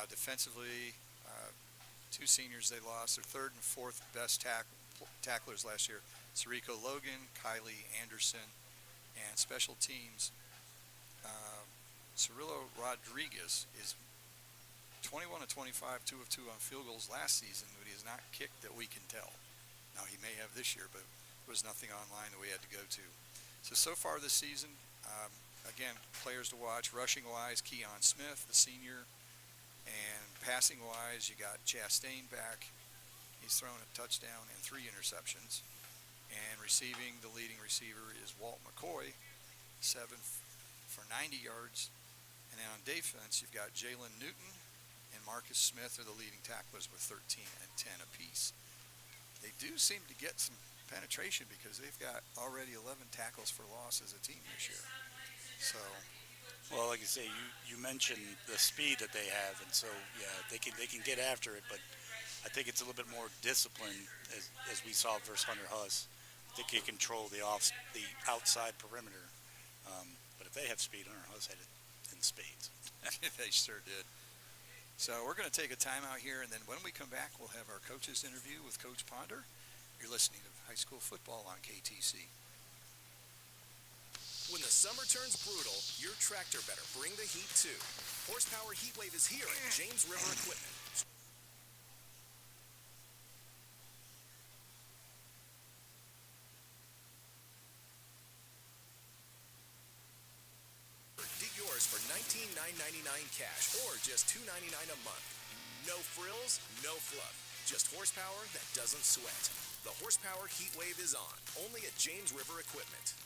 Defensively, two seniors they lost. Their third and fourth best tacklers last year, Sariko Logan, Kylie Anderson, and special teams, Cirillo Rodriguez is 21 of 25, 2 of 2 on field goals last season, but he has not kicked that we can tell. Now, he may have this year, but there was nothing online that we had to go to. So far this season, again, players to watch. Rushing-wise, Keon Smith, the senior. And passing-wise, you got Chastain back. He's thrown a touchdown and 3 interceptions. And receiving, the leading receiver is Walt McCoy, 7 for 90 yards. And then on defense, you've got Jalen Newton and Marcus Smith are the leading tacklers with 13 and 10 apiece. They do seem to get some penetration because they've got already 11 tackles for loss as a team this year. So, well, like you say, you mentioned the speed that they have, and so yeah, they can get after it. But I think it's a little bit more discipline as we saw versus Hunter Huss. I think he control the outside perimeter. But if they have speed, Hunter Huss had it in spades. They sure did. So we're going to take a timeout here, and then when we come back, we'll have our coaches interview with Coach Ponder. You're listening to high school football on KTC. When the summer turns brutal, your tractor better bring the heat too. Horsepower Heatwave is here at James River Equipment. Get yours for $19,999 cash or just $299 a month. No frills, no fluff. Just horsepower that doesn't sweat. The Horsepower Heatwave is on, only at James River Equipment.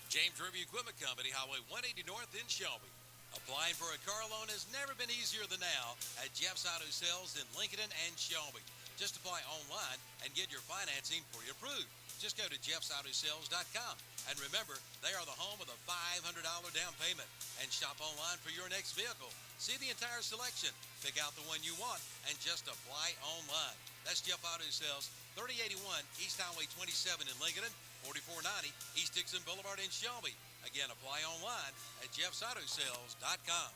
James River Equipment Company, Highway 180 North in Shelby. Applying for a car loan has never been easier than now at Jeff's Auto Sales in Lincoln and Shelby. Just apply online and get your financing pre-approved. Just go to jeffsautosales.com. And remember, they are the home of the $500 down payment. And shop online for your next vehicle. See the entire selection, pick out the one you want, and just apply online. That's Jeff Auto Sales, 3081 East Highway 27 in Lincoln, 4490 East Dixon Boulevard in Shelby. Again, apply online at jeffsautosales.com.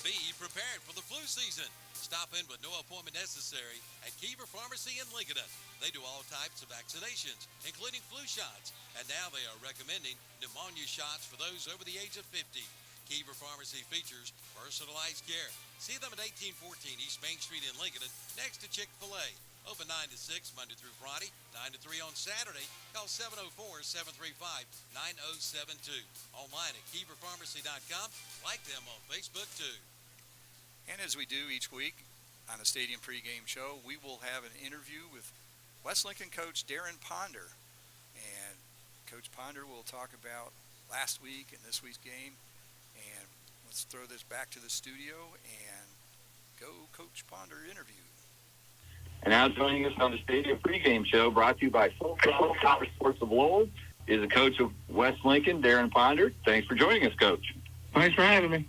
Be prepared for the flu season. Stop in with no appointment necessary at Kiever Pharmacy in Lincoln. They do all types of vaccinations, including flu shots. And now they are recommending pneumonia shots for those over the age of 50. Kiever Pharmacy features personalized care. See them at 1814 East Main Street in Lincoln, next to Chick-fil-A. Open 9 to 6, Monday through Friday, 9 to 3 on Saturday. Call 704-735-9072. Online at KieverPharmacy.com. Like them on Facebook, too. And as we do each week on the Stadium Pregame Show, we will have an interview with West Lincoln coach Darren Ponder. And Coach Ponder will talk about last week and this week's game. And let's throw this back to the studio and go Coach Ponder interview. And now joining us on the Stadium Pregame Show, brought to you by Full Sports of Lowell, is the coach of West Lincoln, Darren Ponder. Thanks for joining us, Coach. Thanks for having me.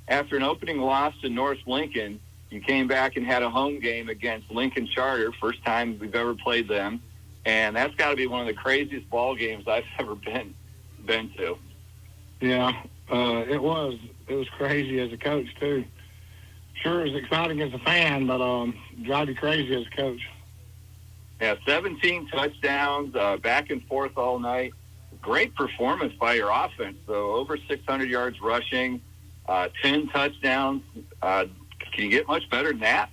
After an opening loss to North Lincoln, you came back and had a home game against Lincoln Charter, first time we've ever played them. And that's got to be one of the craziest ball games I've ever been to. Yeah, it was. It was crazy as a coach, too. Sure, it was exciting as a fan, but drive you crazy as a coach. Yeah, 17 touchdowns, back and forth all night. Great performance by your offense, though. Over 600 yards rushing, 10 touchdowns. Can you get much better than that?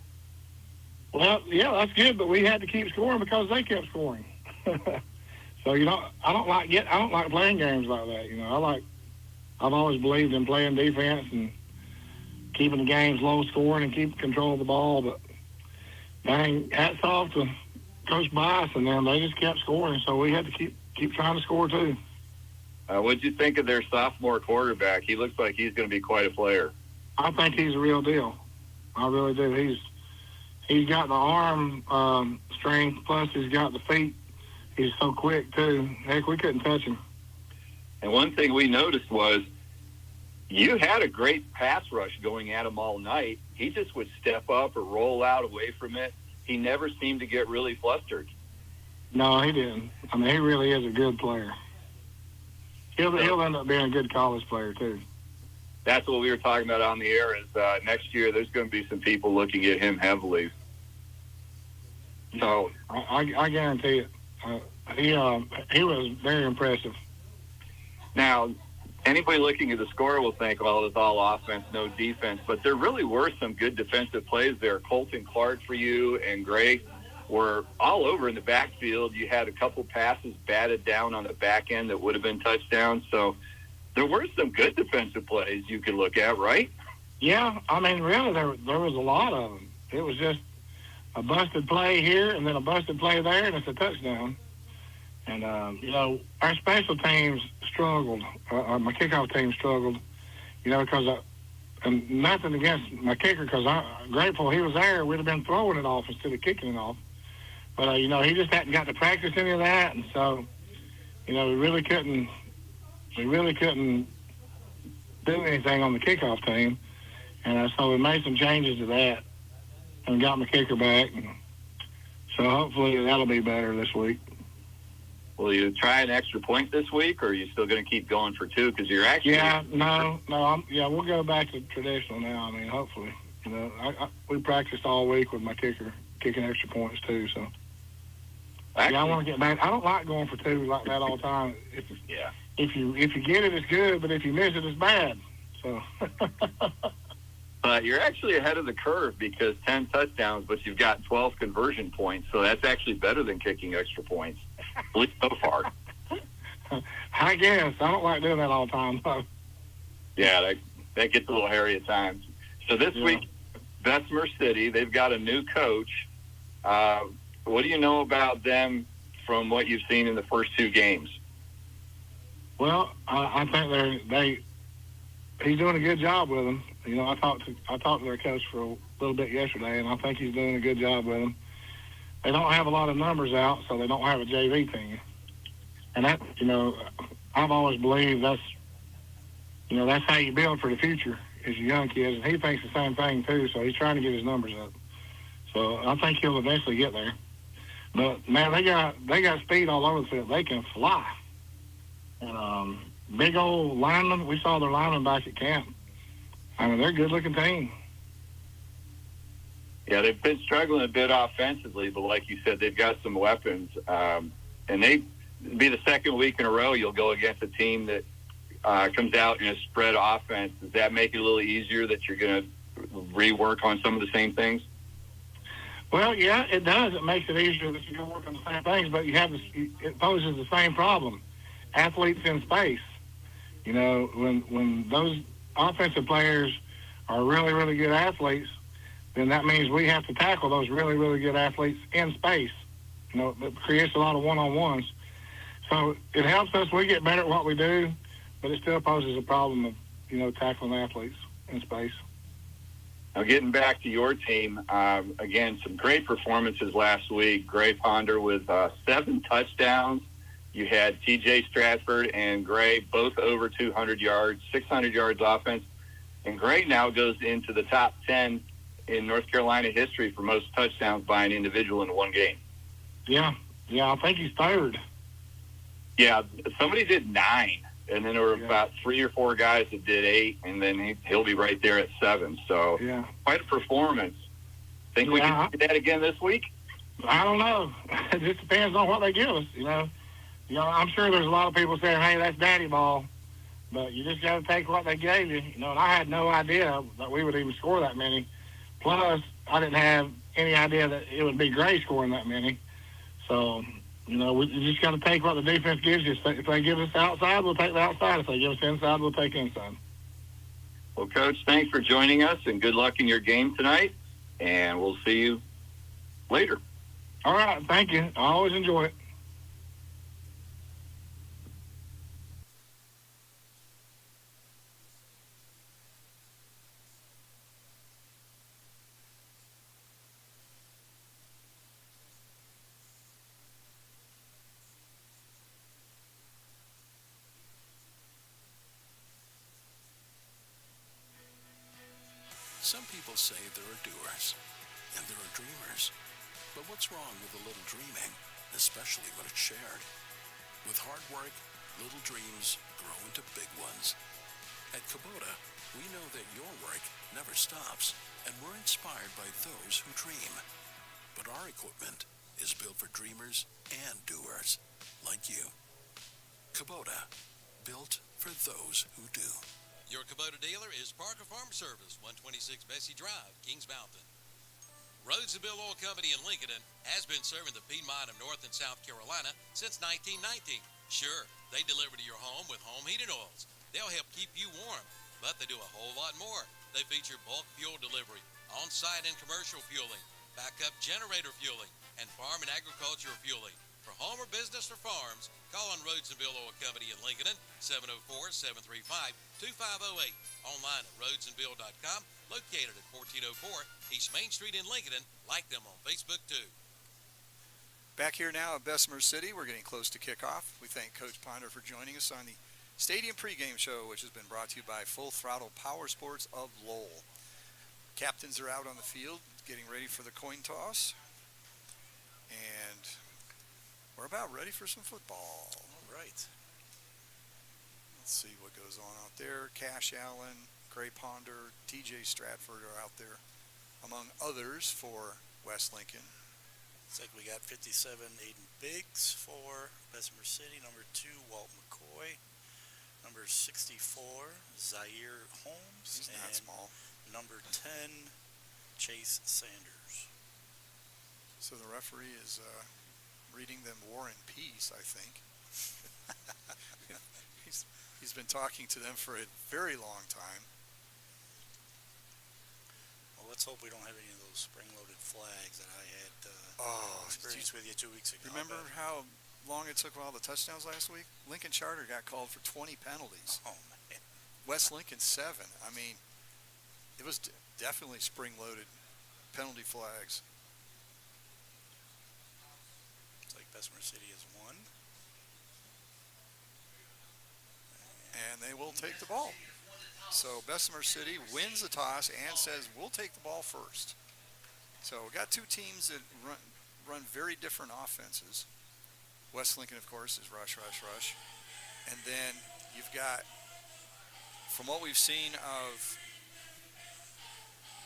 Well, yeah, that's good, but we had to keep scoring because they kept scoring. So I don't like playing games like that. I've always believed in playing defense and keeping the games low scoring and keeping control of the ball. But dang, hats off to Coach Bias and them. They just kept scoring, so we had to keep trying to score too. What'd you think of their sophomore quarterback? He looks like he's going to be quite a player. I think he's a real deal. I really do. He's got the arm strength, plus he's got the feet. He's so quick too. Heck, we couldn't touch him. And one thing we noticed was you had a great pass rush going at him all night. He just would step up or roll out away from it. He never seemed to get really flustered. No, he didn't. I mean, he really is a good player. He'll end up being a good college player, too. that's what we were talking about on the air. Is next year there's going to be some people looking at him heavily. So I guarantee it. He was very impressive. now, anybody looking at the score will think, well, it's all offense, no defense. But there really were some good defensive plays there. Colton Clark for you and Gray were all over in the backfield. You had a couple passes batted down on the back end that would have been touchdowns. So there were some good defensive plays you could look at, right? Yeah, I mean, really, there was a lot of them. It was just a busted play here and then a busted play there, and it's a touchdown. And, our special teams struggled. My kickoff team struggled, because and nothing against my kicker, because I'm grateful he was there. We'd have been throwing it off instead of kicking it off. But, he just hadn't got to practice any of that. And so, we really couldn't do anything on the kickoff team. And so we made some changes to that and got my kicker back. And so hopefully that'll be better this week. Will you try an extra point this week, or are you still going to keep going for two? Because you're actually we'll go back to traditional now. I mean, hopefully, we practiced all week with my kicker kicking extra points too. So actually, I want to get back. I don't like going for two like that all the time. If you get it, it's good, but if you miss it, it's bad. So. You're actually ahead of the curve because 10 touchdowns, but you've got 12 conversion points. So that's actually better than kicking extra points, at least so far. I guess. I don't like doing that all the time, though. Yeah, that gets a little hairy at times. So this week, Bessemer City, they've got a new coach. What do you know about them from what you've seen in the first two games? Well, I think he's doing a good job with them. I talked to their coach for a little bit yesterday, and I think he's doing a good job with them. They don't have a lot of numbers out, so they don't have a JV team. And that, I've always believed that's how you build for the future as your young kids. And he thinks the same thing too, so he's trying to get his numbers up. So I think he'll eventually get there. But man, they got speed all over the field. They can fly. And big old linemen. We saw their linemen back at camp. I mean, they're a good-looking team. Yeah, they've been struggling a bit offensively, but like you said, they've got some weapons. And they be the second week in a row you'll go against a team that comes out in a spread offense. Does that make it a little easier that you're going to rework on some of the same things? Well, yeah, it does. It makes it easier that you can work on the same things, but it poses the same problem. Athletes in space. When those offensive players are really, really good athletes, then that means we have to tackle those really, really good athletes in space. It creates a lot of one-on-ones. So it helps us. We get better at what we do, but it still poses a problem of, tackling athletes in space. Now, getting back to your team, again, some great performances last week. Gray Ponder with 7 touchdowns. You had T.J. Stratford and Gray both over 200 yards, 600 yards offense. And Gray now goes into the top 10 in North Carolina history for most touchdowns by an individual in one game. Yeah, I think he's third. Yeah, somebody did 9, and then there were about 3 or 4 guys that did 8, and then he'll be right there at 7. So quite a performance. Think we can do that again this week? I don't know. It just depends on what they give us, I'm sure there's a lot of people saying, hey, that's daddy ball. But you just got to take what they gave you. And I had no idea that we would even score that many. Plus, I didn't have any idea that it would be Gray scoring that many. So, we just got to take what the defense gives you. If they give us outside, we'll take the outside. If they give us inside, we'll take inside. Well, Coach, thanks for joining us, and good luck in your game tonight. And we'll see you later. All right. Thank you. I always enjoy it. Some people say there are doers, and there are dreamers. But what's wrong with a little dreaming, especially when it's shared? With hard work, little dreams grow into big ones. At Kubota, we know that your work never stops, and we're inspired by those who dream. But our equipment is built for dreamers and doers like you. Kubota, built for those who do. Your Kubota dealer is Parker Farm Service, 126 Bessie Drive, Kings Mountain. Rhodes and Bill Oil Company in Lincoln has been serving the Piedmont of North and South Carolina since 1919. Sure, they deliver to your home with home heating oils. They'll help keep you warm, but they do a whole lot more. They feature bulk fuel delivery, on-site and commercial fueling, backup generator fueling, and farm and agricultural fueling. For home or business or farms, call on Rhodes and Bill Oil Company in Lincoln, 704-735-2508. Online at rhodesandbill.com, located at 1404 East Main Street in Lincoln. Like them on Facebook too. Back here now at Bessemer City, we're getting close to kickoff. We thank Coach Ponder for joining us on the Stadium Pregame Show, which has been brought to you by Full Throttle Power Sports of Lowell. Captains are out on the field getting ready for the coin toss. And we're about ready for some football. All right. Let's see what goes on out there. Cash Allen, Gray Ponder, TJ Stratford are out there, among others, for West Lincoln. Looks like we got 57 Aiden Biggs for Bessemer City. Number 2, Walt McCoy. Number 64, Zaire Holmes. He's not small. Number 10, Chase Sanders. So the referee is reading them War and Peace, I think. He's been talking to them for a very long time. Well, let's hope we don't have any of those spring-loaded flags that I had experience with you 2 weeks ago. Remember how long it took all the touchdowns last week? Lincoln Charter got called for 20 penalties. Oh, man. West Lincoln 7. I mean, it was definitely spring-loaded penalty flags. It's like Bessemer City has won. And they will take the ball. So Bessemer City wins the toss and says, we'll take the ball first. So we got two teams that run very different offenses. West Lincoln, of course, is rush, rush, rush. And then you've got, from what we've seen of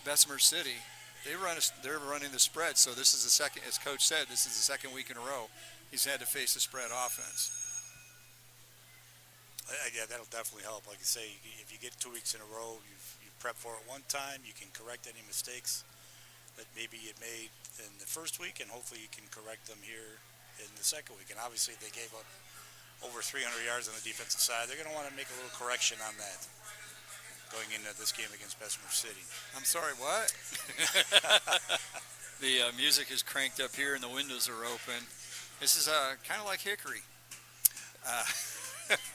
Bessemer City, they're running the spread. So this is the second, as Coach said, this is the second week in a row he's had to face a spread offense. Yeah, that'll definitely help. Like you say, if you get 2 weeks in a row, you've prepped for it one time, you can correct any mistakes that maybe you made in the first week, and hopefully you can correct them here in the second week. And obviously they gave up over 300 yards on the defensive side. They're going to want to make a little correction on that going into this game against Bessemer City. I'm sorry, what? The music is cranked up here and the windows are open. This is kind of like Hickory.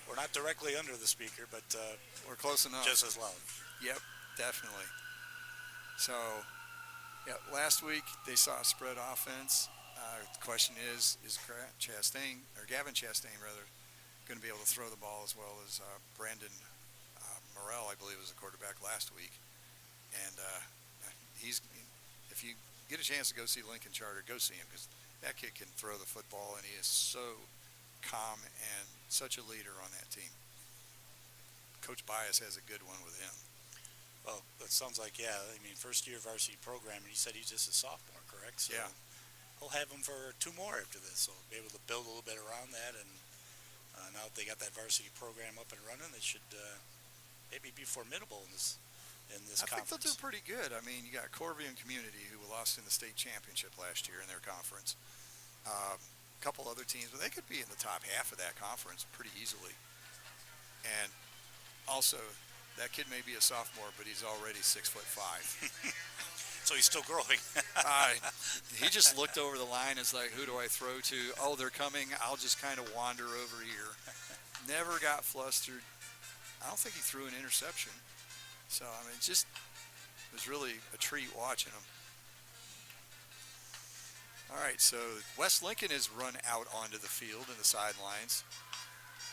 We're not directly under the speaker, but We're close enough. just as loud. Yep, definitely. So, yeah, last week they saw a spread offense. The question is Gavin Chastain, going to be able to throw the ball as well as Brandon Morrell, I believe, was the quarterback last week. And if you get a chance to go see Lincoln Charter, go see him, because that kid can throw the football, and he is so calm and such a leader on that team. Coach Bias has a good one with him. Well, that sounds like, yeah, I mean, first-year varsity program, and he said he's just a sophomore, correct? So Yeah. He'll have him for 2 more after this, so be able to build a little bit around that, and now that they got that varsity program up and running, they should maybe be formidable in this I think conference. they'll do pretty good. I mean, you got Corvian Community, who lost in the state championship last year in their conference. A couple other teams, but they could be in the top half of that conference pretty easily. And also, that kid may be a sophomore, but he's already 6'5". So he's still growing. He just looked over the line as like, who do I throw to? Oh, they're coming. I'll just kind of wander over here. Never got flustered. I don't think he threw an interception. So, I mean, it was really a treat watching him. All right, so West Lincoln is run out onto the field in the sidelines.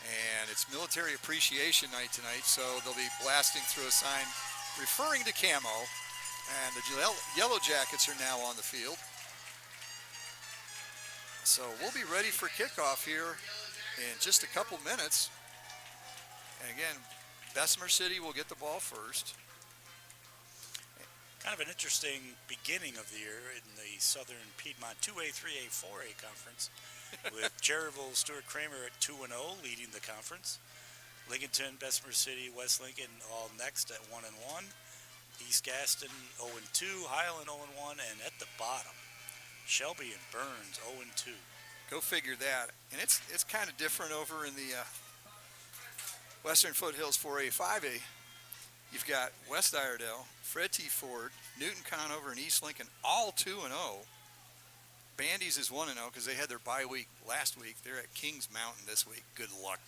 And it's Military Appreciation Night tonight, so they'll be blasting through a sign referring to camo. And the Yellow Jackets are now on the field. So we'll be ready for kickoff here in just a couple minutes. And again, Bessemer City will get the ball first. Kind of an interesting beginning of the year in the Southern Piedmont 2A, 3A, 4A conference, with Cherryville, Stuart Kramer at 2-0, leading the conference. Lincolnton, Bessemer City, West Lincoln all next at 1-1. East Gaston 0-2, Highland 0-1, and at the bottom, Shelby and Burns 0-2. Go figure that. And it's kind of different over in the Western Foothills 4A, 5A. You've got West Iredell, Fred T. Ford, Newton Conover, and East Lincoln all 2-0. Bandy's is 1-0 because they had their bye week last week. They're at Kings Mountain this week. Good luck.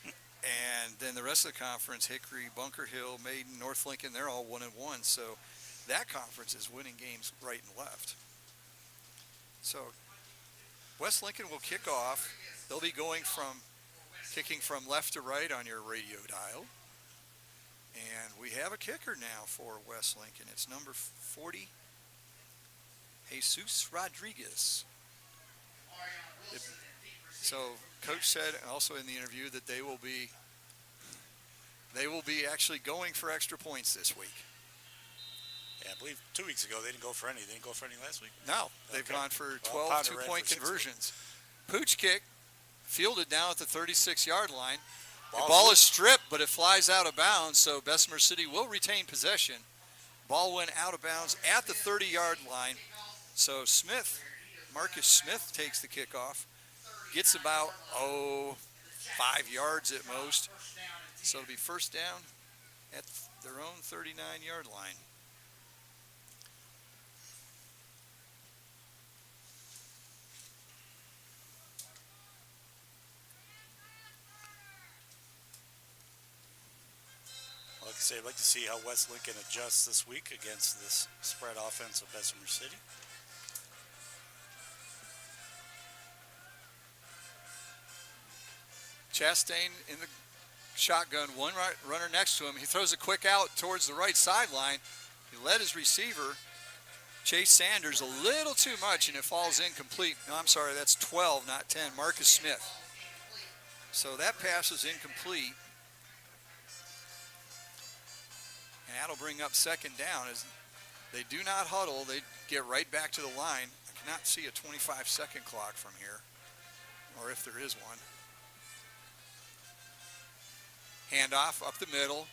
And then the rest of the conference, Hickory, Bunker Hill, Maiden, North Lincoln, they're all 1-1. So that conference is winning games right and left. So West Lincoln will kick off. They'll be kicking from left to right on your radio dial. And we have a kicker now for West Lincoln. It's number 40, Jesus Rodriguez. So Coach said also in the interview that they will be actually going for extra points this week. Yeah, I believe 2 weeks ago they didn't go for any. They didn't go for any last week? No, they've gone for 12 Well, two-point conversions. Pooch kick, fielded down at the 36-yard line. The ball is stripped, but it flies out of bounds, so Bessemer City will retain possession. Ball went out of bounds at the 30-yard line. So Marcus Smith takes the kickoff. Gets about, 5 yards at most. So it'll be first down at their own 39-yard line. Like I say, I'd like to see how West Lincoln adjusts this week against this spread offense of Bessemer City. Chastain in the shotgun, one runner next to him. He throws a quick out towards the right sideline. He led his receiver, Chase Sanders, a little too much, and it falls incomplete. No, I'm sorry, that's 12, not 10. Marcus Smith. So that pass is incomplete. And that'll bring up second down. As they do not huddle, they get right back to the line. I cannot see a 25-second clock from here, or if there is one. Handoff up the middle.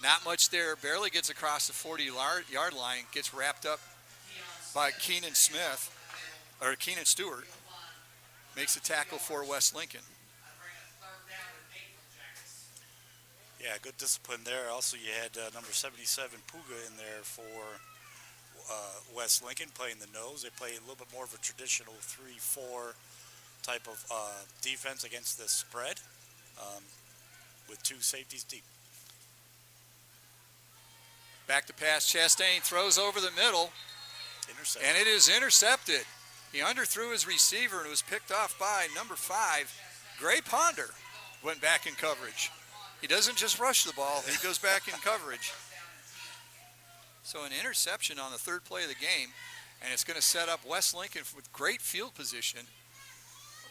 Not much there. Barely gets across the 40-yard line. Gets wrapped up by Keenan Stewart. Makes a tackle for West Lincoln. Yeah, good discipline there. Also, you had number 77, Puga, in there for West Lincoln playing the nose. They play a little bit more of a traditional 3-4 type of defense against the spread. With two safeties deep. Back to pass. Chastain throws over the middle. Intercepted. And it is intercepted. He underthrew his receiver and was picked off by number 5, Gray Ponder. Went back in coverage. He doesn't just rush the ball. He goes back in coverage. So an interception on the third play of the game. And it's going to set up West Lincoln with great field position.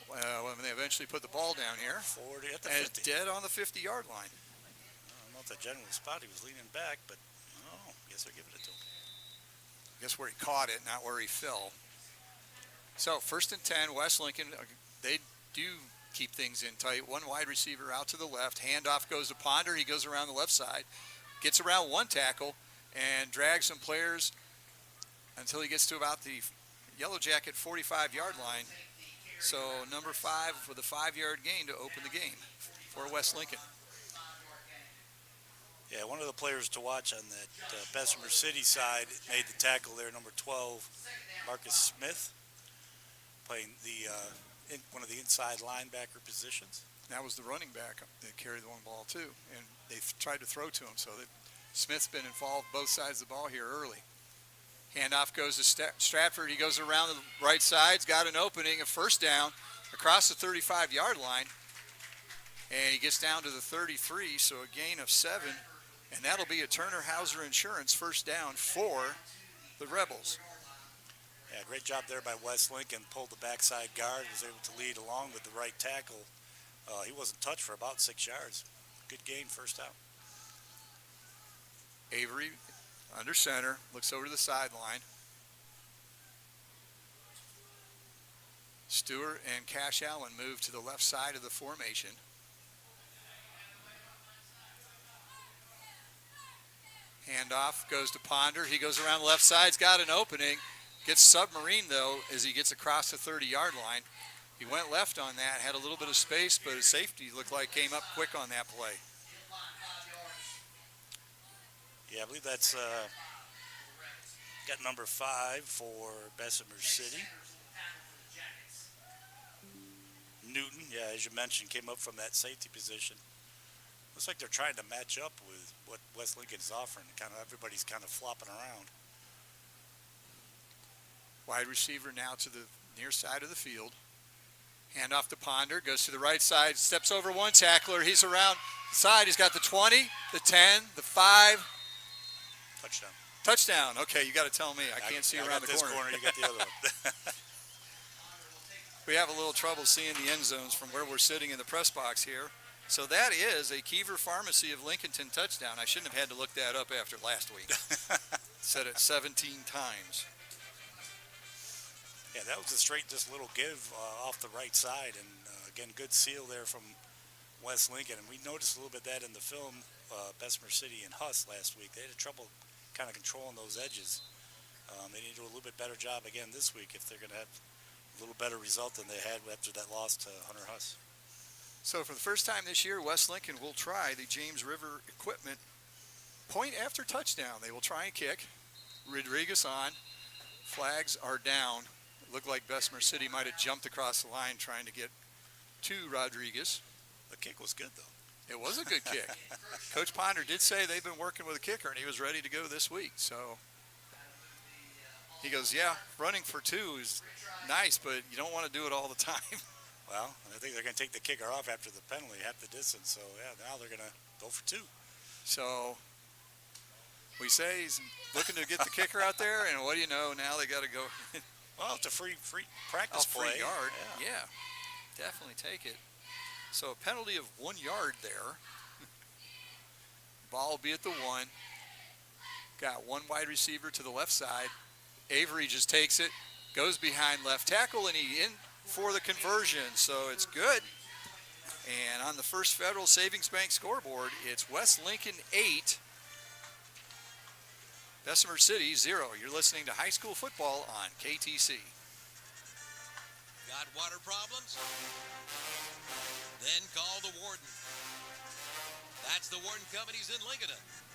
When they eventually put the ball down here. 40 at the and 50. It's dead on the 50-yard line. I don't know if the general spot he was leaning back, but I guess they're giving it to him. I guess where he caught it, not where he fell. So 1st and 10, West Lincoln, they do keep things in tight. One wide receiver out to the left. Handoff goes to Ponder. He goes around the left side. Gets around one tackle and drags some players until he gets to about the Yellow Jacket 45-yard line. So number 5 with a 5-yard gain to open the game for West Lincoln. Yeah, one of the players to watch on that Bessemer City side made the tackle there, number 12, Marcus Smith, playing the one of the inside linebacker positions. That was the running back that carried the one ball too, and they tried to throw to him. So that Smith's been involved both sides of the ball here early. Handoff goes to Stratford. He goes around the right side. He's got an opening, a first down across the 35-yard line. And he gets down to the 33, so a gain of 7. And that'll be a Turner Hauser Insurance first down for the Rebels. Yeah, great job there by West Lincoln. Pulled the backside guard, was able to lead along with the right tackle. He wasn't touched for about 6 yards. Good gain, first down. Avery under center, looks over to the sideline. Stewart and Cash Allen move to the left side of the formation. Handoff goes to Ponder. He goes around the left side. He's got an opening. Gets submarine, though, as he gets across the 30-yard line. He went left on that, had a little bit of space, but his safety looked like came up quick on that play. Yeah, I believe that's got number 5 for Bessemer City. Newton, yeah, as you mentioned, came up from that safety position. Looks like they're trying to match up with what West Lincoln is offering. Everybody's kind of flopping around. Wide receiver now to the near side of the field. Hand off to Ponder, goes to the right side, steps over one tackler. He's around the side. He's got the 20, the 10, the 5. Touchdown. Touchdown. Okay, you got to tell me. I can't see around the this corner. You got the other one. We have a little trouble seeing the end zones from where we're sitting in the press box here. So that is a Kiever Pharmacy of Lincolnton touchdown. I shouldn't have had to look that up after last week. Said it 17 times. Yeah, that was a straight just little give off the right side. And, again, good seal there from West Lincoln. And we noticed a little bit that in the film, Bessemer City and Huss last week. They had trouble kind of controlling those edges. They need to do a little bit better job again this week if they're going to have a little better result than they had after that loss to Hunter Huss. So for the first time this year, West Lincoln will try the James River Equipment point after touchdown. They will try and kick. Rodriguez on. Flags are down. It looked like Bessemer City might have jumped across the line trying to get to Rodriguez. The kick was good, though. It was a good kick. Coach Ponder did say they've been working with a kicker, and he was ready to go this week. So he goes, yeah, running for 2 is nice, but you don't want to do it all the time. Well, I think they're going to take the kicker off after the penalty, half the distance. So, yeah, now they're going to go for 2. So we say he's looking to get the kicker out there, and what do you know, now they got to go. Well, it's a free practice play. Free yard. Yeah, definitely take it. So a penalty of 1 yard there. Ball will be at the 1. Got one wide receiver to the left side. Avery just takes it, goes behind left tackle, and he in for the conversion. So it's good. And on the First Federal Savings Bank scoreboard, it's West Lincoln 8, Bessemer City 0. You're listening to high school football on KTC. Got water problems? Then call the Warden. That's the Warden Companies in Lincoln.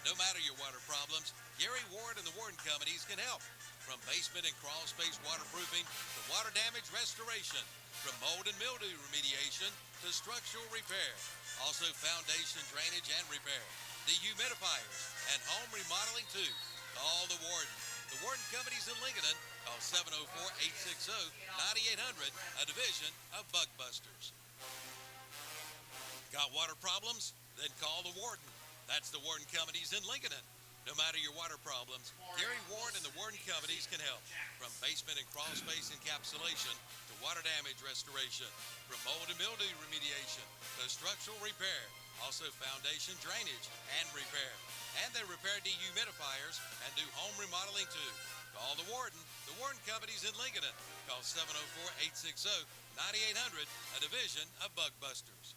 No matter your water problems, Gary Ward and the Warden Companies can help. From basement and crawl space waterproofing to water damage restoration, from mold and mildew remediation to structural repair. Also foundation drainage and repair, dehumidifiers, and home remodeling too. Call the Warden. The Warden Companies in Lincoln. Call 704-860-9800, a division of Bug Busters. Got water problems? Then call the Warden. That's the Warden Companies in Lincoln. No matter your water problems, Gary Ward and the Warden Companies can help. From basement and crawl space encapsulation to water damage restoration, from mold and mildew remediation to structural repair, also foundation drainage and repair. And they repair dehumidifiers and do home remodeling too. Call the Warden Companies in Lincoln. Call 704-860-9800, a division of Bug Busters.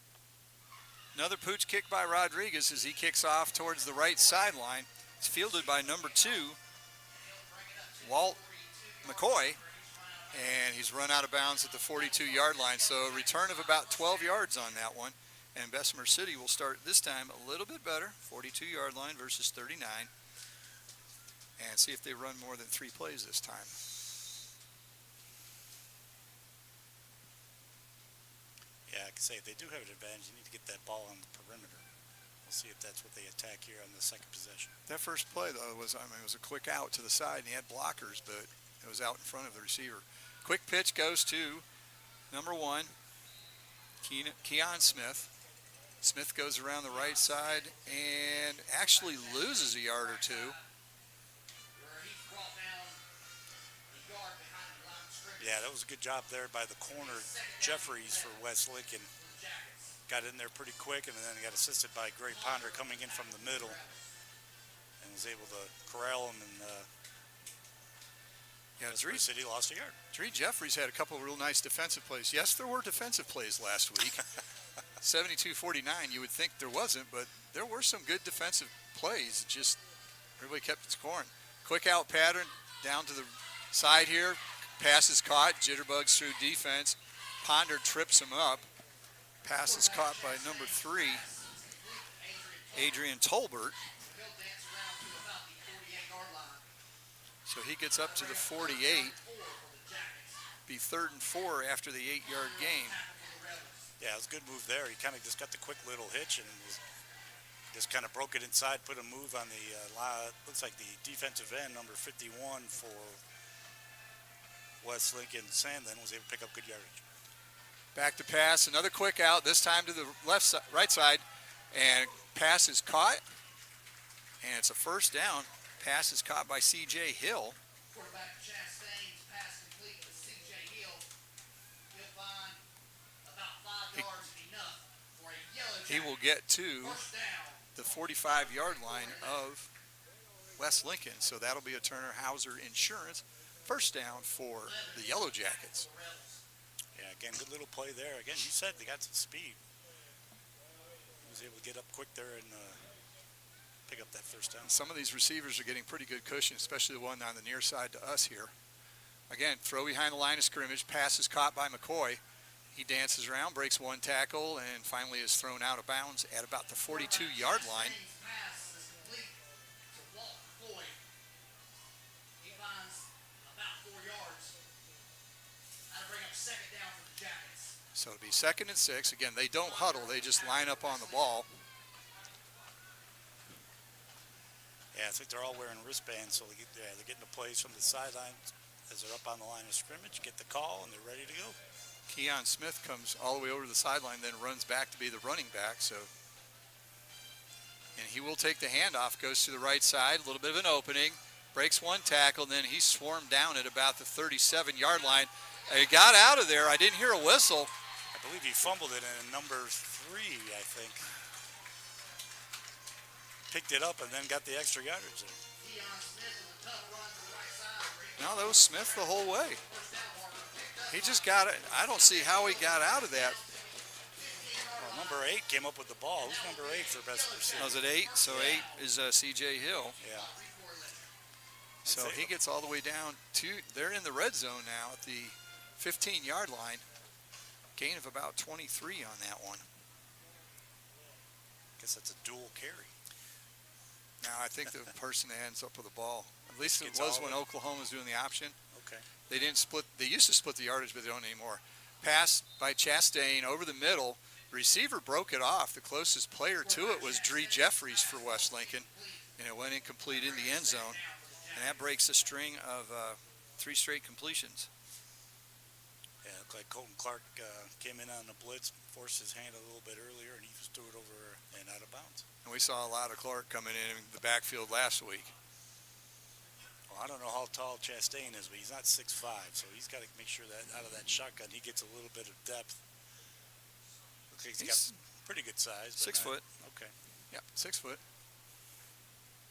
Another pooch kick by Rodriguez as he kicks off towards the right sideline. It's fielded by number 2, Walt McCoy, and he's run out of bounds at the 42-yard line. So a return of about 12 yards on that one. And Bessemer City will start this time a little bit better, 42-yard line versus 39, and see if they run more than 3 plays this time. Yeah, I can say if they do have an advantage, you need to get that ball on the perimeter. We'll see if that's what they attack here on the second possession. That first play, though, was it was a quick out to the side, and he had blockers, but it was out in front of the receiver. Quick pitch goes to number 1, Keon Smith. Smith goes around the right side and actually loses a yard or 2. Yeah, that was a good job there by the corner, Jeffries, for West Lincoln. Got in there pretty quick, and then got assisted by Gray Ponder coming in from the middle. And was was able to corral him, and Yeah, Bessemer City lost a yard. Dree Jeffries had a couple of real nice defensive plays. Yes, there were defensive plays last week. 72-49, you would think there wasn't, but there were some good defensive plays. Just everybody kept scoring. Quick out pattern down to the side here. Pass is caught. Jitterbugs through defense. Ponder trips him up. Pass is caught by number 3, Adrian Tolbert. So he gets up to the 48. Be 3rd and 4 after the 8-yard gain. Yeah, it was a good move there. He kind of just got the quick little hitch and just kind of broke it inside, put a move on the, looks like the defensive end, number 51 for West Lincoln. Sandlin was able to pick up good yardage. Back to pass, another quick out, this time to the right side, and pass is caught, and it's a first down. Pass is caught by C.J. Hill. Quarterback Chastain's pass complete to C.J. Hill. He'll find about 5 yards enough for a yellow He will get to first down. the 45-yard line of West Lincoln, so that'll be a Turner Hauser Insurance first down for the Yellow Jackets. Yeah, again, good little play there. Again, you said they got some speed. He was able to get up quick there and pick up that first down. Some of these receivers are getting pretty good cushion, especially the one on the near side to us here. Again, throw behind the line of scrimmage. Pass is caught by McCoy. He dances around, breaks one tackle, and finally is thrown out of bounds at about the 42-yard line. Pass is complete to Walt Floyd. He finds about 4 yards. That'll bring up second down for the Jackets. So it'll be 2nd and 6. Again, they don't huddle. They just line up on the ball. Yeah, I think they're all wearing wristbands, so they're getting the plays from the sideline as they're up on the line of scrimmage, get the call, and they're ready to go. Keon Smith comes all the way over to the sideline, then runs back to be the running back. So, and he will take the handoff, goes to the right side, a little bit of an opening, breaks one tackle, then he's swarmed down at about the 37-yard line. He got out of there. I didn't hear a whistle. I believe he fumbled it in number 3, I think. Picked it up and then got the extra yardage there. Keon Smith with a tough run to the right side. No, that was Smith the whole way. He just got it. I don't see how he got out of that. Well, number 8 came up with the ball. Who's number 8 for Bessemer City? Was it 8? So 8 is C.J. Hill. Yeah. So he gets all the way down to, they're in the red zone now at the 15-yard line. Gain of about 23 on that one. Guess that's a dual carry. Now I think the person that ends up with the ball, at least it Gets was all when of it. Oklahoma was doing the option. Okay. They didn't split, they used to split the yardage, but they don't anymore. Pass by Chastain over the middle. Receiver broke it off. The closest player to it was Dree Jeffries for West Lincoln, and it went incomplete in the end zone. And that breaks a string of 3 straight completions. Yeah, it looked like Colton Clark came in on the blitz, forced his hand a little bit earlier, and he just threw it over and out of bounds. And we saw a lot of Clark coming in the backfield last week. Well, I don't know how tall Chastain is, but he's not 6'5", so he's got to make sure that out of that shotgun he gets a little bit of depth. Looks like he's got pretty good size. 6 foot. Okay. Yep, 6 foot.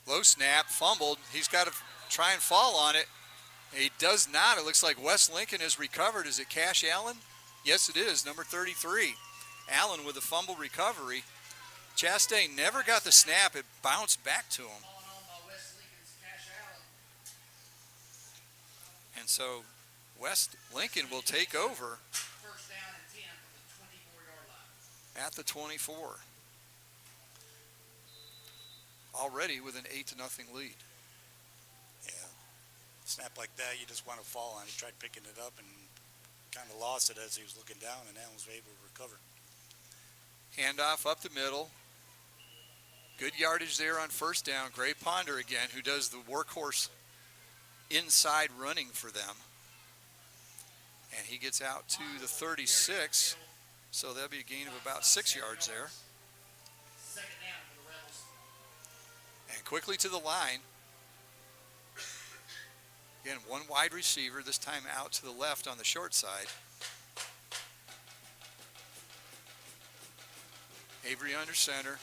Low snap, fumbled. He's got to try and fall on it. He does not. It looks like West Lincoln has recovered. Is it Cash Allen? Yes, it is, number 33. Allen with a fumble recovery. Chastain never got the snap. It bounced back to him. Calling on by West Lincoln's Cash Allen. And so West Lincoln will take over First down and 10 from the 24-yard line. at the 24. Already with an 8-0 lead. Yeah. Snap like that, you just want to fall on. He tried picking it up and kind of lost it as he was looking down, and Allen was able to recover. Handoff up the middle. Good yardage there on first down. Gray Ponder again, who does the workhorse inside running for them. And he gets out to the 36, so that'll be a gain of about 6 yards there. Second down for the Rebels. And quickly to the line. Again, one wide receiver, this time out to the left on the short side. Avery under center.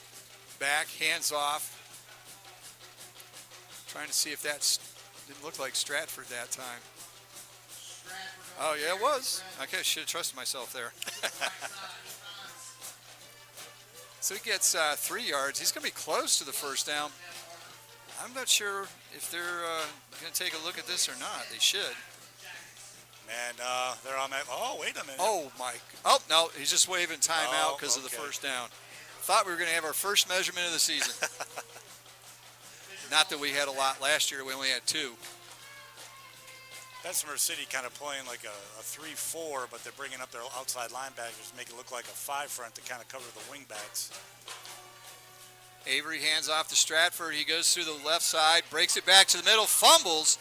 Back, hands off. Trying to see if didn't look like Stratford that time. Oh, yeah, it was. Okay, I should have trusted myself there. So he gets 3 yards. He's going to be close to the first down. I'm not sure if they're going to take a look at this or not. They should. Man, they're on that. Oh, wait a minute. Oh, my. Oh, no, he's just waving timeout because of the okay. first down. Thought we were going to have our first measurement of the season. Not that we had a lot last year. We only had 2. Bessemer City kind of playing like a 3-4, but they're bringing up their outside linebackers to make it look like a 5 front to kind of cover the wingbacks. Avery hands off to Stratford. He goes through the left side, breaks it back to the middle, fumbles,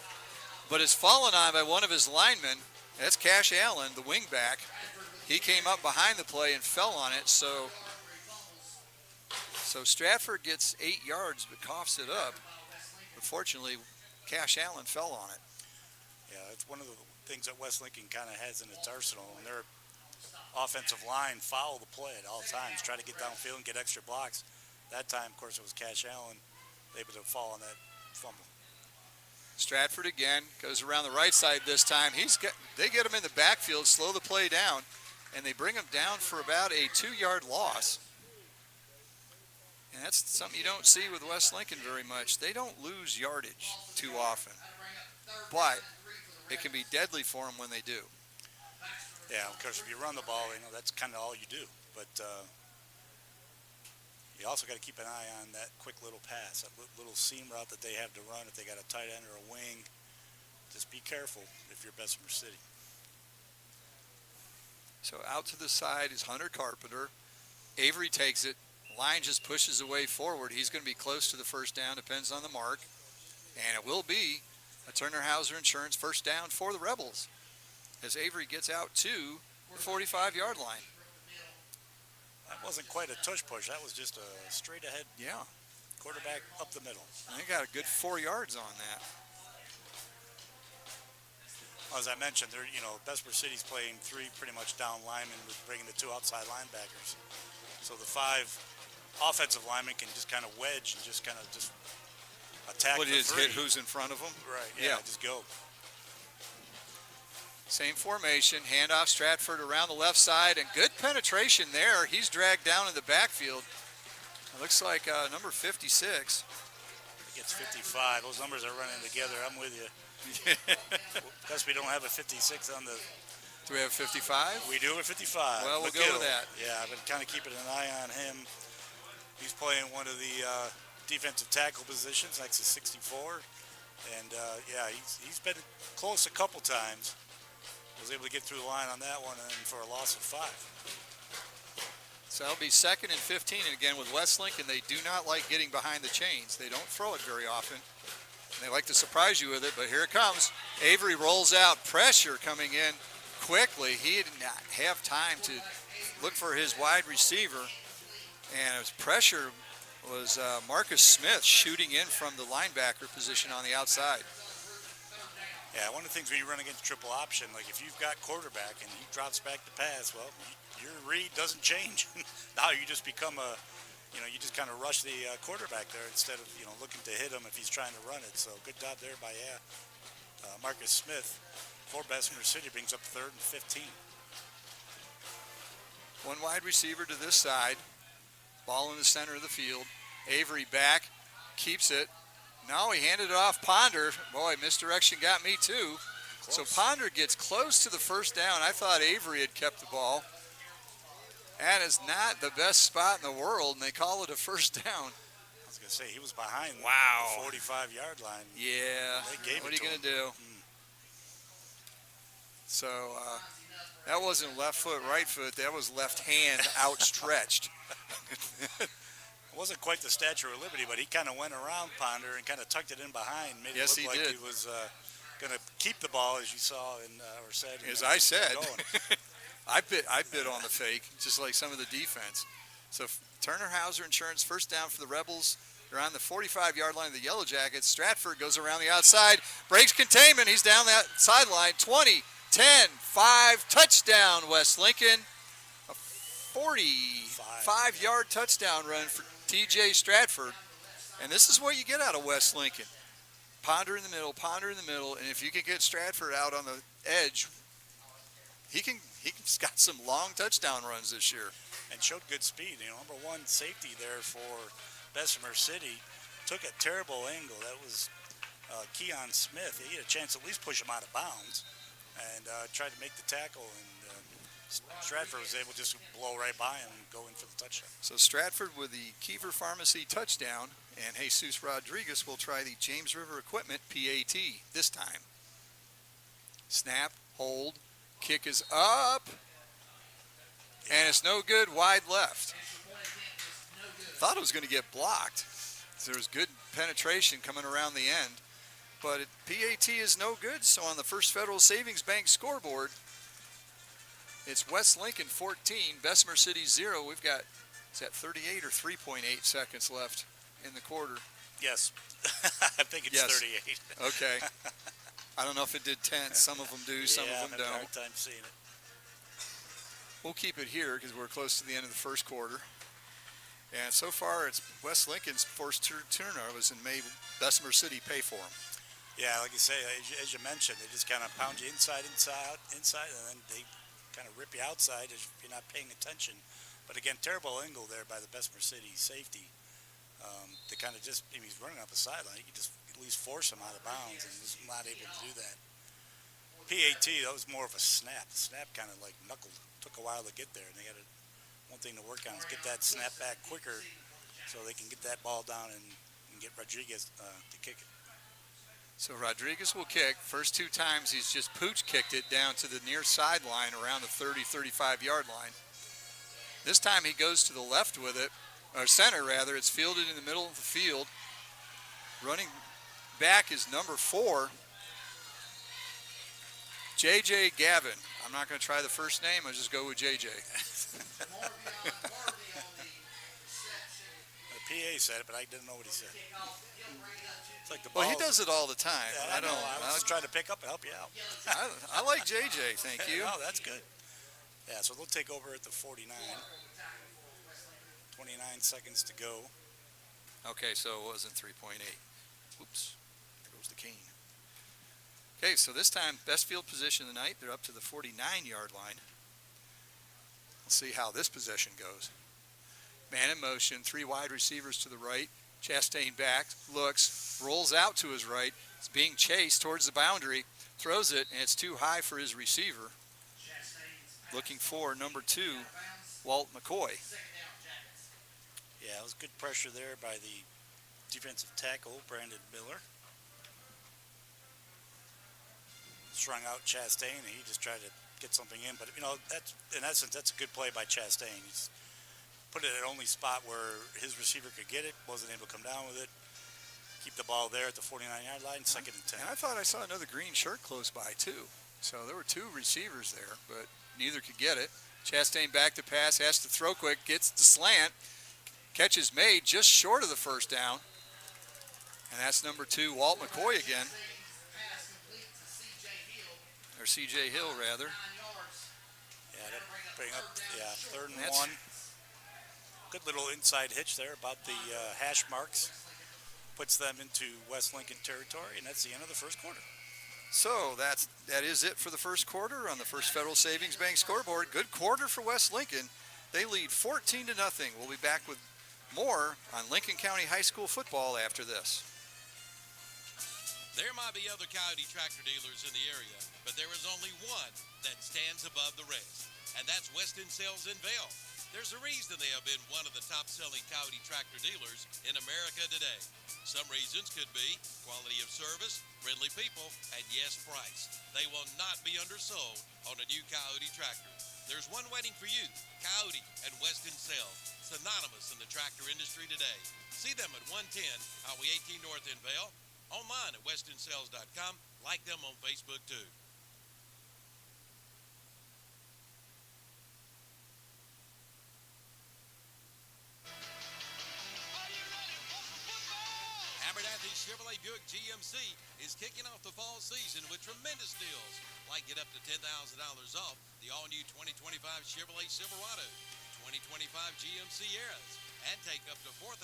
but is fallen on by one of his linemen. That's Cash Allen, the wingback. He came up behind the play and fell on it, so Stratford gets 8 yards but coughs it up. Unfortunately, Cash Allen fell on it. Yeah, it's one of the things that West Lincoln kind of has in its arsenal, and their offensive line follow the play at all times, try to get downfield and get extra blocks. That time, of course, it was Cash Allen able to fall on that fumble. Stratford again goes around the right side this time. They get him in the backfield, slow the play down, and they bring him down for about a 2-yard loss. And that's something you don't see with West Lincoln very much. They don't lose yardage too often, but it can be deadly for them when they do. Yeah, of course, if you run the ball, that's kind of all you do. But you also got to keep an eye on that quick little pass, that little seam route that they have to run if they got a tight end or a wing. Just be careful if you're Bessemer City. So out to the side is Hunter Carpenter. Avery takes it. Line just pushes away forward. He's going to be close to the first down, depends on the mark. And it will be a Turner Hauser Insurance first down for the Rebels as Avery gets out to the 45-yard line. That wasn't quite a tush push. That was just a straight ahead quarterback up the middle. They got a good 4 yards on that. As I mentioned, Bessemer City's playing 3 pretty much down linemen with bringing the 2 outside linebackers. So the 5 offensive linemen can just kind of wedge and just attack. What is hit who's in front of them? Right, yeah, just go. Same formation, handoff Stratford around the left side, and good penetration there. He's dragged down in the backfield. It looks like number 56. It gets 55. Those numbers are running together. I'm with you. Because we don't have a 56 on the... Do we have 55? We do have 55. Well, we'll go with that. Yeah, I've been kind of keeping an eye on him. He's playing one of the defensive tackle positions next to 64. And, he's been close a couple times. Was able to get through the line on that one and for a loss of 5. So that'll be 2nd and 15. And again, with West Lincoln, they do not like getting behind the chains. They don't throw it very often. And they like to surprise you with it, but here it comes. Avery rolls out, pressure coming in quickly. He did not have time to look for his wide receiver. And his pressure was Marcus Smith shooting in from the linebacker position on the outside. Yeah, one of the things when you run against triple option, like if you've got quarterback and he drops back to pass, well, your read doesn't change. Now you just become you just kind of rush the quarterback there instead of, looking to hit him if he's trying to run it. So good job there by Marcus Smith for Bessemer City. Brings up 3rd and 15. One wide receiver to this side. Ball in the center of the field. Avery back, keeps it. Now he handed it off Ponder. Boy, misdirection got me too. Close. So Ponder gets close to the first down. I thought Avery had kept the ball. That is not the best spot in the world, and they call it a first down. I was going to say, he was behind the 45-yard line. Yeah. They gave what it are you to going to do? So that wasn't left foot, right foot. That was left hand outstretched. It wasn't quite the Statue of Liberty, but he kind of went around Ponder and kind of tucked it in behind. Made it look like he was going to keep the ball, as you saw or said. As I said. I bit on the fake, just like some of the defense. So Turner Hauser Insurance, first down for the Rebels. They're on the 45-yard line of the Yellow Jackets. Stratford goes around the outside, breaks containment. He's down that sideline. 20, 10, 5, touchdown, West Lincoln. A 45-yard touchdown run for T.J. Stratford. And this is what you get out of West Lincoln. ponder in the middle, and if you can get Stratford out on the edge, he's got some long touchdown runs this year. And showed good speed. You know, number one safety there for Bessemer City took a terrible angle. That was Keon Smith. He had a chance to at least push him out of bounds and tried to make the tackle, and Stratford was able to just blow right by him and go in for the touchdown. So Stratford with the Kiever Pharmacy touchdown, and Jesus Rodriguez will try the James River Equipment PAT this time. Snap, hold, kick is up, and it's no good, wide left. Thought it was going to get blocked. There was good penetration coming around the end, but PAT is no good. So on the First Federal Savings Bank scoreboard, it's West Lincoln 14, Bessemer City 0. We've got, is that 38 or 3.8 seconds left in the quarter? Yes, I think it's 38. Okay. I don't know if it did 10. Some of them do, some of them I'm having don't. a hard time seeing it. We'll keep it here because we're close to the end of the first quarter. And so far, it's West Lincoln's forced turnovers and made Bessemer City pay for them. Yeah, like you say, as you mentioned, they just kind of pound you inside, and then they kind of rip you outside if you're not paying attention. But again, terrible angle there by the Bessemer City safety. They kind of just, I mean, he's running up the sideline. You can just at least force him out of bounds, and he's not able to do that. PAT, that was more of a snap. The snap kind of like knuckled. Took a while to get there, and they got one thing to work on is get that snap back quicker so they can get that ball down and get Rodriguez to kick it. So Rodriguez will kick. First two times he's just pooch kicked it down to the near sideline around the 30, 35-yard line. This time he goes to the left with it, or center rather. It's fielded in the middle of the field. Running back is number 4, J.J. Gavin. I'm not going to try the first name. I'll just go with J.J. The PA said it, but I didn't know what he said. It's like the ball. Well, he does it all the time. Yeah, I know. I was just trying to pick up and help you out. I like J.J., thank you. Oh, that's good. Yeah, so they'll take over at the 49. 29 seconds to go. Okay, so it wasn't 3.8. Oops, there goes the cane. Okay, so this time, best field position of the night. They're up to the 49-yard line. Let's see how this possession goes. Man in motion, 3 wide receivers to the right. Chastain back, looks, rolls out to his right. It's being chased towards the boundary, throws it, and it's too high for his receiver. Looking for number 2, Walt McCoy. Yeah, it was good pressure there by the defensive tackle, Brandon Miller. Strung out Chastain, and he just tried to get something in. But, you know, that's, in essence, that's a good play by Chastain. He's put it at only spot where his receiver could get it, wasn't able to come down with it. Keep the ball there at the 49-yard line, 2nd and 10. And I thought I saw another green shirt close by, too. So there were 2 receivers there, but neither could get it. Chastain back to pass, has to throw quick, gets the slant. Catch is made just short of the first down. And that's number 2, Walt McCoy again. Or C.J. Hill, rather. Yeah, that bring up, 3rd and 1. Good little inside hitch there about the hash marks. Puts them into West Lincoln territory, and that's the end of the first quarter. So that is it for the first quarter on the First Federal Savings Bank scoreboard. Good quarter for West Lincoln. They lead 14-0. We'll be back with more on Lincoln County High School football after this. There might be other Coyote tractor dealers in the area, but there is only one that stands above the rest, and that's Weston Sales in Vail. There's a reason they have been one of the top-selling Coyote tractor dealers in America today. Some reasons could be quality of service, friendly people, and yes, price. They will not be undersold on a new Coyote tractor. There's one waiting for you, Coyote and Weston Sales, synonymous in the tractor industry today. See them at 110 Highway 18 North in Vail, online at westonsales.com. Like them on Facebook, too. Abernathy Chevrolet Buick GMC is kicking off the fall season with tremendous deals, like get up to $10,000 off the all-new 2025 Chevrolet Silverado, 2025 GMC Sierras, and take up to $4,000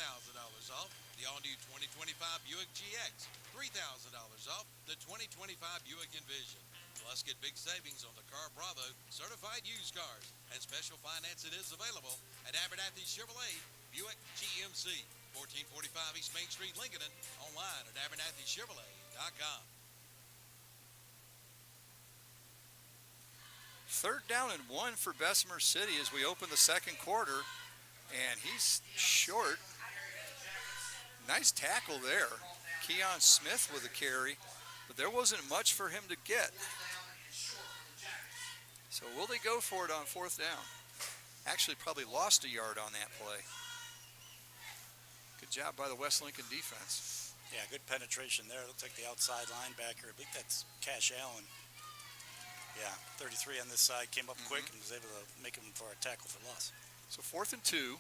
off the all-new 2025 Buick GX, $3,000 off the 2025 Buick Envision. Plus, get big savings on the Car Bravo certified used cars, and special financing is available at Abernathy Chevrolet Buick GMC, 1445 East Main Street, Lincoln, online at abernathychevrolet.com. Third down and 1 for Bessemer City as we open the second quarter, and he's short. Nice tackle there. Keon Smith with a carry, but there wasn't much for him to get. So will they go for it on fourth down? Actually probably lost a yard on that play. Good job by the West Lincoln defense. Yeah, good penetration there. Looks like the outside linebacker. I think that's Cash Allen. Yeah, 33 on this side. Came up quick and was able to make him for a tackle for loss. So 4th and 2.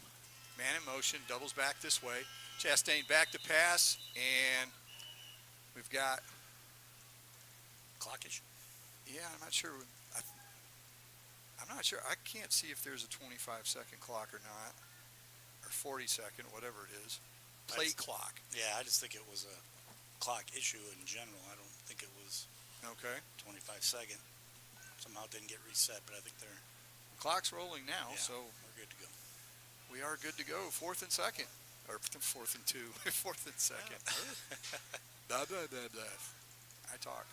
Man in motion. Doubles back this way. Chastain back to pass. And we've got... Clockish? Yeah, I'm not sure. I'm not sure. I can't see if there's a 25-second clock or not. Or 40-second, whatever it is. Play clock. Yeah, I just think it was a clock issue in general. I don't think it was Okay. 25 second. Somehow it didn't get reset, but I think they're Clock's rolling now, yeah, so we're good to go. we are good to go. 4th and 2nd. Or 4th and 2. 4th and 2nd. Blah, blah, blah, blah. I talk.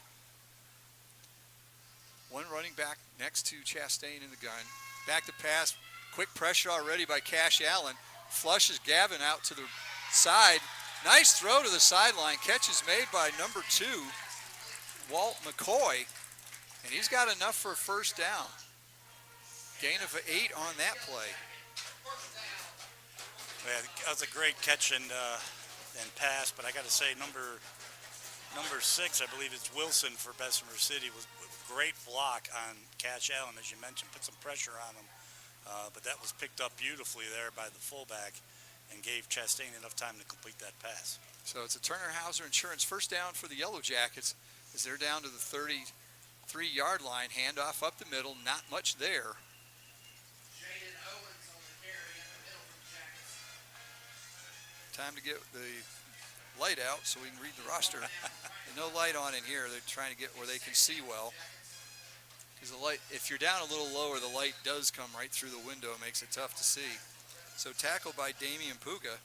One running back next to Chastain in the gun. Back to pass. Quick pressure already by Cash Allen. Flushes Gavin out to the side. Nice throw to the sideline. Catch is made by number 2, Walt McCoy. And he's got enough for a first down. Gain of 8 on that play. Yeah, that was a great catch and pass, but I got to say number 6, I believe it's Wilson for Bessemer City, was a great block on Cash Allen, as you mentioned, put some pressure on him, but that was picked up beautifully there by the fullback and gave Chastain enough time to complete that pass. So it's a Turner Hauser Insurance first down for the Yellow Jackets as they're down to the 33-yard line. Handoff up the middle, not much there. Jaden Owens on the carry in the middle for the Jackets. Time to get the light out so we can read the roster. There's no light on in here. They're trying to get where they can see well. Because the light, if you're down a little lower, the light does come right through the window. It makes it tough to see. So tackled by Damian Puga.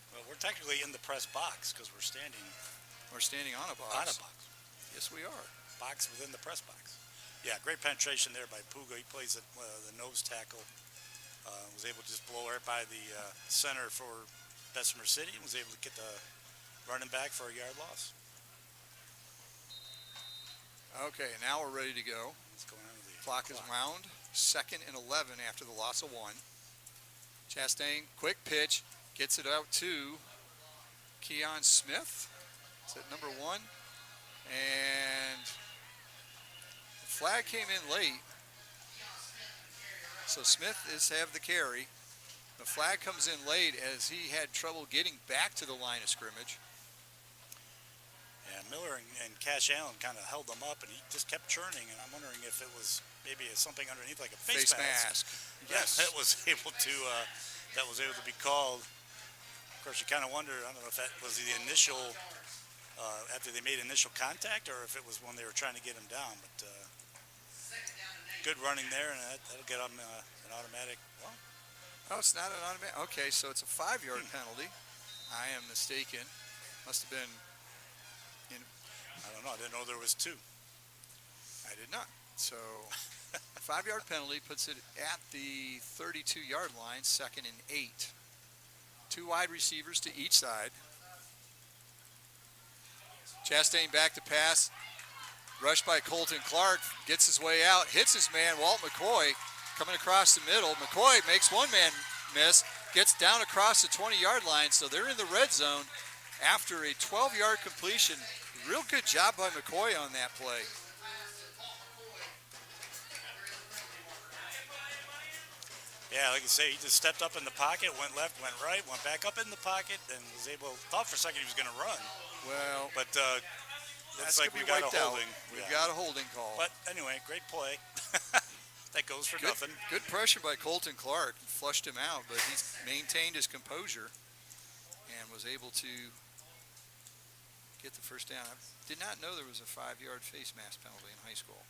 Well, we're technically in the press box because we're standing on a box. on a box. Yes, we are. Box within the press box. Yeah, great penetration there by Puga. He plays at the nose tackle. Was able to just blow right by the center for Bessemer City and was able to get the running back for a yard loss. Okay, now we're ready to go. What's going on with the Clock is wound. 2nd and 11 after the loss of 1. Chastain, quick pitch, gets it out to Keon Smith. Is that number 1? And the flag came in late. So Smith is have the carry. The flag comes in late as he had trouble getting back to the line of scrimmage. Yeah, Miller and Cash Allen kind of held them up, and he just kept churning. And I'm wondering if it was maybe something underneath, like a face mask. Yes, that was able to be called. Of course, you kind of wonder. I don't know if that was the initial after they made initial contact, or if it was when they were trying to get him down. But good running there, and that'll get them an automatic. Well, oh, it's not an automatic. Okay, so it's a 5-yard penalty. I am mistaken. Must have been. I don't know. I didn't know there was 2. I did not. So, 5-yard penalty puts it at the 32-yard line, 2nd and 8. 2 wide receivers to each side. Chastain back to pass. Rushed by Colton Clark. Gets his way out. Hits his man, Walt McCoy, coming across the middle. McCoy makes one man miss. Gets down across the 20-yard line. So they're in the red zone after a 12-yard completion. Real good job by McCoy on that play. Yeah, like you say, he just stepped up in the pocket, went left, went right, went back up in the pocket, and was able. Thought for a second he was going to run. Well, but looks that's like we got a holding. We've got a holding call. But anyway, great play. that goes for Good, nothing. good pressure by Colton Clark. Flushed him out, but he's maintained his composure and was able to get the first down. I did not know there was a 5-yard face mask penalty in high school.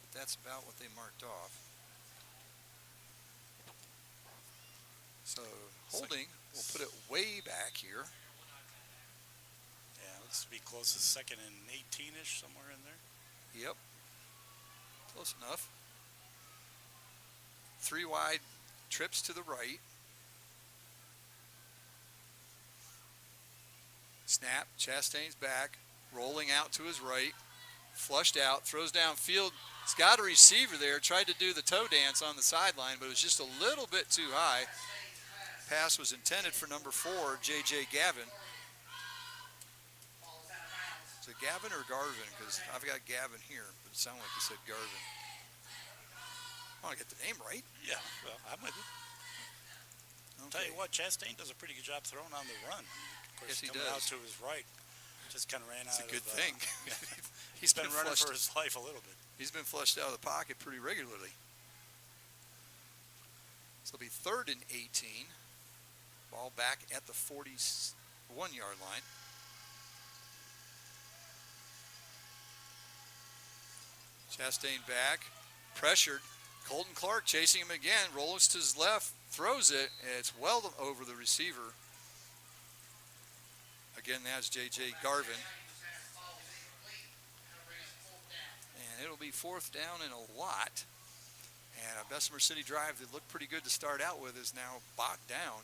But that's about what they marked off. So holding, we'll put it way back here. Yeah, looks to be close to 2nd and 18-ish, somewhere in there. Yep. Close enough. 3 wide trips to the right. Snap, Chastain's back, rolling out to his right, flushed out, throws downfield. He's got a receiver there, tried to do the toe dance on the sideline, but it was just a little bit too high. Pass was intended for number 4, J.J. Gavin. Is it Gavin or Garvin? Because I've got Gavin here, but it sounded like you said Garvin. I want to get the name right. Yeah, well, I'm with you. Okay. Tell you what, Chastain does a pretty good job throwing on the run. Of course, Yes, he coming out does. to his right, just kind of ran It's out a good of, thing. He's been running flushed. for his life a little bit. He's been flushed out of the pocket pretty regularly. So it'll be 3rd and 18. Ball back at the 41-yard line. Chastain back, pressured. Colton Clark chasing him again, rolls to his left, throws it, and it's well over the receiver. Again, that's J.J. Garvin. And it'll be 4th down and a lot. And a Bessemer City drive that looked pretty good to start out with is now bogged down.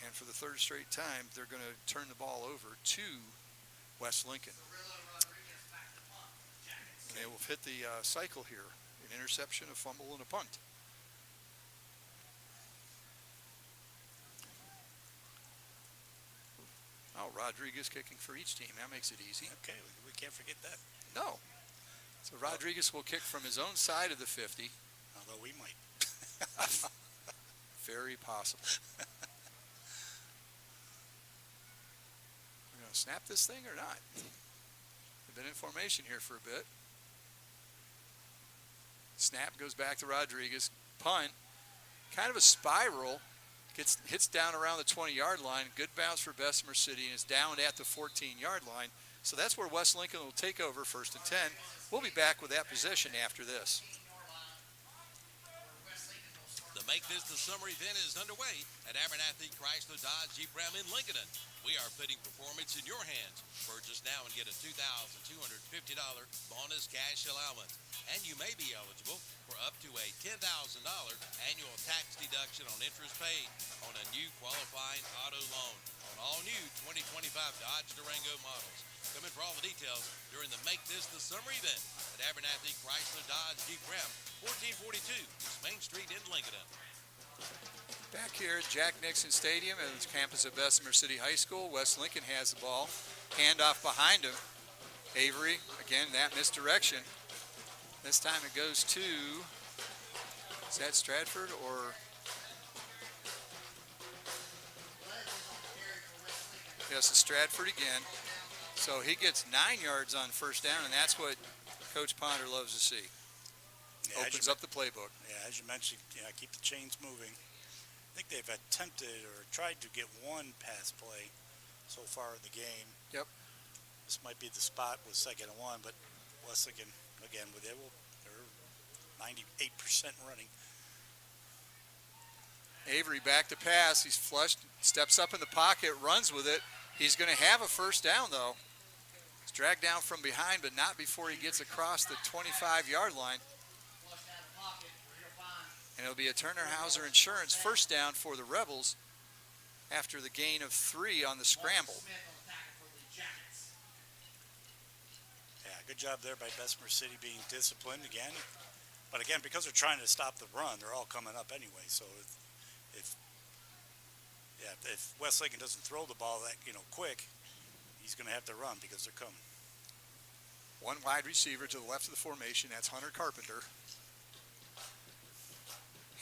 And for the 3rd straight time, they're going to turn the ball over to West Lincoln. And they will hit the cycle here. An interception, a fumble, and a punt. Oh, Rodriguez kicking for each team. That makes it easy. Okay, we can't forget that. No. So Rodriguez will kick from his own side of the 50. Although we might. Very possible. We're going to snap this thing or not? We've been in formation here for a bit. Snap goes back to Rodriguez. Punt. Kind of a spiral. Hits down around the 20-yard line. Good bounce for Bessemer City and is down at the 14-yard line. So that's where West Lincoln will take over 1st and 10. We'll be back with that possession after this. The Make This the Summer event is underway at Abernathy Chrysler Dodge Jeep Ram in Lincoln. We are putting performance in your hands. Purchase now and get a $2,250 bonus cash allowance. And you may be eligible for up to a $10,000 annual tax deduction on interest paid on a new qualifying auto loan on all new 2025 Dodge Durango models. Come in for all the details during the Make This the Summer event at Abernathy Chrysler Dodge Jeep Ram, 1442 East Main Street in Lincoln. Back here at Jack Nixon Stadium at the campus of Bessemer City High School, West Lincoln has the ball. Handoff behind him. Avery, again, that misdirection. This time it goes to, is that Stratford or? Yes, it's Stratford again. So he gets 9 yards on 1st down, and that's what Coach Ponder loves to see. Yeah, Opens up the playbook. Yeah, as you mentioned, keep the chains moving. I think they've attempted or tried to get one pass play so far in the game. Yep. This might be the spot with 2nd and 1, but West Lincoln, again, they're 98% running. Avery back to pass. He's flushed, steps up in the pocket, runs with it. He's going to have a 1st down, though. He's dragged down from behind, but not before he gets across the 25-yard line. And it'll be a Turner Hauser Insurance 1st down for the Rebels after the gain of 3 on the scramble. Yeah, good job there by Bessemer City being disciplined again. But again, because they're trying to stop the run, they're all coming up anyway. So if West Lincoln doesn't throw the ball that quick, he's going to have to run because they're coming. One wide receiver to the left of the formation. That's Hunter Carpenter.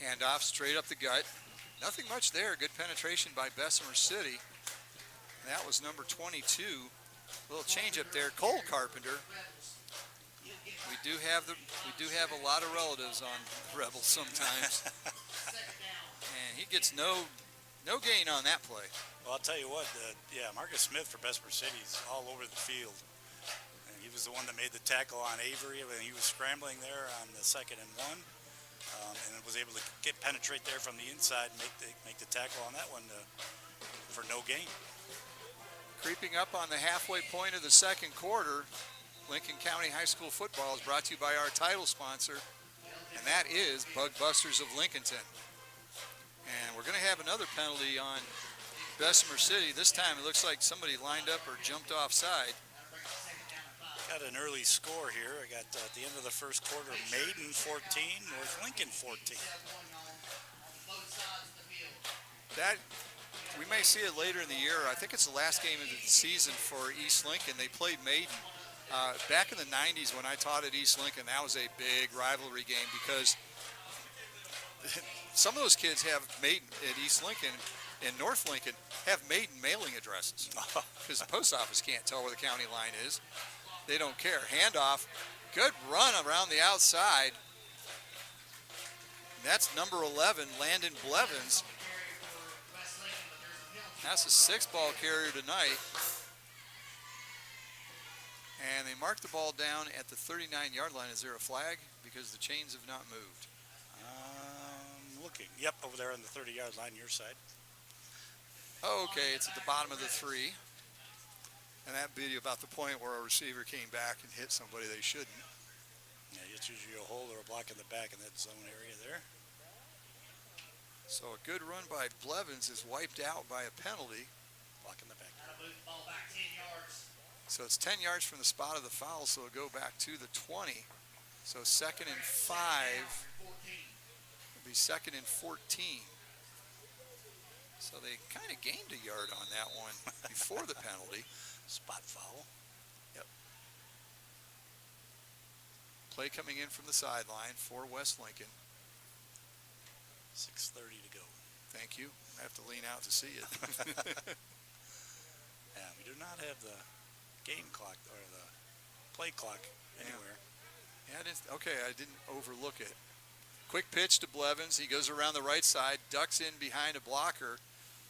Handoff straight up the gut. Nothing much there. Good penetration by Bessemer City. And that was number 22. A little change up there. Cole Carpenter. We do do have a lot of relatives on Rebels sometimes, and he gets no gain on that play. Well, I'll tell you what, Marcus Smith for Bessemer City is all over the field. And he was the one that made the tackle on Avery when he was scrambling there on the 2nd and 1, and was able to penetrate there from the inside and make the tackle on that one for no gain. Creeping up on the halfway point of the second quarter, Lincoln County High School football is brought to you by our title sponsor, and that is Bug Busters of Lincolnton. And we're going to have another penalty on Bessemer City. This time it looks like somebody lined up or jumped offside. Got an early score here. I got at the end of the first quarter, Maiden 14, North Lincoln 14. That we may see it later in the year. I think it's the last game of the season for East Lincoln. They played Maiden. Back in the 90s when I taught at East Lincoln, that was a big rivalry game because some of those kids have Maiden at East Lincoln and North Lincoln have Maiden mailing addresses because the post office can't tell where the county line is. They don't care. Handoff, good run around the outside. That's number 11, Landon Blevins. That's a 6th ball carrier tonight. And they mark the ball down at the 39-yard line. Is there a flag? Because the chains have not moved. Looking. Yep, over there on the 30-yard line, your side. Oh, okay, it's at the bottom of the 3. And that video about the point where a receiver came back and hit somebody they shouldn't. Yeah, it's usually a hold or a block in the back in that zone area there. So a good run by Blevins is wiped out by a penalty. Block in the back. So it's 10 yards from the spot of the foul, so it'll go back to the 20. So 2nd and 5. It'll be 2nd and 14. So they kind of gained a yard on that one before the penalty. Spot foul. Yep. Play coming in from the sideline for West Lincoln. 6:30 to go. Thank you. I have to lean out to see it. Yeah, we do not have the game clock or the play clock anywhere. Yeah, I didn't overlook it. Quick pitch to Blevins. He goes around the right side, ducks in behind a blocker,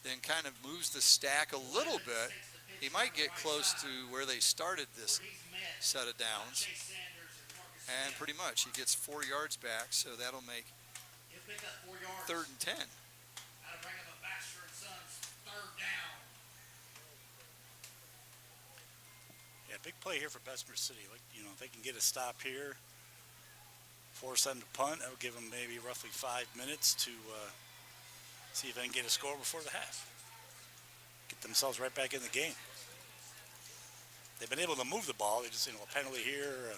then kind of moves the stack a little bit. He might get close to where they started this set of downs. And pretty much he gets 4 yards back, so that'll make 3rd and 10. Yeah, big play here for Bessemer City. Like, if they can get a stop here, force them to punt, that would give them maybe roughly 5 minutes to see if they can get a score before the half. Get themselves right back in the game. They've been able to move the ball. They just, a penalty here,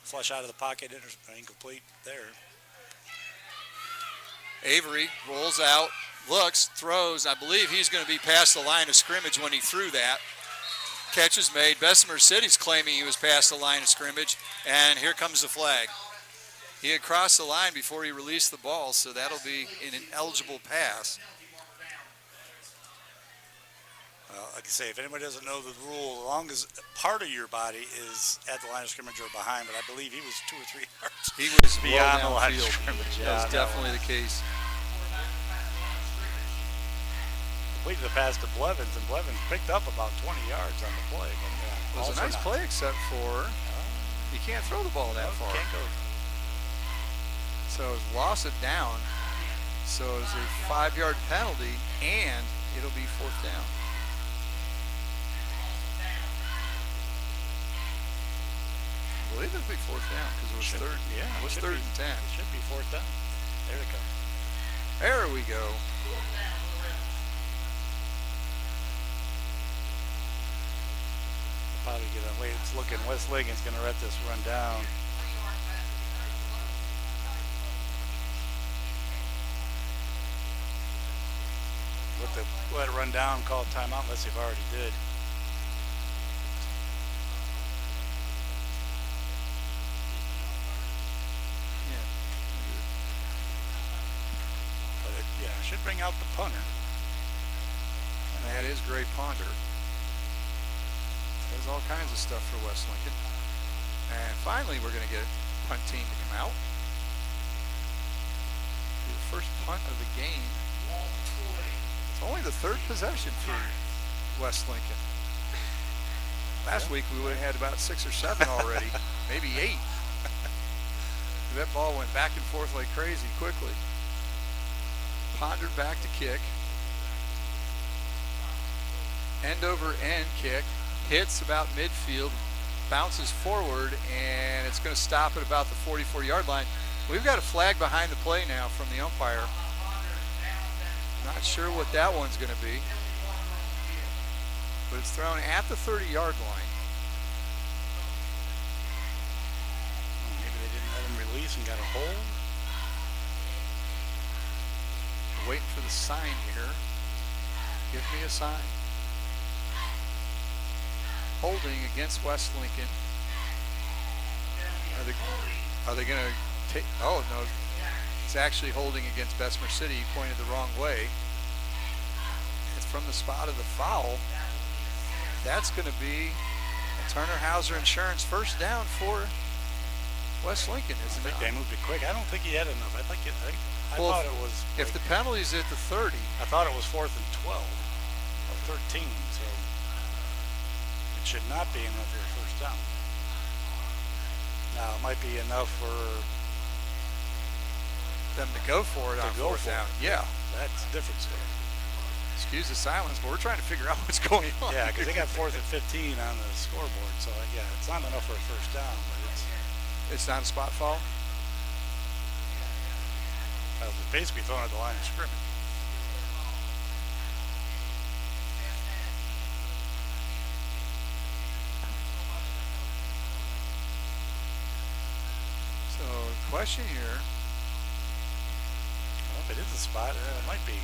flush out of the pocket, incomplete there. Avery rolls out, looks, throws. I believe he's going to be past the line of scrimmage when he threw that. Catch is made. Bessemer City's claiming he was past the line of scrimmage, and here comes the flag. He had crossed the line before he released the ball, so that'll be an ineligible pass. Like I say, if anybody doesn't know the rule, as long as part of your body is at the line of scrimmage or behind, but I believe he was 2 or 3 yards. He was beyond well the line of downfield. scrimmage. That was definitely the case. Completed the pass to Blevins, and Blevins picked up about 20 yards on the play. It was a nice play, except for he can't throw the ball that far. Can't go. So it's lost it down. So it's a 5-yard penalty, and it'll be 4th down. I believe it'll be 4th down because it was third. Yeah, it was 3rd and 10. It should be 4th down. There we go. There we go. Probably get a wait. It's looking. West Lincoln's going to let this run down. Let it run down. Call timeout unless they've already did. Should bring out the punter. And that is Gray Ponder. Does all kinds of stuff for West Lincoln. And finally we're going to get punt team to come out. The first punt of the game. It's only the third possession for West Lincoln. Last week we would have had about 6 or 7 already, maybe 8. That ball went back and forth like crazy quickly. Pondered back to kick. End over end kick. Hits about midfield. Bounces forward, and it's going to stop at about the 44-yard line. We've got a flag behind the play now from the umpire. Not sure what that one's going to be. But it's thrown at the 30-yard line. Maybe they didn't let him release and got a hold. We're waiting for the sign here. Give me a sign. Holding against West Lincoln. Are they going to take? Oh no, it's actually holding against Bessemer City. He pointed the wrong way. It's from the spot of the foul. That's going to be a Turner Hauser Insurance first down for West Lincoln, isn't it? They moved it quick. I don't think he had enough. I thought it was. If the penalty's at the 30, I thought it was 4th and 12 or 13. So. Should not be enough for a first down. Now it might be enough for them to go for it on fourth down. Yeah, that's a different story. Excuse the silence, but we're trying to figure out what's going on. Yeah, because they got 4th and 15 on the scoreboard, so yeah, it's not enough for a first down, but it's not a spot foul. Basically thrown at the line of scrimmage. Question here. Well, if it is a spot, it might be.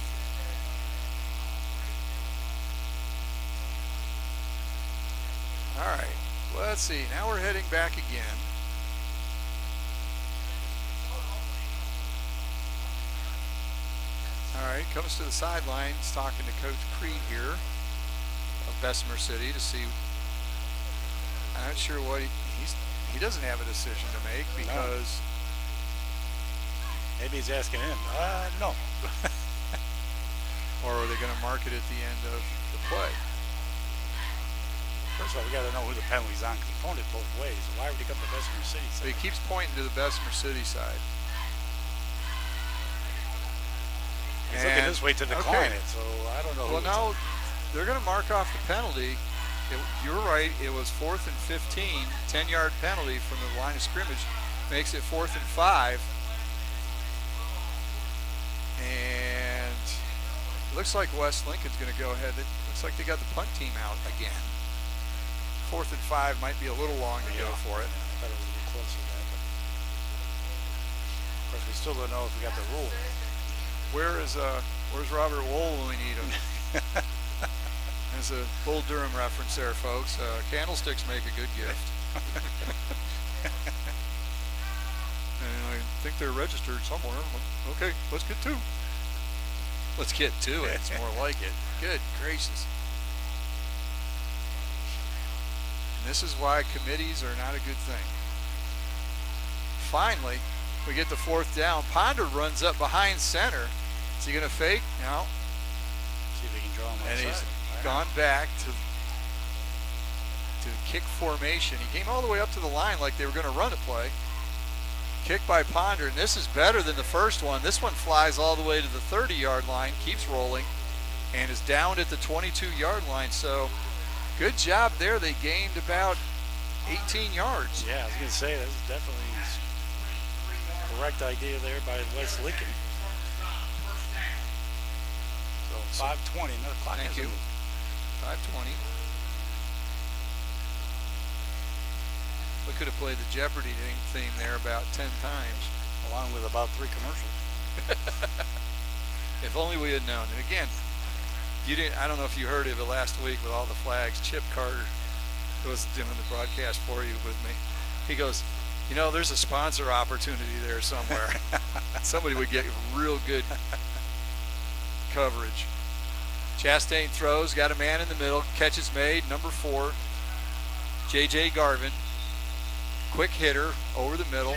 All right. Let's see. Now we're heading back again. All right. Comes to the sidelines talking to Coach Creed here of Bessemer City to see. I'm not sure what he doesn't have a decision to make because. No. Maybe he's asking him. No. Or are they going to mark it at the end of the play? First of all, we got to know who the penalty's on because he pointed both ways. Why would he come to Bessemer City side? But he keeps pointing to the Bessemer City side. He's looking this way to decline it, so I don't know. Well, now they're going to mark off the penalty. You're right. It was 4th and 15, 10-yard penalty from the line of scrimmage. Makes it 4th and 5. And it looks like West Lincoln's going to go ahead. It looks like they got the punt team out again. 4th and 5 might be a little long to go for it. I thought it was a little closer to that. But of course, we still don't know if we got the rule. Where's Robert Wool when we need him? There's a Bull Durham reference there, folks. Candlesticks make a good gift. And I think they're registered somewhere. Okay, let's get 2. Let's get to it. It's more like it. Good gracious. And this is why committees are not a good thing. Finally, we get the 4th down. Ponder runs up behind center. Is he going to fake? No. See if he can draw him outside. And he's gone back to kick formation. He came all the way up to the line like they were going to run a play. Kick by Ponder, and this is better than the first one. This one flies all the way to the 30-yard line, keeps rolling, and is down at the 22-yard line. So good job there. They gained about 18 yards. Yeah, I was going to say, that's definitely a correct idea there by West Lincoln. So 5:20, another clock. Thank you. 5:20. We could have played the Jeopardy theme there about 10 times. Along with about 3 commercials. If only we had known. And again, I don't know if you heard of it last week with all the flags. Chip Carter was doing the broadcast for you with me. He goes, there's a sponsor opportunity there somewhere. Somebody would get real good coverage. Chastain throws, got a man in the middle, catch is made, number 4, J.J. Garvin. Quick hitter over the middle.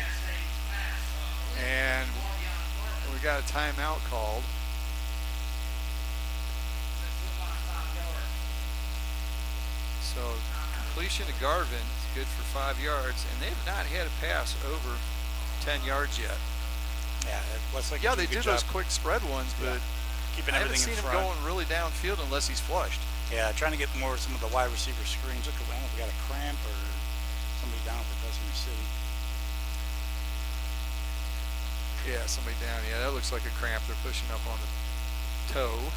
And we got a timeout called. So completion to Garvin is good for 5 yards, and they've not had a pass over 10 yards yet. Yeah, Westlake. Yeah, they do those quick spread ones, but keeping I haven't everything seen in him front. going really downfield unless he's flushed. Yeah, trying to get more of some of the wide receiver screens. Look, I don't know if we got a cramp or somebody down for Bessemer City. Yeah, somebody down. Yeah, that looks like a cramp. They're pushing up on the toe.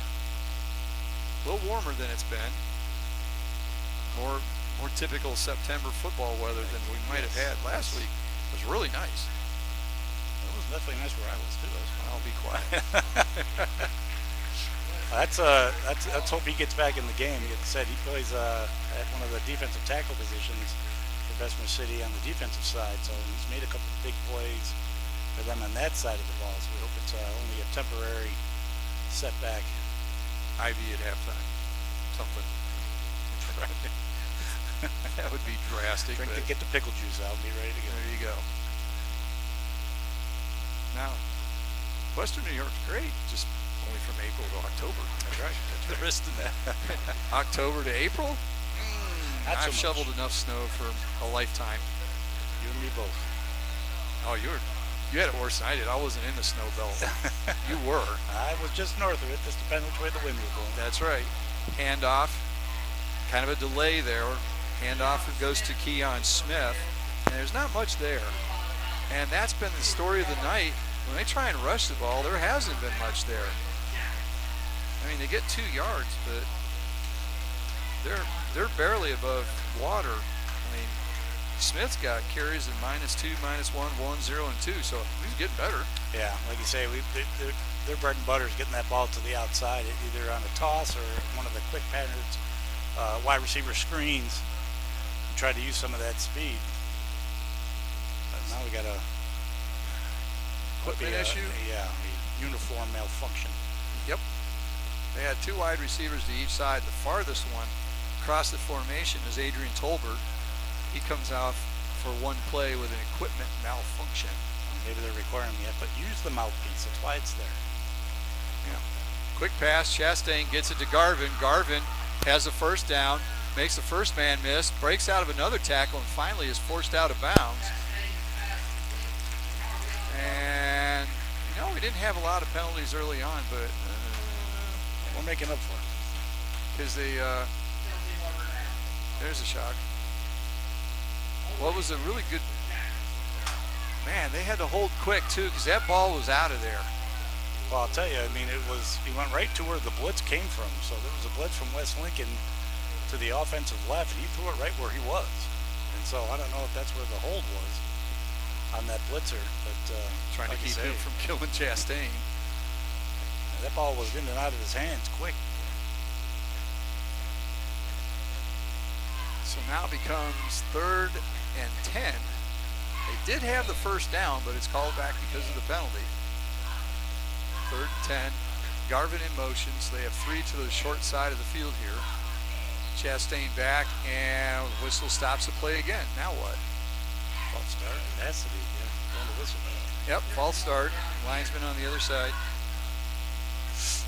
A little warmer than it's been. More typical September football weather than we might have had last week. It was really nice. It was definitely nice where I was too. I'll be quiet. Let's hope he gets back in the game. Like I said, he plays at one of the defensive tackle positions for Bessemer City on the defensive side. So he's made a couple of big plays for them on that side of the ball. So we hope it's only a temporary setback. Ivy at halftime. Something. That would be drastic. Get the pickle juice out and be ready to go. There you go. Now, Western New York's great, just only from April to October. That's right. The rest of that. October to April? Not so I've much. shoveled enough snow for a lifetime. You and me both. Oh, you had it worse than I did. I wasn't in the snow belt. You were. I was just north of it. Just depending which way the wind was blowing. That's right. Handoff. Kind of a delay there. Handoff goes to Keon Smith. And there's not much there. And that's been the story of the night. When they try and rush the ball, there hasn't been much there. I mean, they get 2 yards, but they're barely above water. I mean, Smith's got carries in -2, -1, 1, 0, and 2, so he's getting better. Yeah, like you say, their bread and butter is getting that ball to the outside, either on a toss or one of the quick patterns, wide receiver screens. Try to use some of that speed. But now we got a Equipment issue? A uniform malfunction. Yep. They had 2 wide receivers to each side. The farthest one across the formation is Adrian Tolbert. He comes out for one play with an equipment malfunction. Maybe they're requiring him yet, but use the mouthpiece. That's why it's there. Yeah. Quick pass. Chastain gets it to Garvin. Garvin has a first down, makes the first man miss, breaks out of another tackle, and finally is forced out of bounds. And, we didn't have a lot of penalties early on, but We're making up for it. because there's a shock. What was a really good, man, they had to hold quick too, because that ball was out of there. Well, I'll tell you, I mean, he went right to where the blitz came from. So there was a blitz from West Lincoln to the offensive left, and he threw it right where he was. And so I don't know if that's where the hold was on that blitzer, but Trying like to keep you say, him from killing Chastain. that ball was in and out of his hands quick. So now it becomes 3rd and 10. They did have the first down, but it's called back because of the penalty. 3rd and 10. Garvin in motion, so they have 3 to the short side of the field here. Chastain back, and whistle stops the play again. Now what? False start. It has to be, going to whistle. Yep, false start. Linesman on the other side.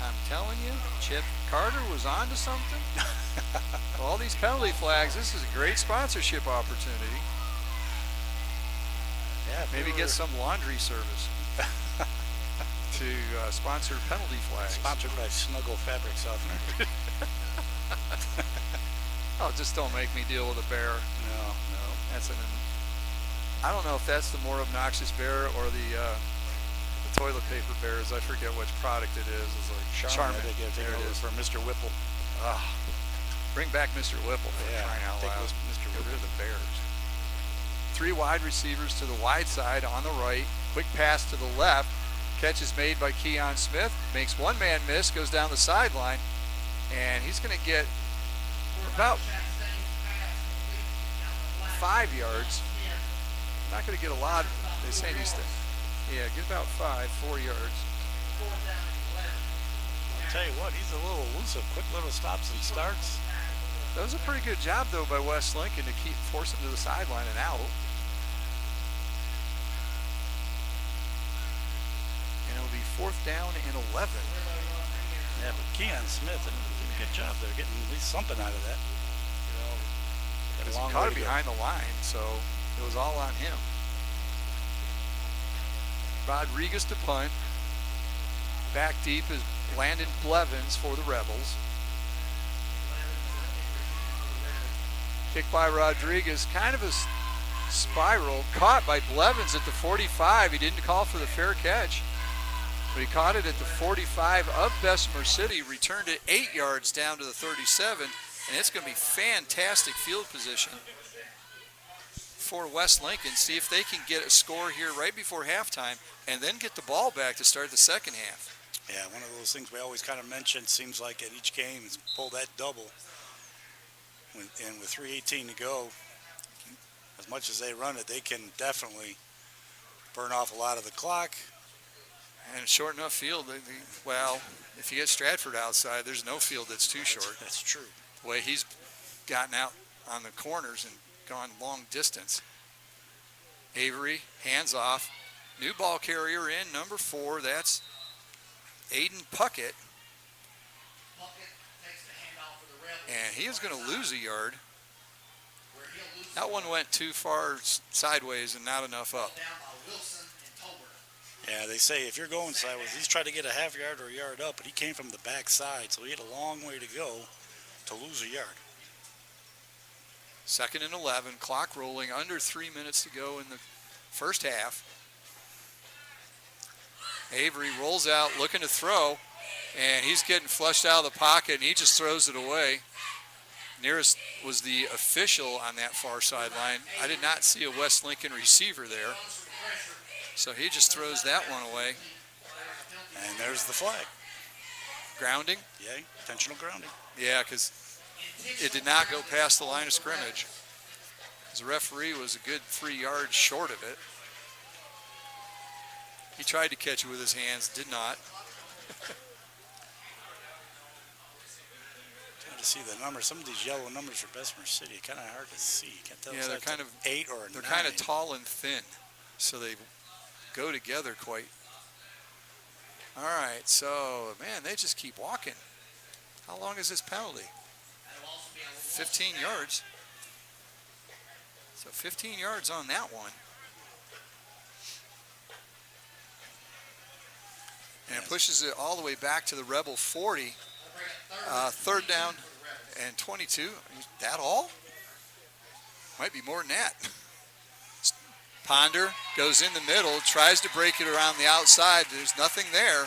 I'm telling you, Chip Carter was on to something. All these penalty flags, this is a great sponsorship opportunity. Yeah, Maybe get some laundry service to sponsor penalty flags. Sponsored by Snuggle Fabric Softener. Oh, just don't make me deal with a bear. No. That's I don't know if that's the more obnoxious bear or the toilet paper bears. I forget which product it is. It's like Charmin. They give There it is. for Mr. Whipple. Bring back Mr. Whipple for crying out take loud. Mr. Get rid Whipple. of the Bears. 3 wide receivers to the wide side on the right. Quick pass to the left. Catch is made by Keon Smith. Makes one man miss. Goes down the sideline. And he's going to get about 5 yards. Not going to get a lot. They say these things. Yeah, get about 4 yards. I'll tell you what, he's a little elusive. Quick little stops and starts. That was a pretty good job, though, by West Lincoln to force him to the sideline and out. down and 11. Yeah, but Keon Smith did a good job there, getting at least something out of that. Because Got a long he caught way it to go. behind the line, so it was all on him. Rodriguez to punt. Back deep is Landon Blevins for the Rebels. Kick by Rodriguez, kind of a spiral. Caught by Blevins at the 45. He didn't call for the fair catch, but he caught it at the 45 of Bessemer City, returned it 8 yards down to the 37, and it's going to be fantastic field position for West Lincoln. See if they can get a score here right before halftime and then get the ball back to start the second half. Yeah, one of those things we always kind of mention, seems like at each game is pull that double. And with 3:18 to go, as much as they run it, they can definitely burn off a lot of the clock. And a short enough field, well, if you get Stratford outside, there's no field that's too short. That's true. The way he's gotten out on the corners and gone long distance. Avery, hands off. New ball carrier in, number 4. That's Aiden Puckett. Puckett takes the handoff for the Rebels. And he is going to lose a yard. Where he'll lose That one went too far sideways and not enough up. down by Wilson and Tolbert. Yeah, they say if you're going sideways, he's trying to get a half yard or a yard up, but he came from the back side, so he had a long way to go to lose a yard. 2nd and 11, clock rolling, under 3 minutes to go in the first half. Avery rolls out looking to throw, and he's getting flushed out of the pocket, and he just throws it away. Nearest was the official on that far sideline. I did not see a West Lincoln receiver there, so he just throws that one away. And there's the flag. Grounding? Yeah, intentional grounding. Yeah, because it did not go past the line of scrimmage. The referee was a good 3 yards short of it. He tried to catch it with his hands, did not. Trying to see the numbers. Some of these yellow numbers for Bessemer City, kind of hard to see. Can't tell Yeah, if they're that's kind an of 8 or a 9. They're kind of tall and thin, so they go together quite. All right, so man, they just keep walking. How long is this penalty? 15 yards. So 15 yards on that one. And it pushes it all the way back to the Rebel 40. 3rd down and 22. That all? Might be more than that. Ponder goes in the middle, tries to break it around the outside. There's nothing there.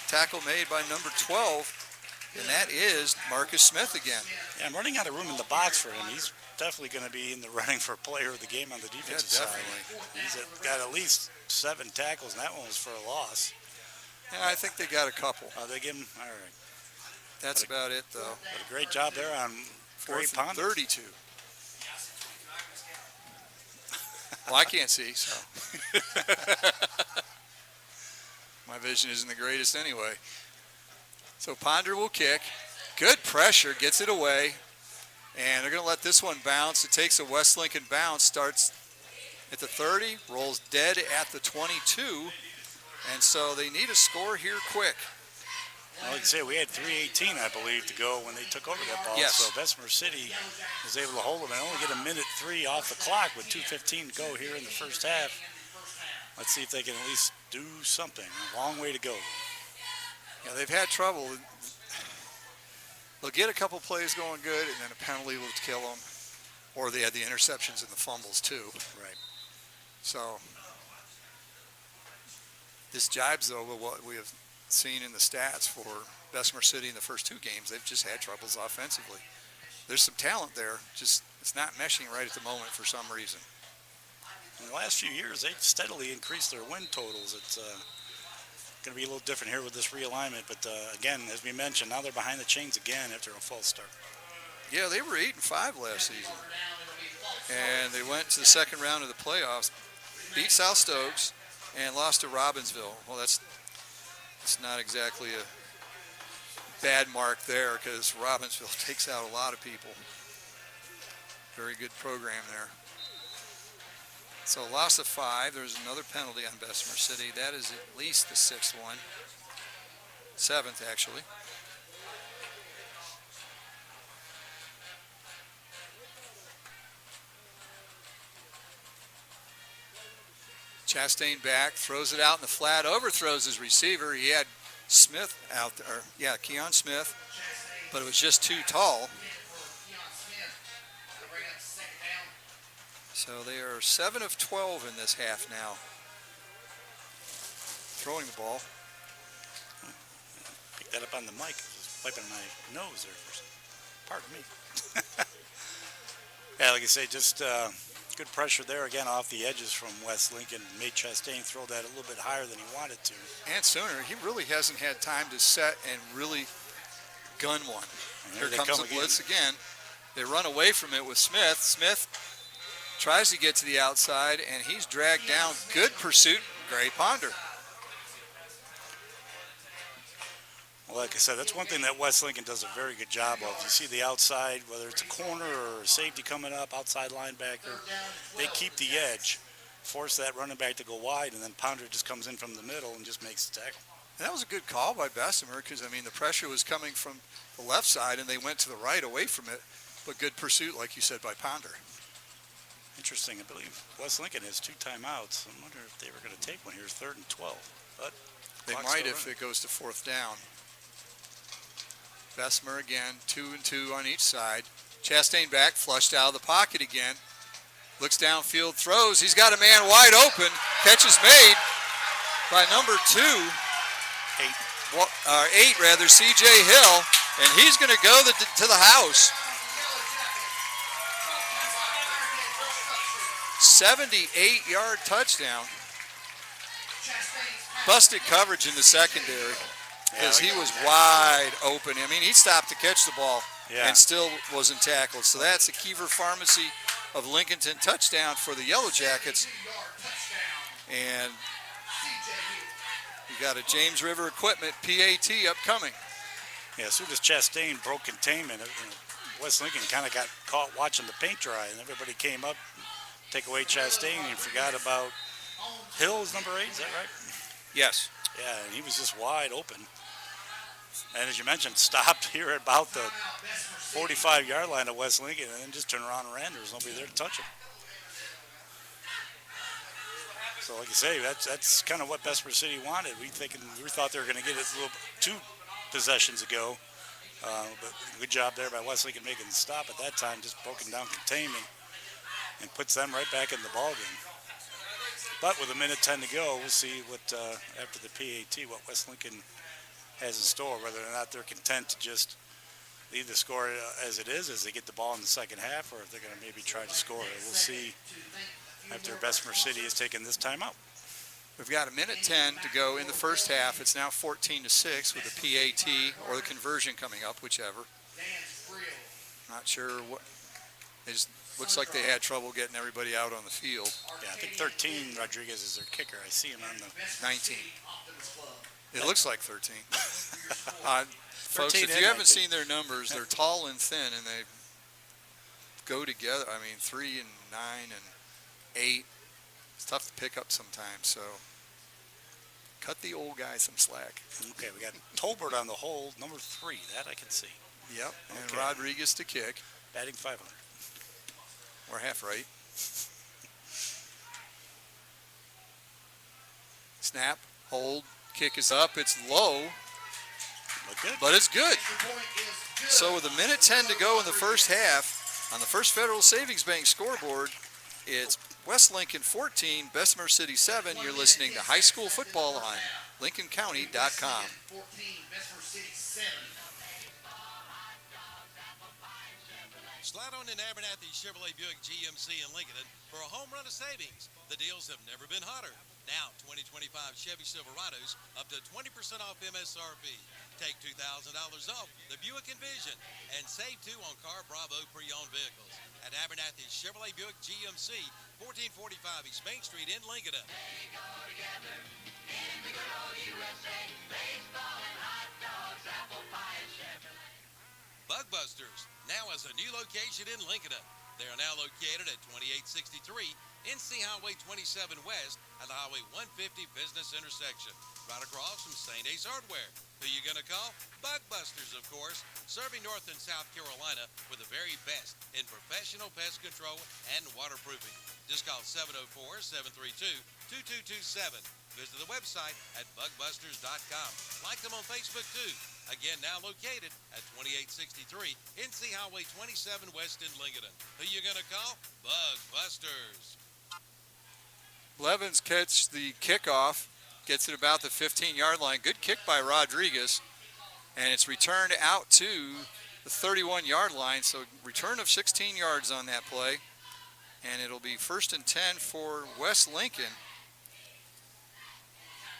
Tackle made by number 12, and that is Marcus Smith again. Yeah, I'm running out of room in the box for him. He's definitely going to be in the running for player of the game on the defensive side. He's got at least 7 tackles, and that one was for a loss. Yeah, I think they got a couple. They give him, all right. That's about it, though. But a great job there on Great 4th and Ponder. 32. Well, I can't see, so. My vision isn't the greatest anyway. So Ponder will kick. Good pressure, gets it away. And they're going to let this one bounce. It takes a West Lincoln bounce, starts at the 30, rolls dead at the 22. And so they need a score here quick. Well, like I say, we had 3:18, I believe, to go when they took over that ball. Yes. So Bessemer City was able to hold them and only get a minute 3 off the clock with 2:15 to go here in the first half. Let's see if they can at least do something. A long way to go. Yeah, they've had trouble. They'll get a couple plays going good, and then a penalty will kill them. Or they had the interceptions and the fumbles, too. Right. So this jibes, though, with what we have seen in the stats for Bessemer City in the first 2 games. They've just had troubles offensively. There's some talent there, just it's not meshing right at the moment for some reason. In the last few years, they've steadily increased their win totals. It's going to be a little different here with this realignment. But again, as we mentioned, now they're behind the chains again after a false start. Yeah, they were 8-5 last season. And they went to the second round of the playoffs, beat South Stokes, and lost to Robbinsville. Well, it's not exactly a bad mark there because Robbinsville takes out a lot of people. Very good program there. So loss of 5. There's another penalty on Bessemer City. That is at least the 6th one. 7th, actually. Chastain back, throws it out in the flat, overthrows his receiver. He had Smith out there, Keon Smith, but it was just too tall. So they are 7 of 12 in this half now. Throwing the ball. Pick that up on the mic. I was wiping my nose there for some. Pardon me. Yeah, like I say, just good pressure there again off the edges from West Lincoln. Made Chastain throw that a little bit higher than he wanted to. And sooner, he really hasn't had time to set and really gun one. Here comes the blitz again. They run away from it with Smith. Smith tries to get to the outside, and he's dragged down. Good pursuit, Gray Ponder. Well, like I said, that's one thing that West Lincoln does a very good job of. You see the outside, whether it's a corner or a safety coming up, outside linebacker, they keep the edge, force that running back to go wide, and then Ponder just comes in from the middle and just makes the tackle. And that was a good call by Bessemer because, I mean, the pressure was coming from the left side, and they went to the right away from it. But good pursuit, like you said, by Ponder. Interesting. I believe West Lincoln has 2 timeouts. I wonder if they were going to take one here, 3rd and 12. But they might if it goes to 4th down. Bessemer again, 2 and 2 on each side. Chastain back, flushed out of the pocket again. Looks downfield, throws. He's got a man wide open. Catch is made by number 2. 8 rather, C.J. Hill. And he's going to go to the house. 78-yard touchdown. Busted coverage in the secondary. Because he was wide open. I mean, he stopped to catch the ball and still wasn't tackled. So that's a Kiever Pharmacy of Lincolnton touchdown for the Yellow Jackets. And we got a James River Equipment PAT upcoming. Yeah, as soon as Chastain broke containment, West Lincoln kind of got caught watching the paint dry, and everybody came up, take away Chastain, and forgot about Hill's number 8. Is that right? Yes. Yeah, and he was just wide open. And as you mentioned, stopped here at about the 45-yard line of West Lincoln and then just turned around and ran. There was nobody there to touch him. So like you say, that's kind of what Bessemer City wanted. We thought they were going to get it a little 2 possessions ago. But good job there by West Lincoln making the stop at that time, just broken down containment and puts them right back in the ballgame. But with 1:10 to go, we'll see what after the PAT what West Lincoln has in store, whether or not they're content to just leave the score as it is as they get the ball in the second half, or if they're going to maybe try to score it. We'll see after Bessemer City has taken this timeout. We've got 1:10 to go in the first half. It's now 14-6 with the PAT or the conversion coming up, whichever. Not sure what. It just looks like they had trouble getting everybody out on the field. Yeah, I think 13 Rodriguez is their kicker. I see him on the 19. It looks like 13. Folks, 13 if and you haven't 19. seen their numbers, they're tall and thin, and they go together. I mean, 3 and 9 and 8. It's tough to pick up sometimes, so cut the old guy some slack. Okay, we got Tolbert on the hold, number 3. That I can see. Yep, and Okay. Rodriguez to kick. Batting 500. We're half right. Snap, hold, kick is up. It's low, Look good. but it's good. So with 1:10 to go in the first half, on the First Federal Savings Bank scoreboard, it's West Lincoln 14, Bessemer City 7. You're listening to High School Football on LincolnCounty.com. 14, Bessemer City 7. Slide on in Abernathy Chevrolet Buick GMC in Lincoln for a home run of savings. The deals have never been hotter. Now, 2025 Chevy Silverados up to 20% off MSRP. Take $2,000 off the Buick Envision and save too on Car Bravo pre-owned vehicles at Abernathy Chevrolet Buick GMC, 1445 East Main Street in Lincoln. Bugbusters now has a new location in Lincoln. They are now located at 2863 NC Highway 27 West at the Highway 150 business intersection. right across from St. Ace Hardware. Who you gonna call? Bug Busters, of course, serving North and South Carolina with the very best in professional pest control and waterproofing. Just call 704-732-2227. Visit the website at bugbusters.com. Like them on Facebook, too. Again, now located at 2863 NC Highway 27 West in Lincoln. Who you gonna call? Bug Busters. Blevins catch the kickoff, gets it about the 15-yard line. Good kick by Rodriguez, and it's returned out to the 31-yard line, so return of 16 yards on that play, and it'll be 1st and 10 for West Lincoln.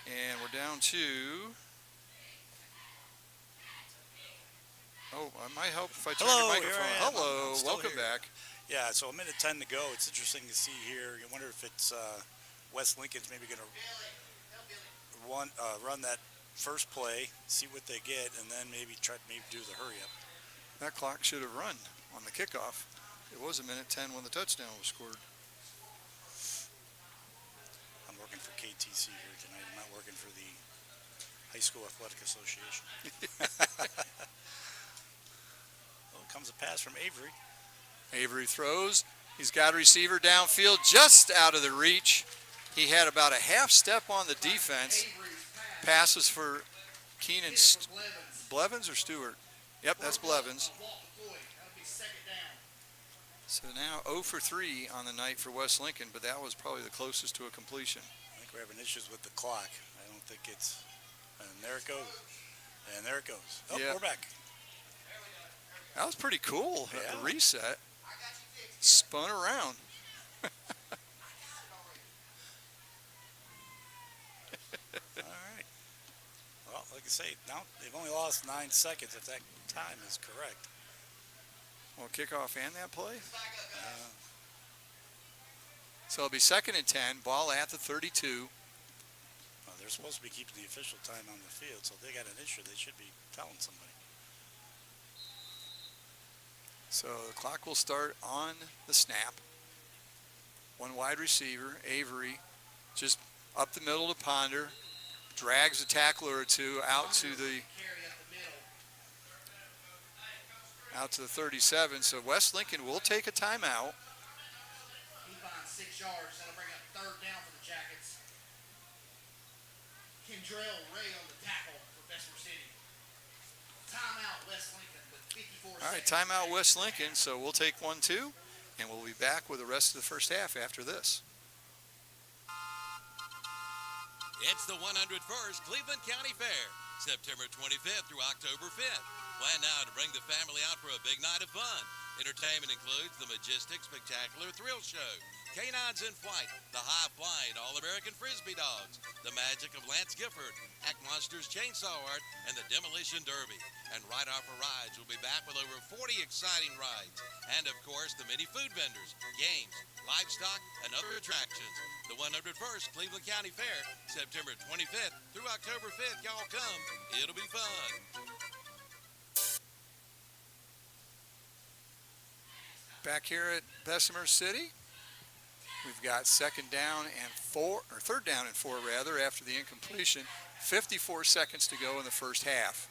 And we're down to, oh, I might help if I turn Hello, your here microphone. I am. Hello, I'm still welcome here. back. Yeah, so a minute 10 to go. It's interesting to see here. You wonder if it's West Lincoln's maybe going to run that first play, see what they get, and then maybe do the hurry up. That clock should have run on the kickoff. It was a minute 10 when the touchdown was scored. I'm working for KTC here tonight. I'm not working for the High School Athletic Association. Well, comes a pass from Avery. Avery throws. He's got a receiver downfield just out of the reach. He had about a half step on the defense. Passes for Keenan Blevins or Stewart? Yep, that's Blevins. So now 0 for 3 on the night for West Lincoln, but that was probably the closest to a completion. I think we're having issues with the clock. I don't think it's... And there it goes. And there it goes. Oh, Yeah. We're back. That was pretty cool. Yeah. The reset. Spun around. All right. Well, like I say, now they've only lost 9 seconds if that time is correct. Well, kickoff and that play. So it'll be 2nd and 10. Ball at the 32. Well, they're supposed to be keeping the official time on the field, so if they got an issue, they should be telling somebody. So the clock will start on the snap. One wide receiver, Avery, just up the middle to Ponder. Drags a tackler or two out to the 37. So West Lincoln will take a timeout. He finds 6 yards. That'll bring up 3rd down for the Jackets. Kendrell Ray on the tackle for Bessemer City. Timeout West Lincoln with 54 All right, seconds. timeout West Lincoln. So we'll take 1-2, and we'll be back with the rest of the first half after this. It's the 101st Cleveland County Fair, September 25th through October 5th. Plan now to bring the family out for a big night of fun. Entertainment includes the Majestic Spectacular Thrill Show, Canines in Flight, the High-Flying All-American Frisbee Dogs, the Magic of Lance Gifford, Act Monsters Chainsaw Art, and the Demolition Derby. And right off for rides, we'll be back with over 40 exciting rides. And, of course, the many food vendors, games, livestock, and other attractions. The 101st Cleveland County Fair, September 25th through October 5th. Y'all come. It'll be fun. Back here at Bessemer City, we've got 3rd down and 4 rather, after the incompletion. 54 seconds to go in the first half.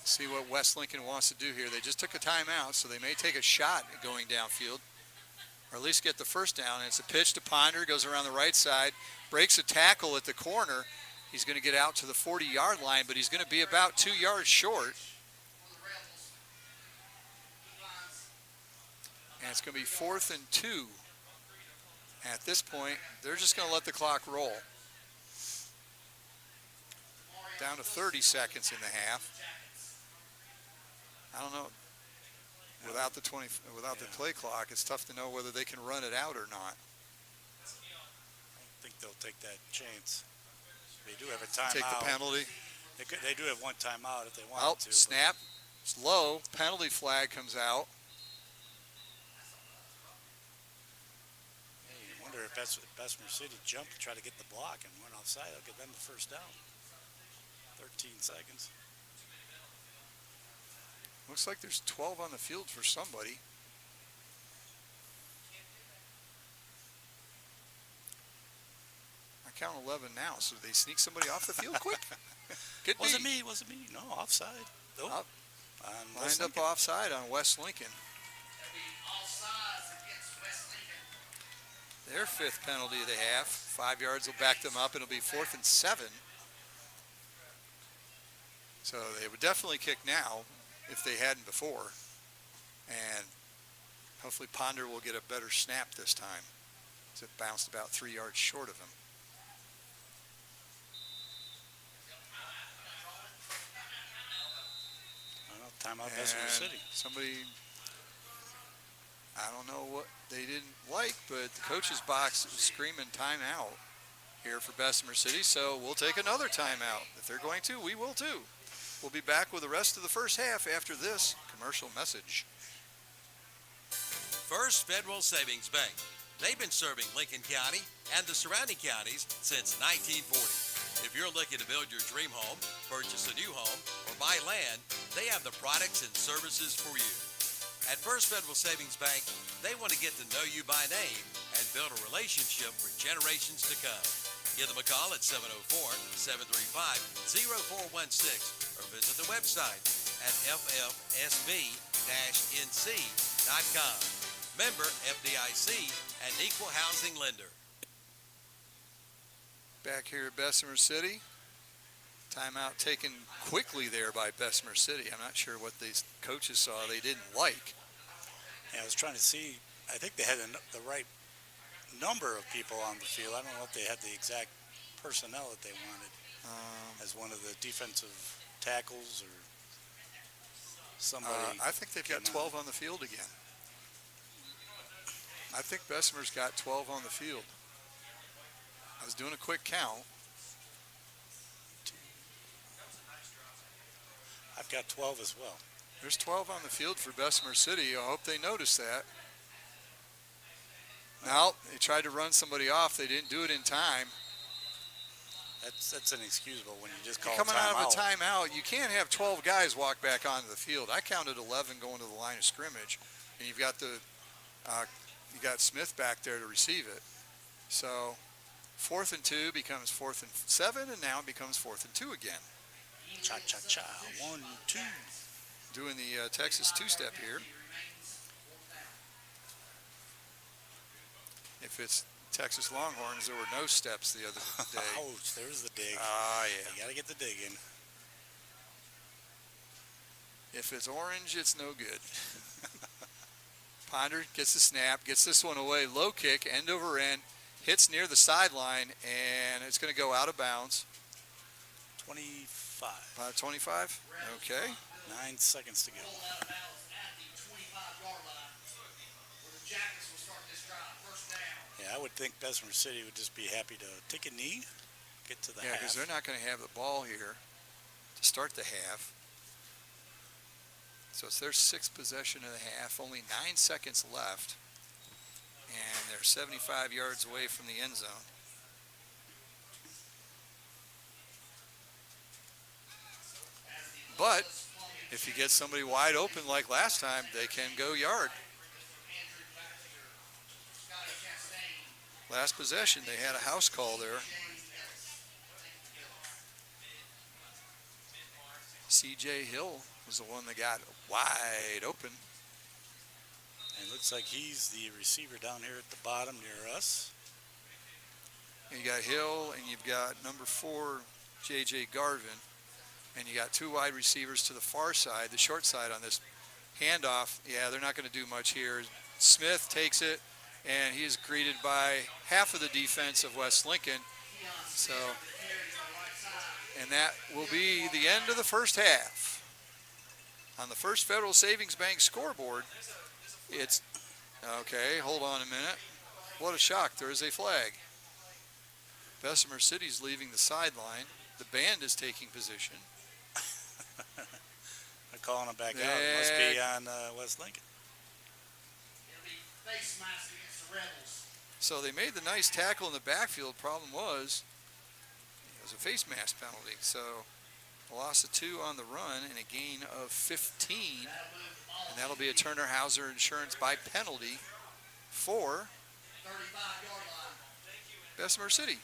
See what West Lincoln wants to do here. They just took a timeout, so they may take a shot at going downfield, or at least get the first down. And it's a pitch to Ponder, goes around the right side, breaks a tackle at the corner. He's going to get out to the 40-yard line, but he's going to be about 2 yards short. And it's going to be 4th and 2. At this point, they're just going to let the clock roll. Down to 30 seconds in the half. I don't know. Without the play clock, it's tough to know whether they can run it out or not. I think they'll take that chance. They do have a timeout. Take the penalty. They do have one timeout if they want Oh, to. snap. It's low. Penalty flag comes out. I wonder if Bessemer City jumped to try to get the block and went offside. They'll get them the first down. 13 seconds. Looks like there's 12 on the field for somebody. I I count 11 now. So did they sneak somebody off the field quick? Could Wasn't be. me. No, offside. Oh, Up. on Lined West up Lincoln. offside on West Lincoln. That'll be offsides against West Lincoln. Their 5th penalty of the half. 5 yards will back them up. It'll be 4th and 7. So they would definitely kick now if they hadn't before. And hopefully Ponder will get a better snap this time. It bounced about 3 yards short of him. Well, timeout Bessemer And City. somebody, I don't know what they didn't like, but the coach's box was screaming timeout here for Bessemer City, so we'll take another timeout. If they're going to, we will too. We'll be back with the rest of the first half after this commercial message. First Federal Savings Bank. They've been serving Lincoln County and the surrounding counties since 1940. If you're looking to build your dream home, purchase a new home, or buy land, they have the products and services for you. At First Federal Savings Bank, they want to get to know you by name and build a relationship for generations to come. Give them a call at 704-735-0416 or visit the website at ffsb-nc.com. Member FDIC and equal housing lender. Back here at Bessemer City. Timeout taken quickly there by Bessemer City. I'm not sure what these coaches saw they didn't like. Yeah, I was trying to see. I think they had the right number of people on the field. I don't know if they had the exact personnel that they wanted as one of the defensive tackles or somebody. I think they've got 12 on the field again. I think Bessemer's got 12 on the field. I was doing a quick count. I've got 12 as well. There's 12 on the field for Bessemer City. I hope they notice that. Now, they tried to run somebody off. They didn't do it in time. That's inexcusable when you just call Coming out of a timeout. timeout, you can't have 12 guys walk back onto the field. I counted 11 going to the line of scrimmage, and you've got you got Smith back there to receive it. So 4th and 2 becomes 4th and 7, and now it becomes 4th and 2 again. Cha-cha-cha. 1, 2. Doing the Texas two-step here. If it's Texas Longhorns, there were no steps the other day. Ouch, there's the dig. Ah, yeah. You got to get the dig in. If it's orange, it's no good. Ponder gets the snap, gets this one away. Low kick, end over end, hits near the sideline, and it's going to go out of bounds. 25. 25? Okay. 9 seconds to go. Roll out of bounds at the 25-yard line, where the Jackets will start this drive. First down. Yeah, I would think Bessemer City would just be happy to take a knee, get to the Yeah, half. because they're not going to have the ball here to start the half. So it's their 6th possession of the half, only 9 seconds left, and they're 75 yards away from the end zone. But if you get somebody wide open like last time, they can go yard. Last possession, they had a house call there. C.J. Hill was the one that got wide open. And it looks like he's the receiver down here at the bottom near us. And you got Hill, and you've got number 4, J.J. Garvin. And you got 2 wide receivers to the far side, the short side on this handoff. Yeah, they're not going to do much here. Smith takes it, and he is greeted by half of the defense of West Lincoln. So, and that will be the end of the first half. On the First Federal Savings Bank scoreboard, it's, okay, hold on a minute. What a shock, there is a flag. Bessemer City's leaving the sideline. The band is taking position. They're calling him back out. It must be on West Lincoln. It'll be face mask against the Rebels. So they made the nice tackle in the backfield. Problem was, it was a face mask penalty. So a loss of 2 on the run and a gain of 15. And that'll be a Turner Hauser insurance by penalty for 35-yard line. Bessemer City.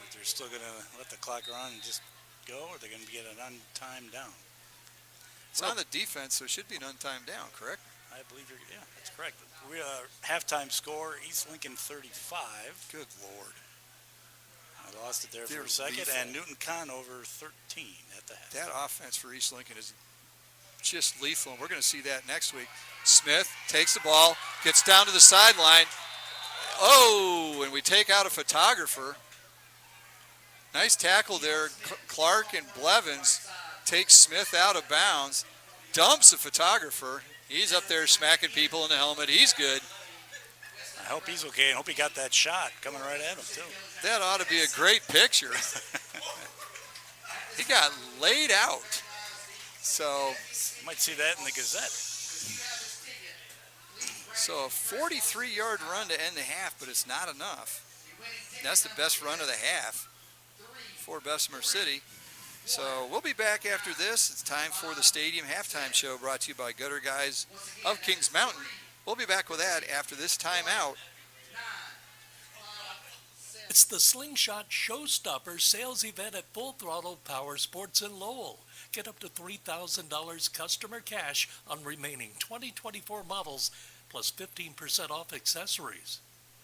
if they're still going to let the clock run and just go, or they're going to get an untimed down. It's on the defense, so it should be an untimed down, correct? I believe yeah, that's correct. We halftime score, East Lincoln 35. Good Lord. I lost it there They're for a second, lethal. and Newton Con over 13 at the half. That offense for East Lincoln is just lethal, and we're going to see that next week. Smith takes the ball, gets down to the sideline. Oh, and we take out a photographer. Nice tackle there. Clark and Blevins takes Smith out of bounds, dumps a photographer. He's up there smacking people in the helmet. He's good. I hope he's okay. I hope he got that shot coming right at him, too. That ought to be a great picture. He got laid out. So You might see that in the Gazette. So a 43-yard run to end the half, but it's not enough. That's the best run of the half for Bessemer City. So we'll be back after this. It's time for the Stadium Halftime Show, brought to you by Gutter Guys of Kings Mountain. We'll be back with that after this timeout. It's the Slingshot Showstopper sales event at Full Throttle Power Sports in Lowell. Get up to $3,000 customer cash on remaining 2024 models, plus 15% off accessories.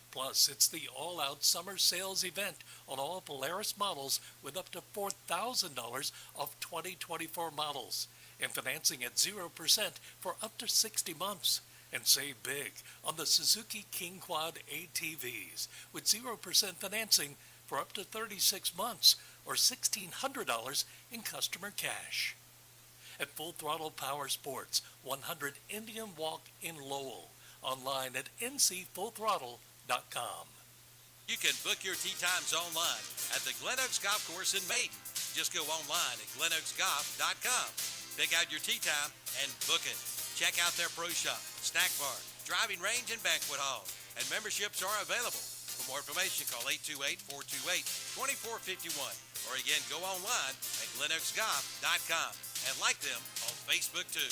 Plus, it's the all-out summer sales event on all Polaris models with up to $4,000 off 2024 models, and financing at 0% for up to 60 months. And save big on the Suzuki King Quad ATVs with 0% financing for up to 36 months or $1,600 in customer cash. At Full Throttle Power Sports, 100 Indian Walk in Lowell. Online at ncfullthrottle.com. You can book your tee times online at the Glen Oaks Golf Course in Maiden. Just go online at glenoaksgolf.com. Pick out your tee time and book it. Check out their pro shop, snack bar, driving range, and banquet hall. And memberships are available. For more information, call 828-428-2451. Or again, go online at glenoaksgolf.com and like them on Facebook too.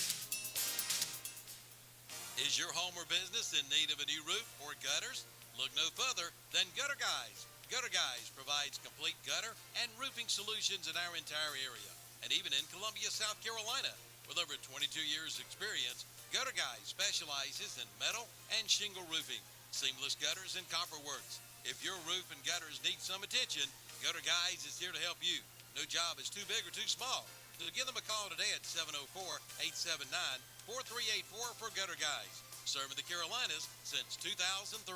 Is your home or business in need of a new roof or gutters? Look no further than Gutter Guys. Gutter Guys provides complete gutter and roofing solutions in our entire area, and even in Columbia, South Carolina. With over 22 years experience, Gutter Guys specializes in metal and shingle roofing, seamless gutters, and copper works. If your roof and gutters need some attention, Gutter Guys is here to help you. No job is too big or too small. So give them a call today at 704-879-4384 for Gutter Guys. Serving the Carolinas since 2003.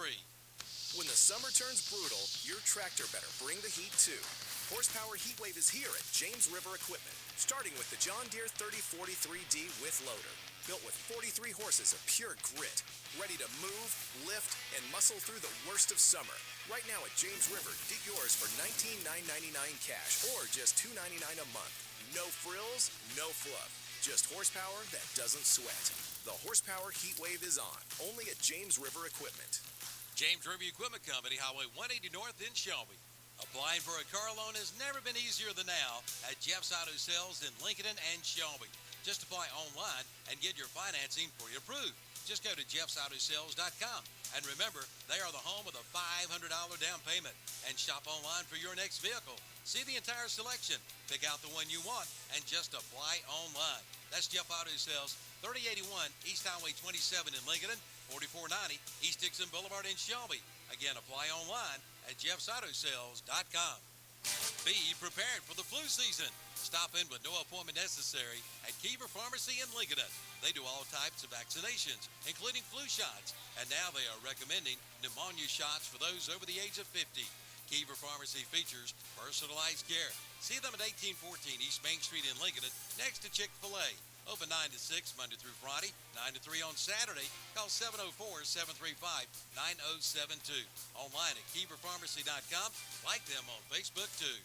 When the summer turns brutal, your tractor better bring the heat too. Horsepower Heatwave is here at James River Equipment, starting with the John Deere 3043D with loader. Built with 43 horses of pure grit, ready to move, lift, and muscle through the worst of summer. Right now at James River, get yours for $19,999 cash or just $299 a month. No frills, no fluff. Just horsepower that doesn't sweat. The Horsepower Heatwave is on, only at James River Equipment. James River Equipment Company, Highway 180 North in Shelby. Applying for a car loan has never been easier than now at Jeff's Auto Sales in Lincoln and Shelby. Just apply online and get your financing pre-approved. Just go to jeffsautosales.com. And remember, they are the home of the $500 down payment. And shop online for your next vehicle. See the entire selection, pick out the one you want, and just apply online. That's Jeff Auto Sales, 3081 East Highway 27 in Lincoln, 4490 East Dixon Boulevard in Shelby. Again, apply online at jeffsautosales.com. Be prepared for the flu season. Stop in with no appointment necessary at Kiever Pharmacy in Lincoln. They do all types of vaccinations, including flu shots, and now they are recommending pneumonia shots for those over the age of 50. Kiever Pharmacy features personalized care. See them at 1814 East Main Street in Lincoln, next to Chick-fil-A. Open 9 to 6 Monday through Friday, 9 to 3 on Saturday. Call 704-735-9072. Online at KieverPharmacy.com. Like them on Facebook too.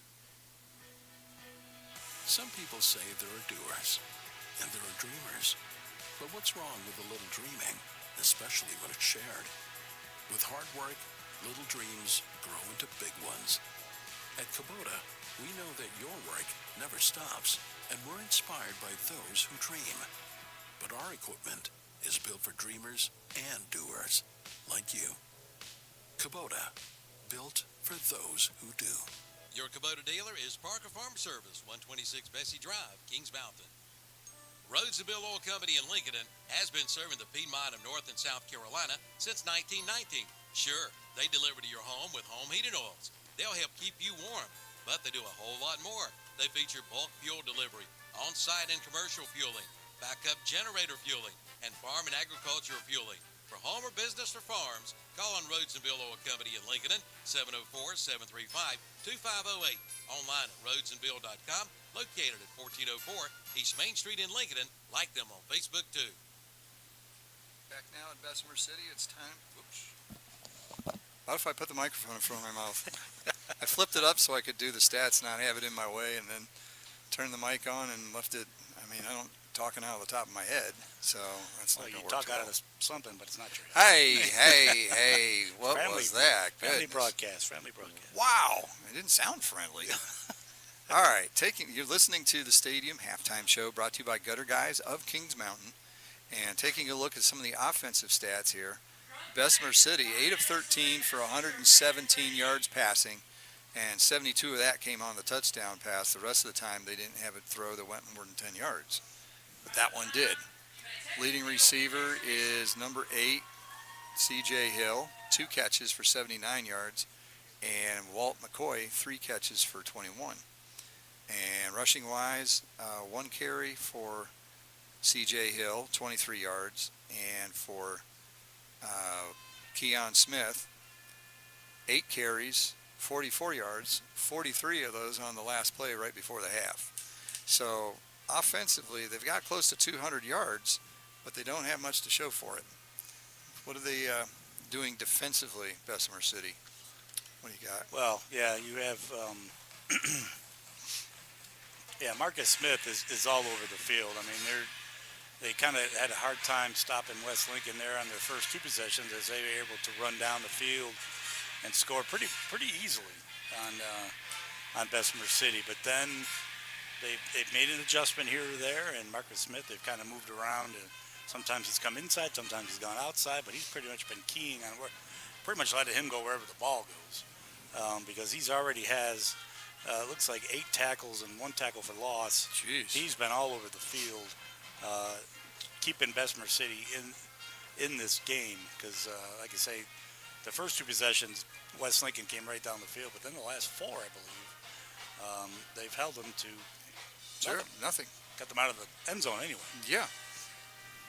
Some people say there are doers, and there are dreamers. But what's wrong with a little dreaming, especially when it's shared? With hard work, little dreams grow into big ones. At Kubota, we know that your work never stops, and we're inspired by those who dream. But our equipment is built for dreamers and doers, like you. Kubota, built for those who do. Your Kubota dealer is Parker Farm Service, 126 Bessie Drive, Kings Mountain. Rhodes and Bill Oil Company in Lincoln has been serving the Piedmont of North and South Carolina since 1919. Sure, they deliver to your home with home heating oils. They'll help keep you warm, but they do a whole lot more. They feature bulk fuel delivery, on-site and commercial fueling, backup generator fueling, and farm and agricultural fueling. For home or business or farms, call on Rhodes and Bill Oil Company in Lincoln, 704-735-2508. Online at rhodesandbill.com, located at 1404 East Main Street in Lincoln. Like them on Facebook, too. Back now at Bessemer City, it's time. Whoops. What if I put the microphone in front of my mouth? I flipped it up so I could do the stats, not have it in my way, and then turned the mic on and left it. I mean, I don't talking out of the top of my head, so that's not Well, going you to work. talk out of something, but it's not true. Hey, what was that? Friendly Goodness. broadcast. Wow, it didn't sound friendly. All right, you're listening to the Stadium Halftime Show, brought to you by Gutter Guys of Kings Mountain, and taking a look at some of the offensive stats here. Bessemer City, 8 of 13 for 117 yards passing, and 72 of that came on the touchdown pass. The rest of the time, they didn't have a throw that went more than 10 yards. But that one did. Leading receiver is number 8, C.J. Hill, 2 catches for 79 yards, and Walt McCoy, 3 catches for 21. And rushing-wise, 1 carry for C.J. Hill, 23 yards, and for Keon Smith, 8 carries, 44 yards, 43 of those on the last play right before the half. So offensively, they've got close to 200 yards, but they don't have much to show for it. What are they doing defensively, Bessemer City? What do you got? Well, yeah, you have, Marcus Smith is all over the field. I mean, they kind of had a hard time stopping West Lincoln there on their first 2 possessions, as they were able to run down the field and score pretty easily on Bessemer City. But then they've made an adjustment here or there, and Marcus Smith, they've kind of moved around. And sometimes he's come inside, sometimes he's gone outside, but he's pretty much been keying on pretty much letting him go wherever the ball goes, because he's already has looks like 8 tackles and 1 tackle for loss. Jeez. He's been all over the field, keeping Bessemer City in this game, because like I say, the first 2 possessions, West Lincoln came right down the field, but then the last 4, I believe, they've held them to nothing. Got them out of the end zone anyway. Yeah.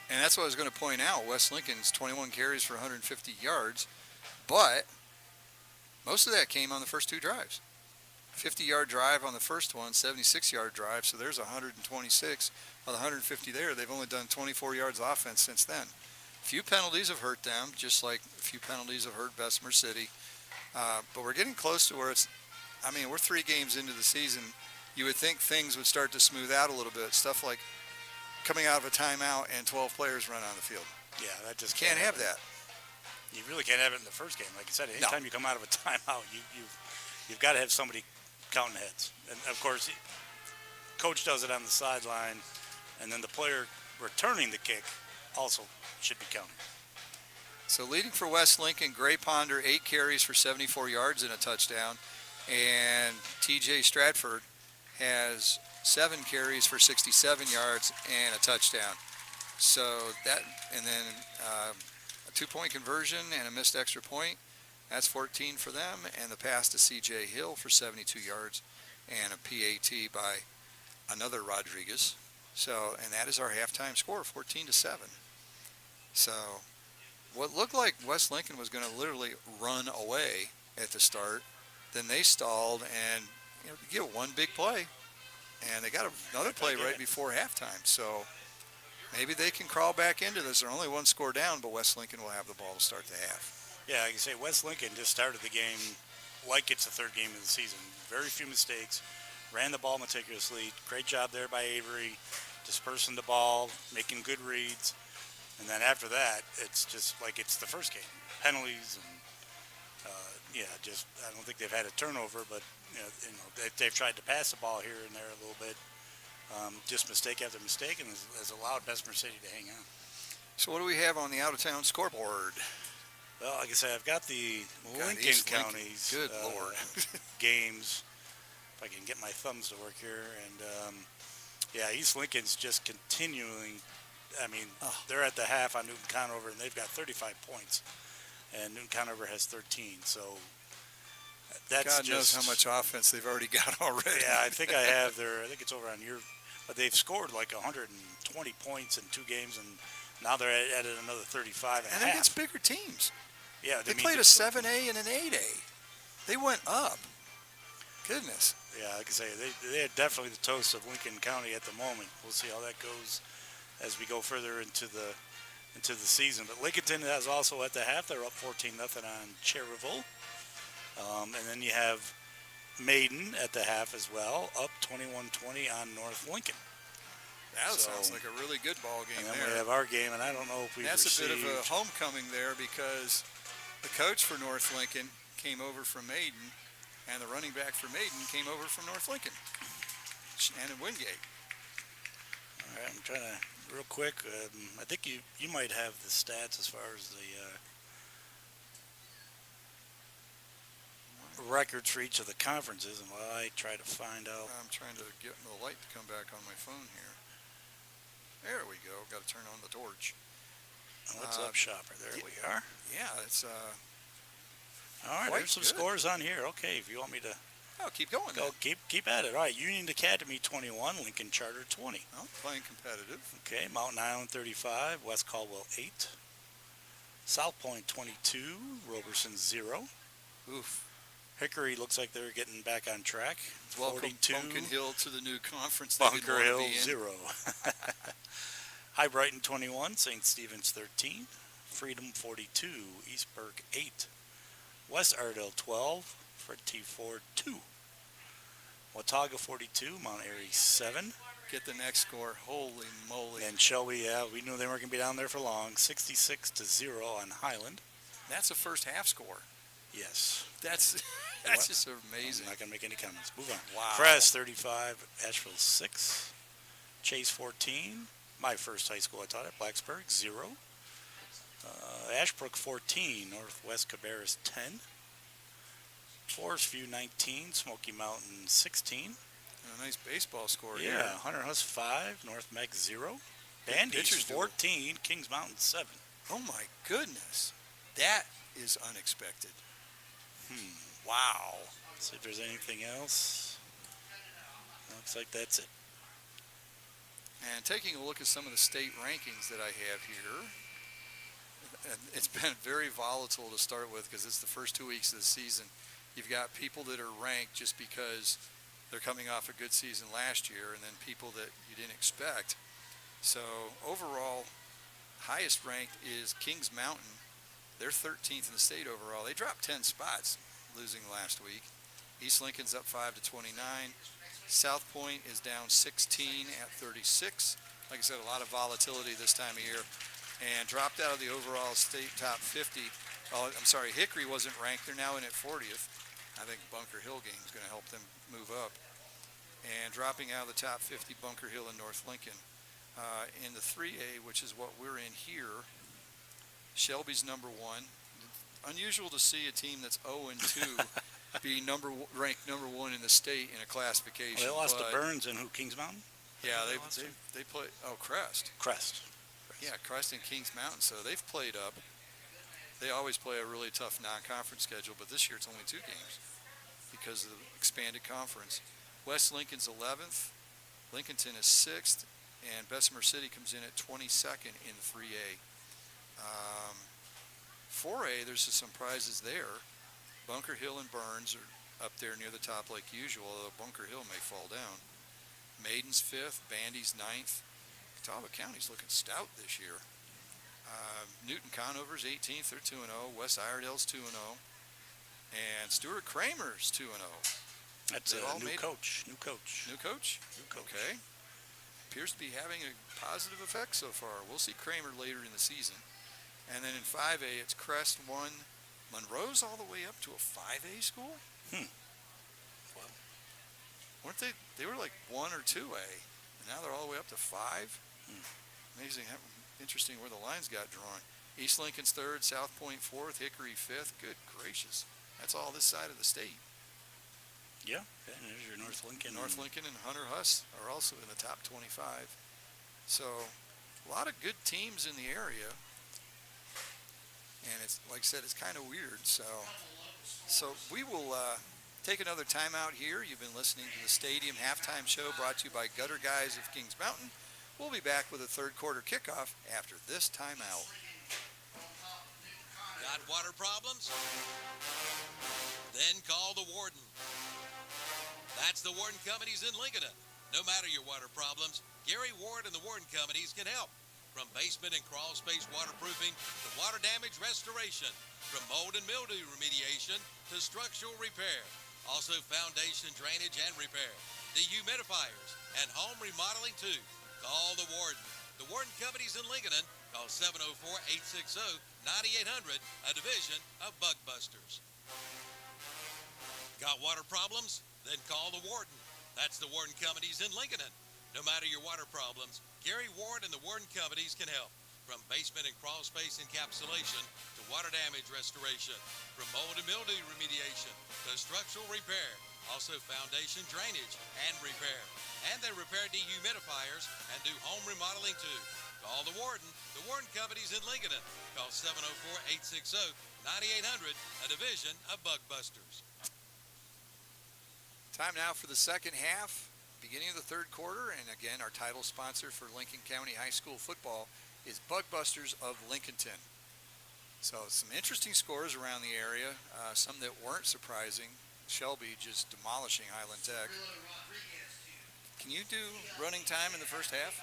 And that's what I was going to point out. West Lincoln's 21 carries for 150 yards, but most of that came on the first 2 drives. 50-yard drive on the first one, 76-yard drive, so there's 126 of the 150 there. They've only done 24 yards of offense since then. A few penalties have hurt them, just like a few penalties have hurt Bessemer City. But we're getting close to where we're 3 games into the season. You would think things would start to smooth out a little bit. Stuff like coming out of a timeout and 12 players run on the field. Yeah, that just Can't have that. You really can't have it in the first game. Like I said, anytime you come out of a timeout, you've got to have somebody counting heads. And, of course, coach does it on the sideline, and then the player returning the kick also should be counting. So leading for West Lincoln, Gray Ponder, 8 carries for 74 yards and a touchdown. And T.J. Stratford has 7 carries for 67 yards and a touchdown. So that, and then a 2-point conversion and a missed extra point. That's 14 for them, and the pass to C.J. Hill for 72 yards and a PAT by another Rodriguez. So, and that is our halftime score, 14-7. So, what looked like West Lincoln was going to literally run away at the start, then they stalled and get 1 big play, and they got another play right before halftime. So, maybe they can crawl back into this. They're only 1 score down, but West Lincoln will have the ball to start the half. Yeah, like you say, West Lincoln just started the game like it's the 3rd game of the season. Very few mistakes. Ran the ball meticulously. Great job there by Avery, dispersing the ball, making good reads. And then after that, it's just like it's the first game. Penalties and, I don't think they've had a turnover, but they've tried to pass the ball here and there a little bit. Just mistake after mistake, and has allowed Bessemer City to hang on. So what do we have on the out-of-town scoreboard? Well, like I said, I've got the Lincoln County's Good Lord. games. I can get my thumbs to work here. And yeah, East Lincoln's just continuing. I mean, they're at the half on Newton Conover, and they've got 35 points, and Newton Conover has 13. So that's God knows how much offense they've already got already. Yeah, I think I have their. I think it's over on your. But they've scored like 120 points in 2 games, and now they're at another 35 and against bigger teams. Yeah, they played a 7A and an 8A. They went up. Goodness. Yeah, like I say, they're definitely the toast of Lincoln County at the moment. We'll see how that goes as we go further into the season. But Lincolnton has also at the half. They're up 14-0 on Cherryville. And then you have Maiden at the half as well, up 21-20 on North Lincoln. That sounds like a really good ball game and then there. We have our game, and I don't know if we've That's received... a bit of a homecoming there because the coach for North Lincoln came over from Maiden, and the running back for Maiden came over from North Lincoln, Shannon Wingate. All right, I'm trying to, real quick, I think you might have the stats as far as the records for each of the conferences, and while I try to find out... I'm trying to get the light to come back on my phone here. There we go. Got to turn on the torch. What's up, Shopper? There we are. Yeah, it's... all right, there's some scores on here. Okay, if you want me to... Oh, keep going. Go, keep at it. All right, Union Academy 21, Lincoln Charter 20. Oh, playing competitive. Okay, Mountain Island 35, West Caldwell 8. South Point 22, Roberson 0. Oof. Hickory looks like they're getting back on track. Welcome 42. Bunkin Hill to the new conference. Bunker Hill 0. High Brighton 21, St. Stephen's 13. Freedom 42, Eastburg 8. West Ardell 12, Fred Ford 2. Watauga 42, Mount Airy 7. Get the next score. Holy moly. And Shelby, we knew they weren't going to be down there for long. 66-0 on Highland. That's a first half score. Yes. That's just amazing. I'm not going to make any comments. Move on. Wow. Crest 35, Asheville 6. Chase 14. My first high school I taught at, Blacksburg 0. Ashbrook 14, Northwest Cabarrus 10. Forest View 19, Smoky Mountain 16. And a nice baseball score here. Yeah, Hunter Huss 5, North Meck 0. Bandy's 14, Kings Mountain 7. Oh my goodness. That is unexpected. Wow. Let's see if there's anything else. Looks like that's it. And taking a look at some of the state rankings that I have here, and it's been very volatile to start with because it's the first 2 weeks of the season. You've got people that are ranked just because they're coming off a good season last year, and then people that you didn't expect. So overall, highest ranked is Kings Mountain. They're 13th in the state overall. They dropped 10 spots losing last week. East Lincoln's up 5-29. South Point is down 16 at 36. Like I said, a lot of volatility this time of year. And dropped out of the overall state top 50. Oh, I'm sorry, Hickory wasn't ranked. They're now in at 40th. I think Bunker Hill game is going to help them move up. And dropping out of the top 50, Bunker Hill and North Lincoln. In the 3A, which is what we're in here, Shelby's number 1. Unusual to see a team that's 0-2 be ranked number 1 in the state in a classification. Well, they lost to Burns and who, Kings Mountain? Yeah, they play. Oh, Crest. Crest. Yeah, Crest and Kings Mountain. So they've played up. They always play a really tough non-conference schedule, but this year it's only 2 games because of the expanded conference. West Lincoln's 11th. Lincolnton is 6th. And Bessemer City comes in at 22nd in the 3A. 4A, there's some surprises there. Bunker Hill and Burns are up there near the top like usual, although Bunker Hill may fall down. Maiden's 5th, Bandy's 9th. Catawba County's looking stout this year. Newton Conover's 18th, they're 2-0. West Iredale's 2-0. And Stuart Kramer's 2-0. That's a new coach. New coach. New coach? New coach. Okay. Appears to be having a positive effect so far. We'll see Kramer later in the season. And then in 5A, it's Crest 1. Monroe's all the way up to a 5A school? Wow. Weren't they? They were like 1 or 2A, and now they're all the way up to 5. Amazing. Interesting where the lines got drawn. East Lincoln's 3rd, South Point 4th, Hickory 5th. Good gracious. That's all this side of the state. Yeah, and there's your North Lincoln. North Lincoln and Hunter Huss are also in the top 25. So a lot of good teams in the area. And it's, like I said, it's kind of weird. So we will take another time out here. You've been listening to the Stadium Halftime Show brought to you by Gutter Guys of Kings Mountain. We'll be back with a third quarter kickoff after this timeout. Got water problems? Then call the Warden. That's the Warden Companies in Lincoln. No matter your water problems, Gary Ward and the Warden Companies can help. From basement and crawl space waterproofing to water damage restoration, from mold and mildew remediation to structural repair. Also foundation drainage and repair, dehumidifiers, and home remodeling too. Call the Warden. The Warden Companies in Lincoln. Call 704-860-9800, a division of Bug Busters. Got water problems? Then call the Warden. That's the Warden Companies in Lincoln. No matter your water problems, Gary Ward and the Warden Companies can help. From basement and crawl space encapsulation to water damage restoration, from mold and mildew remediation to structural repair, also foundation drainage and repair. And they repair dehumidifiers and do home remodeling too. Call the Warden Companies in Lincoln. Call 704-860-9800, a division of Bug Busters. Time now for the second half, beginning of the third quarter. And again, our title sponsor for Lincoln County High School football is Bug Busters of Lincolnton. So some interesting scores around the area, some that weren't surprising. Shelby just demolishing Highland Tech. Can you do running time in the first half?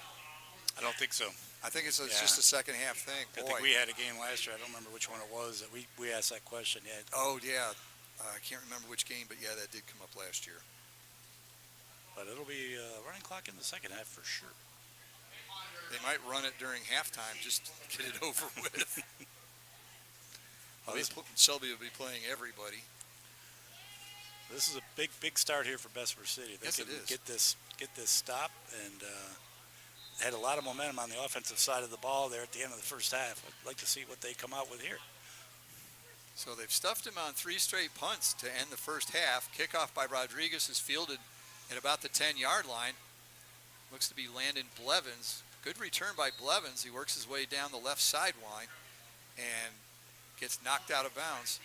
I don't think so. I think it's just a second half thing. I think we had a game last year. I don't remember which one it was that we asked that question. Yeah. Oh, yeah. I can't remember which game, but yeah, that did come up last year. But it'll be running clock in the second half for sure. They might run it during halftime just to get it over with. Shelby will be playing everybody. This is a big start here for Bessemer City. They Yes, can it is. get this stop, and had a lot of momentum on the offensive side of the ball there at the end of the first half. I'd like to see what they come out with here. So they've stuffed him on 3 straight punts to end the first half. Kickoff by Rodriguez is fielded at about the 10-yard line. Looks to be Landon Blevins. Good return by Blevins. He works his way down the left sideline and gets knocked out of bounds.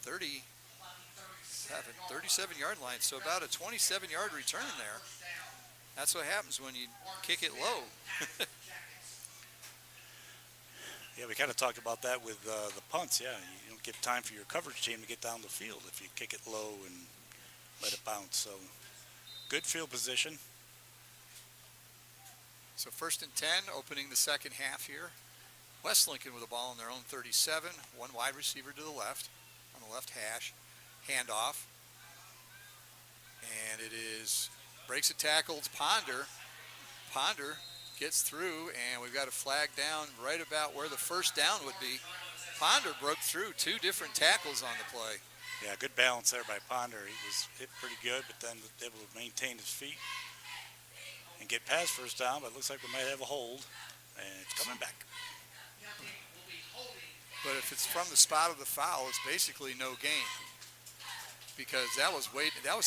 37-yard line, so about a 27-yard return there. That's what happens when you kick it low. Yeah, we kind of talked about that with the punts. Yeah, you don't give time for your coverage team to get down the field if you kick it low and let it bounce. So good field position. So 1st and 10, opening the second half here. West Lincoln with a ball on their own 37. One wide receiver to the left, on the left hash. Handoff. And it is, breaks a tackle. It's Ponder. Ponder gets through, and we've got a flag down right about where the first down would be. Ponder broke through 2 different tackles on the play. Yeah, good balance there by Ponder. He was hit pretty good, but then able to maintain his feet and get past first down, but it looks like we might have a hold, and it's coming back. But if it's from the spot of the foul, it's basically no gain, because that was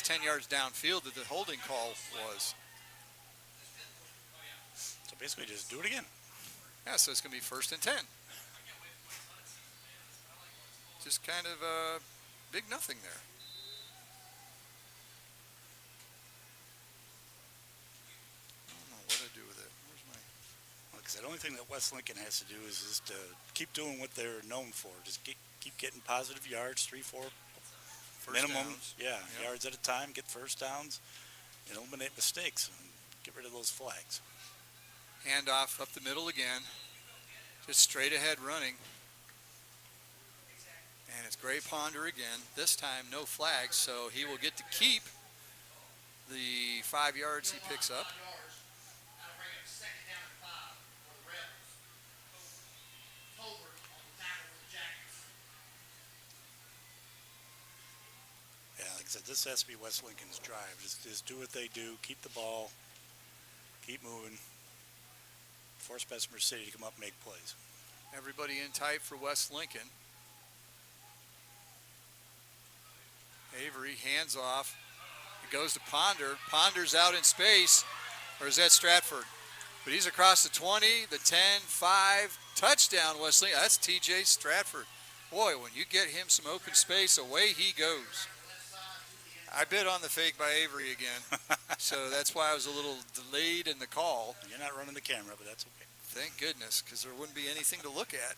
10 yards downfield that the holding call was. So basically just do it again. Yeah, so it's going to be 1st and 10. Just kind of big nothing there. I don't know what to do with it. Where's my... Like I said, the only thing that West Lincoln has to do is just keep doing what they're known for. Just keep getting positive yards, 3-4 minimum, downs. yeah, yards at a time, get first downs, and eliminate mistakes, and get rid of those flags. Handoff up the middle again. Just straight ahead running. And it's Gray Ponder again. This time no flags, so he will get to keep the 5 yards he picks up. Yeah, like I said, this has to be West Lincoln's drive. Just do what they do, keep the ball, keep moving, force Bessemer City to come up and make plays. Everybody in tight for West Lincoln. Avery hands off. It goes to Ponder. Ponder's out in space. Or is that Stratford? But he's across the 20, the 10, 5. Touchdown, Wesley. That's TJ Stratford. Boy, when you get him some open space, away he goes. I bid on the fake by Avery again. So that's why I was a little delayed in the call. You're not running the camera, but that's okay. Thank goodness, because there wouldn't be anything to look at.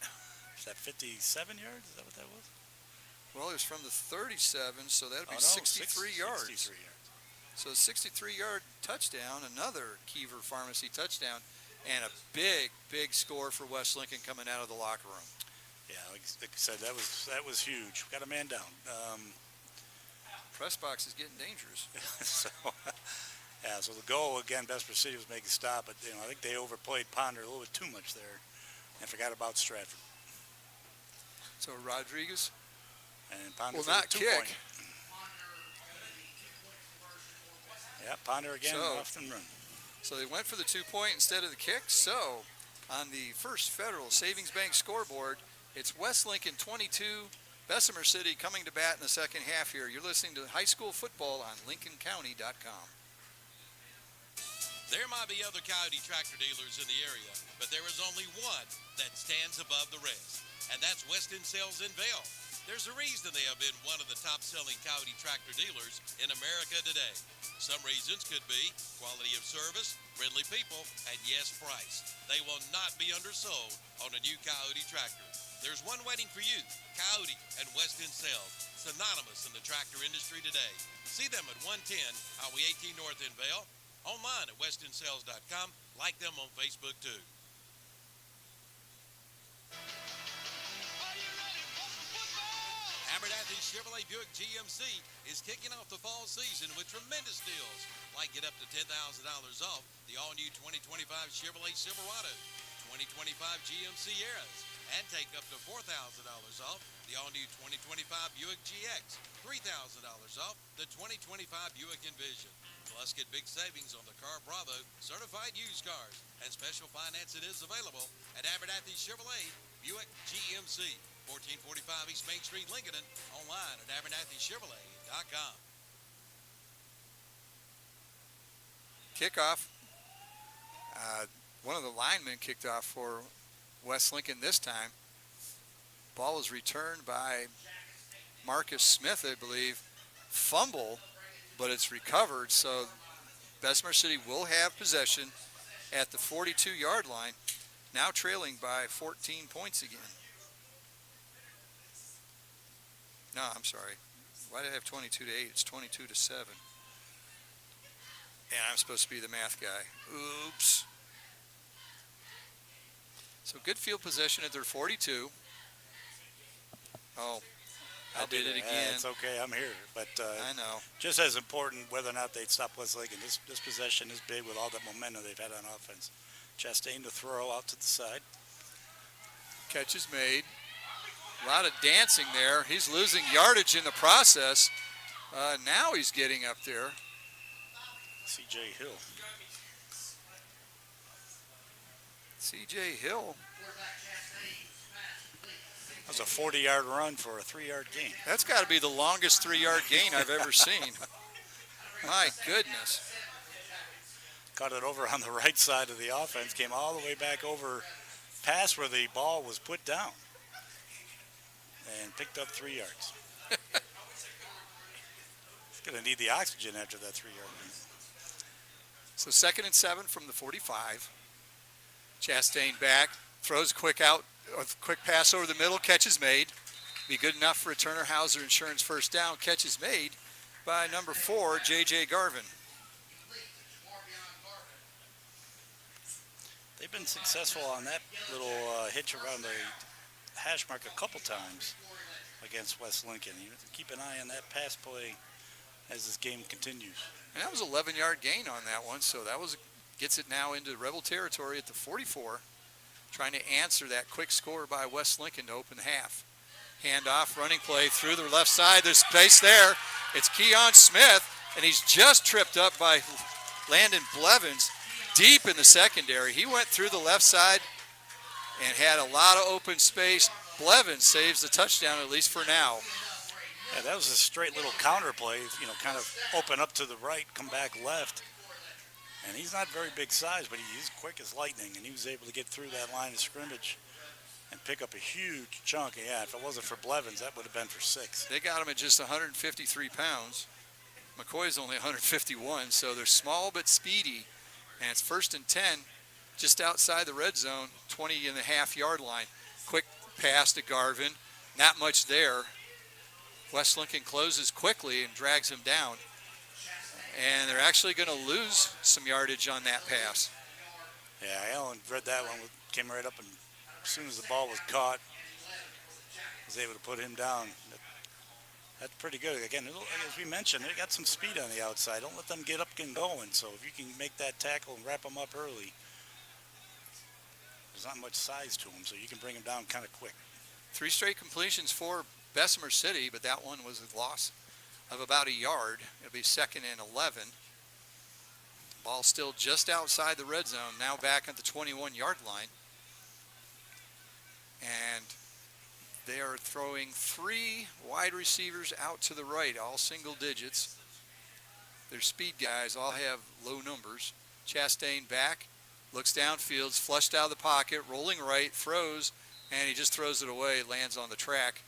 Is that 57 yards? Is that what that was? Well, it was from the 37, so that would be 63 yards. 63 yards. So a 63-yard touchdown, another Kiever Pharmacy touchdown, and a big, big score for West Lincoln coming out of the locker room. Yeah, like I said, that was huge. Got a man down. Press box is getting dangerous. So the goal again, Bessemer City was making a stop, but I think they overplayed Ponder a little bit too much there, and forgot about Stratford. So Rodriguez And Ponder will for not the kick. 2-point. Yeah, Ponder again, So- off and run. So they went for the 2-point instead of the kick. So on the First Federal Savings Bank scoreboard, it's West Lincoln 22, Bessemer City coming to bat in the second half here. You're listening to high school football on LincolnCounty.com. There might be other Coyote tractor dealers in the area, but there is only one that stands above the rest, and that's Weston Sales in Vail. There's a reason they have been one of the top-selling Coyote tractor dealers in America today. Some reasons could be quality of service, friendly people, and yes, price. They will not be undersold on a new Coyote tractor. There's one waiting for you, Coyote and Weston Sales, synonymous in the tractor industry today. See them at 110 Highway 18 North in Vail, online at westonsales.com. Like them on Facebook too. Abernathy Chevrolet Buick GMC is kicking off the fall season with tremendous deals, like get up to $10,000 off the all-new 2025 Chevrolet Silverado, 2025 GMC Yaris, and take up to $4,000 off the all-new 2025 Buick GX, $3,000 off the 2025 Buick Envision. Plus, get big savings on the Car Bravo certified used cars, and special financing is available at Abernathy Chevrolet Buick GMC, 1445 East Main Street, Lincoln, online at abernathychevrolet.com. Kickoff. One of the linemen kicked off for West Lincoln this time. Ball was returned by Marcus Smith, I believe. Fumble, but it's recovered, so Bessemer City will have possession at the 42-yard line, now trailing by 14 points again. No, I'm sorry. Why did I have 22-8? It's 22-7. And I'm supposed to be the math guy. Oops. So good field possession at their 42. Oh, I did it again. It's okay, I'm here. But I know. just as important whether or not they'd stop West Lincoln. This possession is big with all that momentum they've had on offense. Chastain to throw out to the side. Catch is made. A lot of dancing there. He's losing yardage in the process. Now he's getting up there. C.J. Hill. C.J. Hill. That was a 40-yard run for a 3-yard gain. That's got to be the longest 3-yard gain I've ever seen. My goodness. Caught it over on the right side of the offense, came all the way back over past where the ball was put down, and picked up 3 yards. He's going to need the oxygen after that 3-yard run. So 2nd and 7 from the 45. Chastain back, throws quick pass over the middle, catch is made. Be good enough for a Turner Hauser Insurance first down. Catch is made by number 4, J.J. Garvin. They've been successful on that little hitch around the hash mark a couple times against West Lincoln. You have to keep an eye on that pass play as this game continues. And that was an 11-yard gain on that one, so that gets it now into Rebel territory at the 44, trying to answer that quick score by West Lincoln to open the half. Handoff, running play through the left side. There's space there. It's Keon Smith, and he's just tripped up by Landon Blevins deep in the secondary. He went through the left side and had a lot of open space. Blevins saves the touchdown, at least for now. Yeah, that was a straight little counter play, kind of open up to the right, come back left. And he's not very big size, but he's quick as lightning, and he was able to get through that line of scrimmage and pick up a huge chunk. Yeah, if it wasn't for Blevins, that would have been for 6. They got him at just 153 pounds. McCoy's only 151, so they're small but speedy. And it's 1st and 10, just outside the red zone, 20.5-yard line. Quick pass to Garvin, not much there. West Lincoln closes quickly and drags him down. And they're actually going to lose some yardage on that pass. Yeah, Allen read that one, came right up, and as soon as the ball was caught, was able to put him down. That's pretty good. Again, as we mentioned, they got some speed on the outside. Don't let them get up and going. So if you can make that tackle and wrap them up early, there's not much size to them, so you can bring them down kind of quick. 3 straight completions for Bessemer City, but that one was a loss of about a yard. It'll be 2nd and 11. Ball still just outside the red zone, now back at the 21-yard line. And they are throwing 3 wide receivers out to the right, all single digits. Their speed guys all have low numbers. Chastain back, looks downfield, flushed out of the pocket, rolling right, throws, and he just throws it away, lands on the track.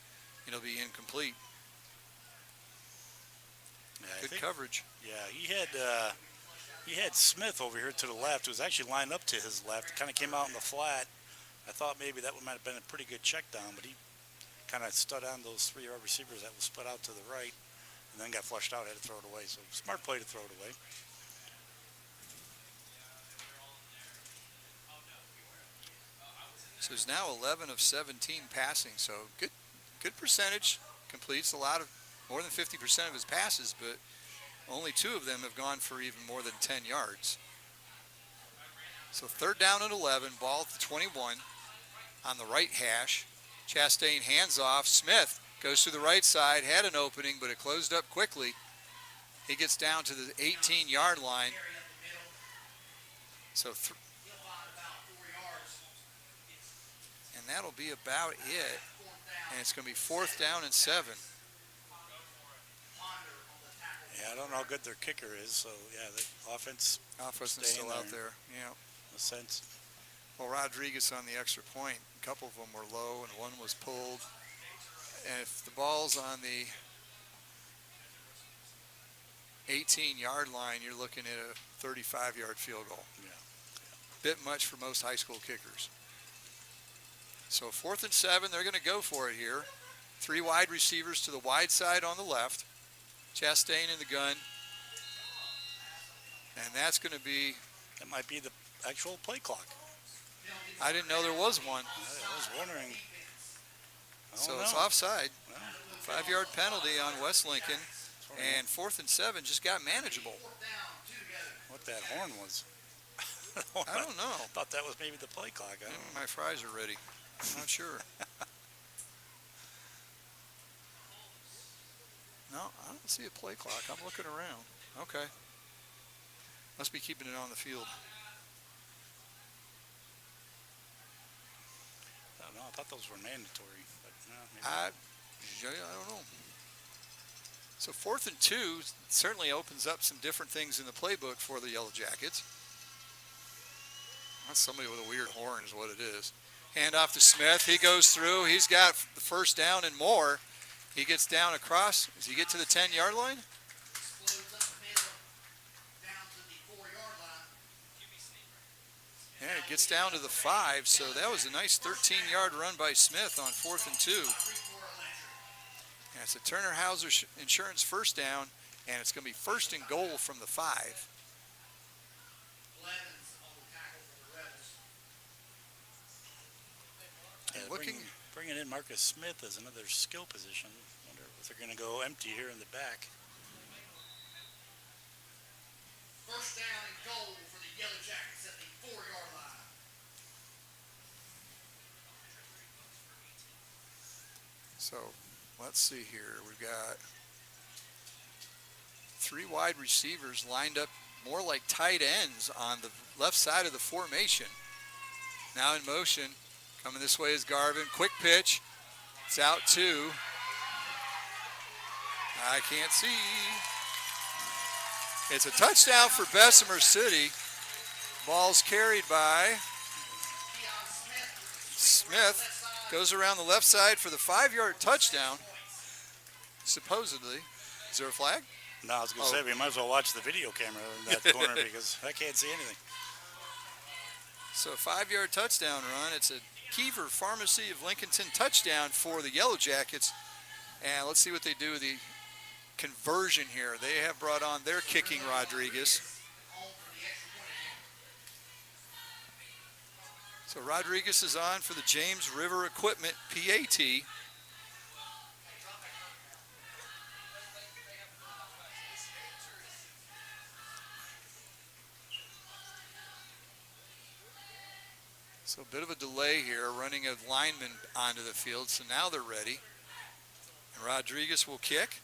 It'll be incomplete. Yeah, Good coverage. Yeah, he had Smith over here to the left, who was actually lined up to his left. Kind of came out in the flat. I thought maybe that might have been a pretty good check down, but he kind of stood on those 3 receivers that was split out to the right, and then got flushed out, had to throw it away. So smart play to throw it away. So he's now 11 of 17 passing, so good percentage. Completes more than 50% of his passes, but only 2 of them have gone for even more than 10 yards. So 3rd down and 11, ball at the 21 on the right hash. Chastain hands off. Smith goes to the right side, had an opening, but it closed up quickly. He gets down to the 18-yard line. So, and that'll be about it. And it's going to be 4th down and 7. Yeah, I don't know how good their kicker is. So, yeah, the offense is still out there. Yeah. In a sense. Well, Rodriguez on the extra point. A couple of them were low and one was pulled. And if the ball's on the 18-yard line, you're looking at a 35-yard field goal. Yeah. Bit much for most high school kickers. So 4th and 7, they're going to go for it here. 3 wide receivers to the wide side on the left. Chastain in the gun. And that's going to be... That might be the actual play clock. I didn't know there was one. I was wondering. So it's offside. 5-yard penalty on West Lincoln. And 4th and 7 just got manageable. What that horn was. I don't know. I thought that was maybe the play clock. My fries are ready. I'm not sure. No, I don't see a play clock. I'm looking around. Okay. Must be keeping it on the field. No, I thought those were mandatory. But no, maybe. I don't know. So 4th and 2 certainly opens up some different things in the playbook for the Yellow Jackets. That's somebody with a weird horn is what it is. Hand off to Smith. He goes through. He's got the 1st down and more. He gets down across. Does he get to the 10-yard line? Yeah, it gets down to the 5, so that was a nice 13-yard run by Smith on 4th and 2. And it's a Turner Hauser Insurance 1st down, and it's going to be 1st and goal from the 5. Yeah, bringing in Marcus Smith as another skill position. Wonder if they're going to go empty here in the back. 1st down and goal for the Yellow Jackets at the 4-yard line. So let's see here. We've got 3 wide receivers lined up more like tight ends on the left side of the formation. Now in motion. Coming this way is Garvin. Quick pitch. It's out 2. I can't see. It's a touchdown for Bessemer City. Ball's carried by Smith. Goes around the left side for the 5-yard touchdown. Supposedly. Is there a flag? No, I was going to say, we might as well watch the video camera in that corner because I can't see anything. So a 5-yard touchdown run. It's a Kiever Pharmacy of Lincolnton touchdown for the Yellow Jackets. And let's see what they do with the conversion here. They have brought on their kicking Rodriguez. So Rodriguez is on for the James River Equipment PAT. So a bit of a delay here, running a lineman onto the field. So now they're ready. And Rodriguez will kick.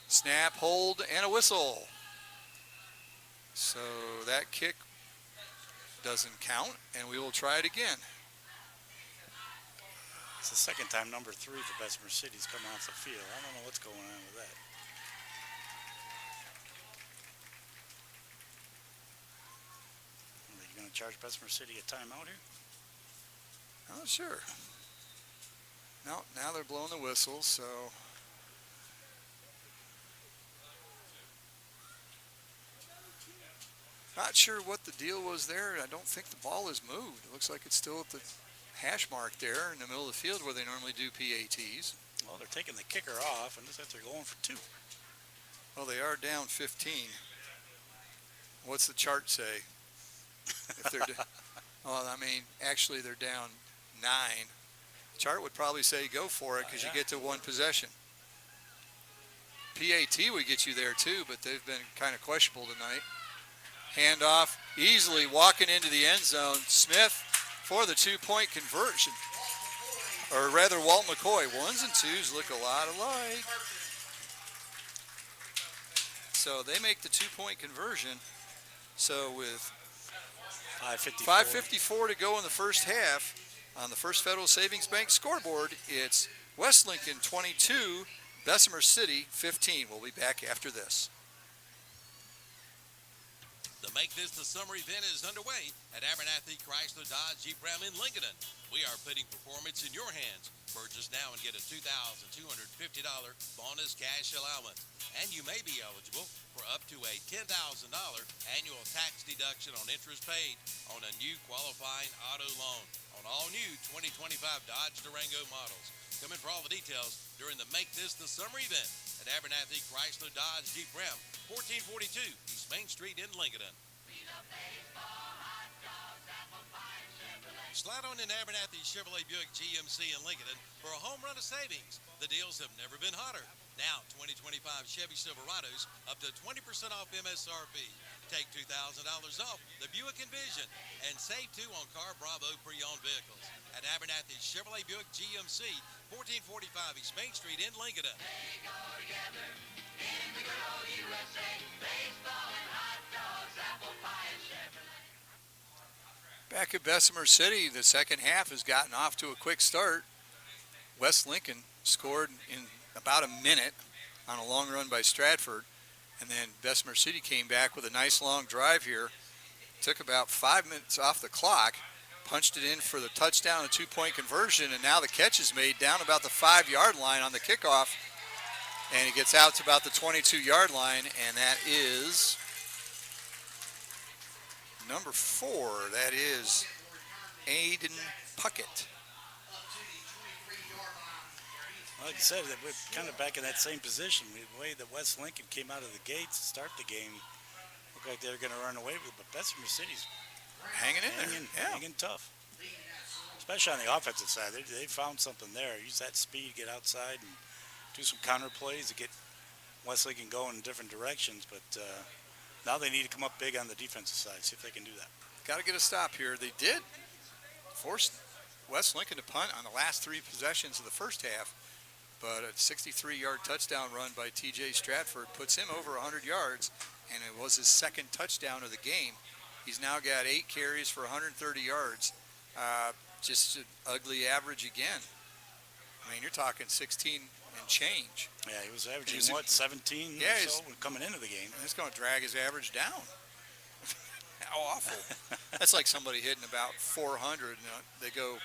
Snap, hold, and a whistle. So that kick doesn't count, and we will try it again. It's the second time number 3 for Bessemer City's come off the field. I don't know what's going on with that. Are you going to charge Bessemer City a timeout here? Oh, sure. No, now they're blowing the whistle, so not sure what the deal was there. I don't think the ball is moved. It looks like it's still at the hash mark there in the middle of the field where they normally do PATs. Well, they're taking the kicker off, and looks like they're going for 2. Well, they are down 15. What's the chart say? If they're well, I mean, actually they're down 9. The chart would probably say go for it because you get to 1 possession. PAT would get you there too, but they've been kind of questionable tonight. Handoff, easily walking into the end zone. Smith for the 2-point conversion. Or rather, Walt McCoy. 1s and 2s look a lot alike. So they make the 2-point conversion. So with 5:54 to go in the first half, on the First Federal Savings Bank scoreboard, it's West Lincoln 22, Bessemer City 15. We'll be back after this. The Make This the Summer event is underway at Abernathy Chrysler Dodge Jeep Ram in Lincoln. We are putting performance in your hands. Purchase now and get a $2,250 bonus cash allowance. And you may be eligible for up to a $10,000 annual tax deduction on interest paid on a new qualifying auto loan on all new 2025 Dodge Durango models. Come in for all the details during the Make This the Summer event at Abernathy Chrysler Dodge Jeep Ram, 1442 East Main Street in Lincoln. Slide on in Abernathy Chevrolet Buick GMC in Lincoln for a home run of savings. The deals have never been hotter. Now, 2025 Chevy Silverados up to 20% off MSRP. Take $2,000 off the Buick Envision and save $2 on Car Bravo pre-owned vehicles at Abernathy Chevrolet Buick GMC, 1445 East Main Street in Lincoln. They go together in the good old USA. Baseball and hot dogs, apple pie and Chevrolet. Back at Bessemer City, the second half has gotten off to a quick start. West Lincoln scored in about a minute on a long run by Stratford, and then Bessemer City came back with a nice long drive here. Took about 5 minutes off the clock, punched it in for the touchdown and 2-point conversion, and now the catch is made down about the 5-yard line on the kickoff, and it gets out to about the 22-yard line, and that is number 4. That is Aiden Puckett. Like I said, we're kind of back in that same position. The way that West Lincoln came out of the gates to start the game, looked like they were going to run away with it, but Bessemer City's hanging in there. Hanging tough. Especially on the offensive side. They found something there. Use that speed, get outside, and do some counter plays to get West Lincoln going in different directions. But now they need to come up big on the defensive side, see if they can do that. Got to get a stop here. They did force West Lincoln to punt on the last 3 possessions of the first half, but a 63-yard touchdown run by T.J. Stratford puts him over 100 yards, and it was his second touchdown of the game. He's now got 8 carries for 130 yards. Just an ugly average again. I mean, you're talking 16 and change. Yeah, he was averaging, He's a- 17 Yeah, or he's- so coming into the game. And it's going to drag his average down. How awful. That's like somebody hitting about 400 and they go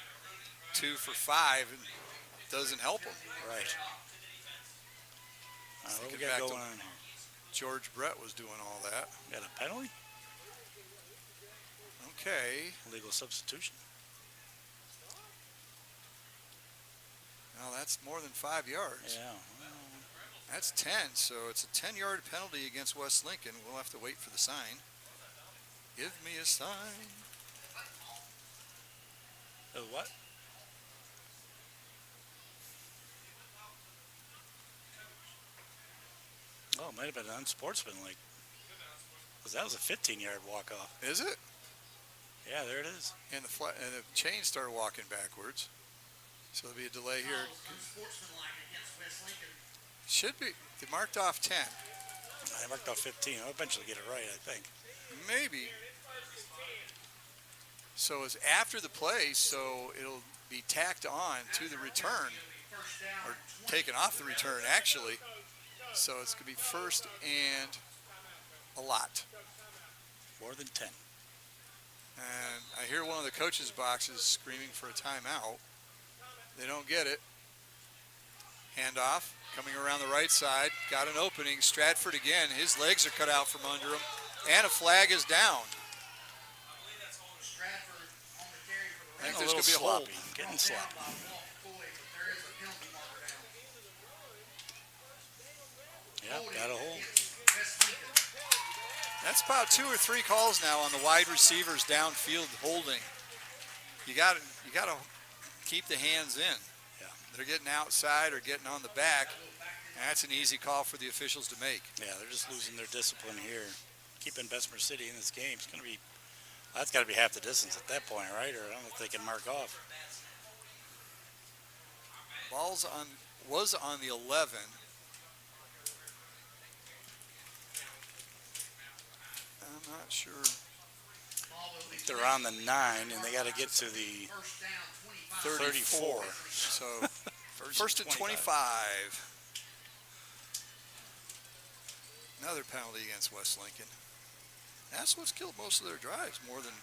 2 for 5 and it doesn't help them. Right. What we Thinking got back to- going on here? George Brett was doing all that. Got a penalty? Okay. Legal substitution. Now that's more than 5 yards. Yeah. That's 10, so it's a 10-yard penalty against West Lincoln. We'll have to wait for the sign. Give me a sign. What? Oh, it might have been unsportsmanlike. Because that was a 15-yard walk-off. Is it? Yeah, there it is. And the chain started walking backwards. So there'll be a delay here. Unsportsmanlike against West Lincoln. Should be. They marked off 10. I marked off 15. I'll eventually get it right, I think. Maybe. So it's after the play, so it'll be tacked on to the return, or taken off the return, actually. So it's going to be first and a lot. More than 10. And I hear one of the coaches' boxes screaming for a timeout. They don't get it. Handoff, coming around the right side, got an opening. Stratford again, his legs are cut out from under him, and a flag is down. Stratford on the carry for the I think A there's little going to be a hold. sloppy. Getting sloppy. by Walt McCoy, but there is a penalty marker down. Yeah, got a hold. West Lincoln. That's about 2 or 3 calls now on the wide receivers downfield holding. You got to keep the hands in. Yeah. They're getting outside or getting on the back. And that's an easy call for the officials to make. Yeah, they're just losing their discipline here. Keeping Bessemer City in this game is going to be, that's got to be half the distance at that point, right? Or I don't know if they can mark off. Was on the 11. I'm not sure. They're on the 9, and they got to get to the First down, 25. 34. So first and 25. Another penalty against West Lincoln. That's what's killed most of their drives more than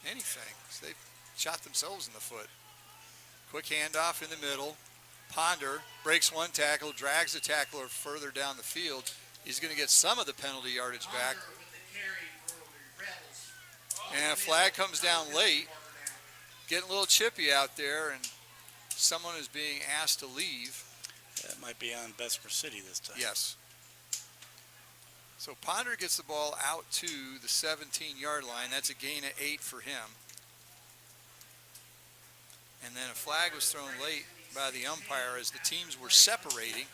anything. They've shot themselves in the foot. Quick handoff in the middle. Ponder breaks one tackle, drags the tackler further down the field. He's going to get some of the penalty yardage back. With the carry for the Rebels. And a flag comes down late. Getting a little chippy out there, and someone is being asked to leave. That might be on Bessemer City this time. Yes. So Ponder gets the ball out to the 17-yard line. That's a gain of 8 for him. And then a flag was thrown late by the umpire as the teams were separating.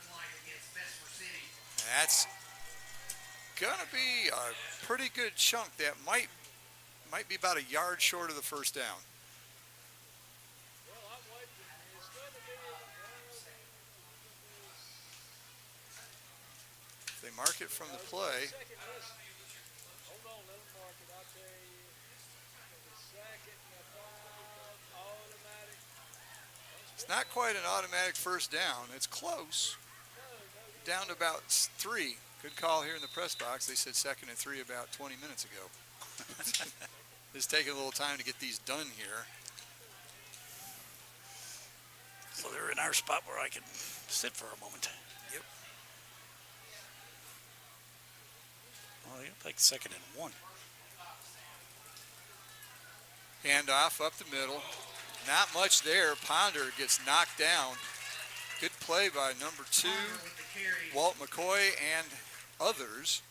And that's going to be a pretty good chunk. That might be about a yard short of the first down. If they mark it from the play. It's not quite an automatic first down. It's close. Down to about 3. Good call here in the press box. They said 2nd and 3 about 20 minutes ago. It's taking a little time to get these done here. So they're in our spot where I can sit for a moment. Yep. Well, you're like 2nd and 1. Handoff up the middle. Not much there. Ponder gets knocked down. Good play by number 2, Walt McCoy, and others.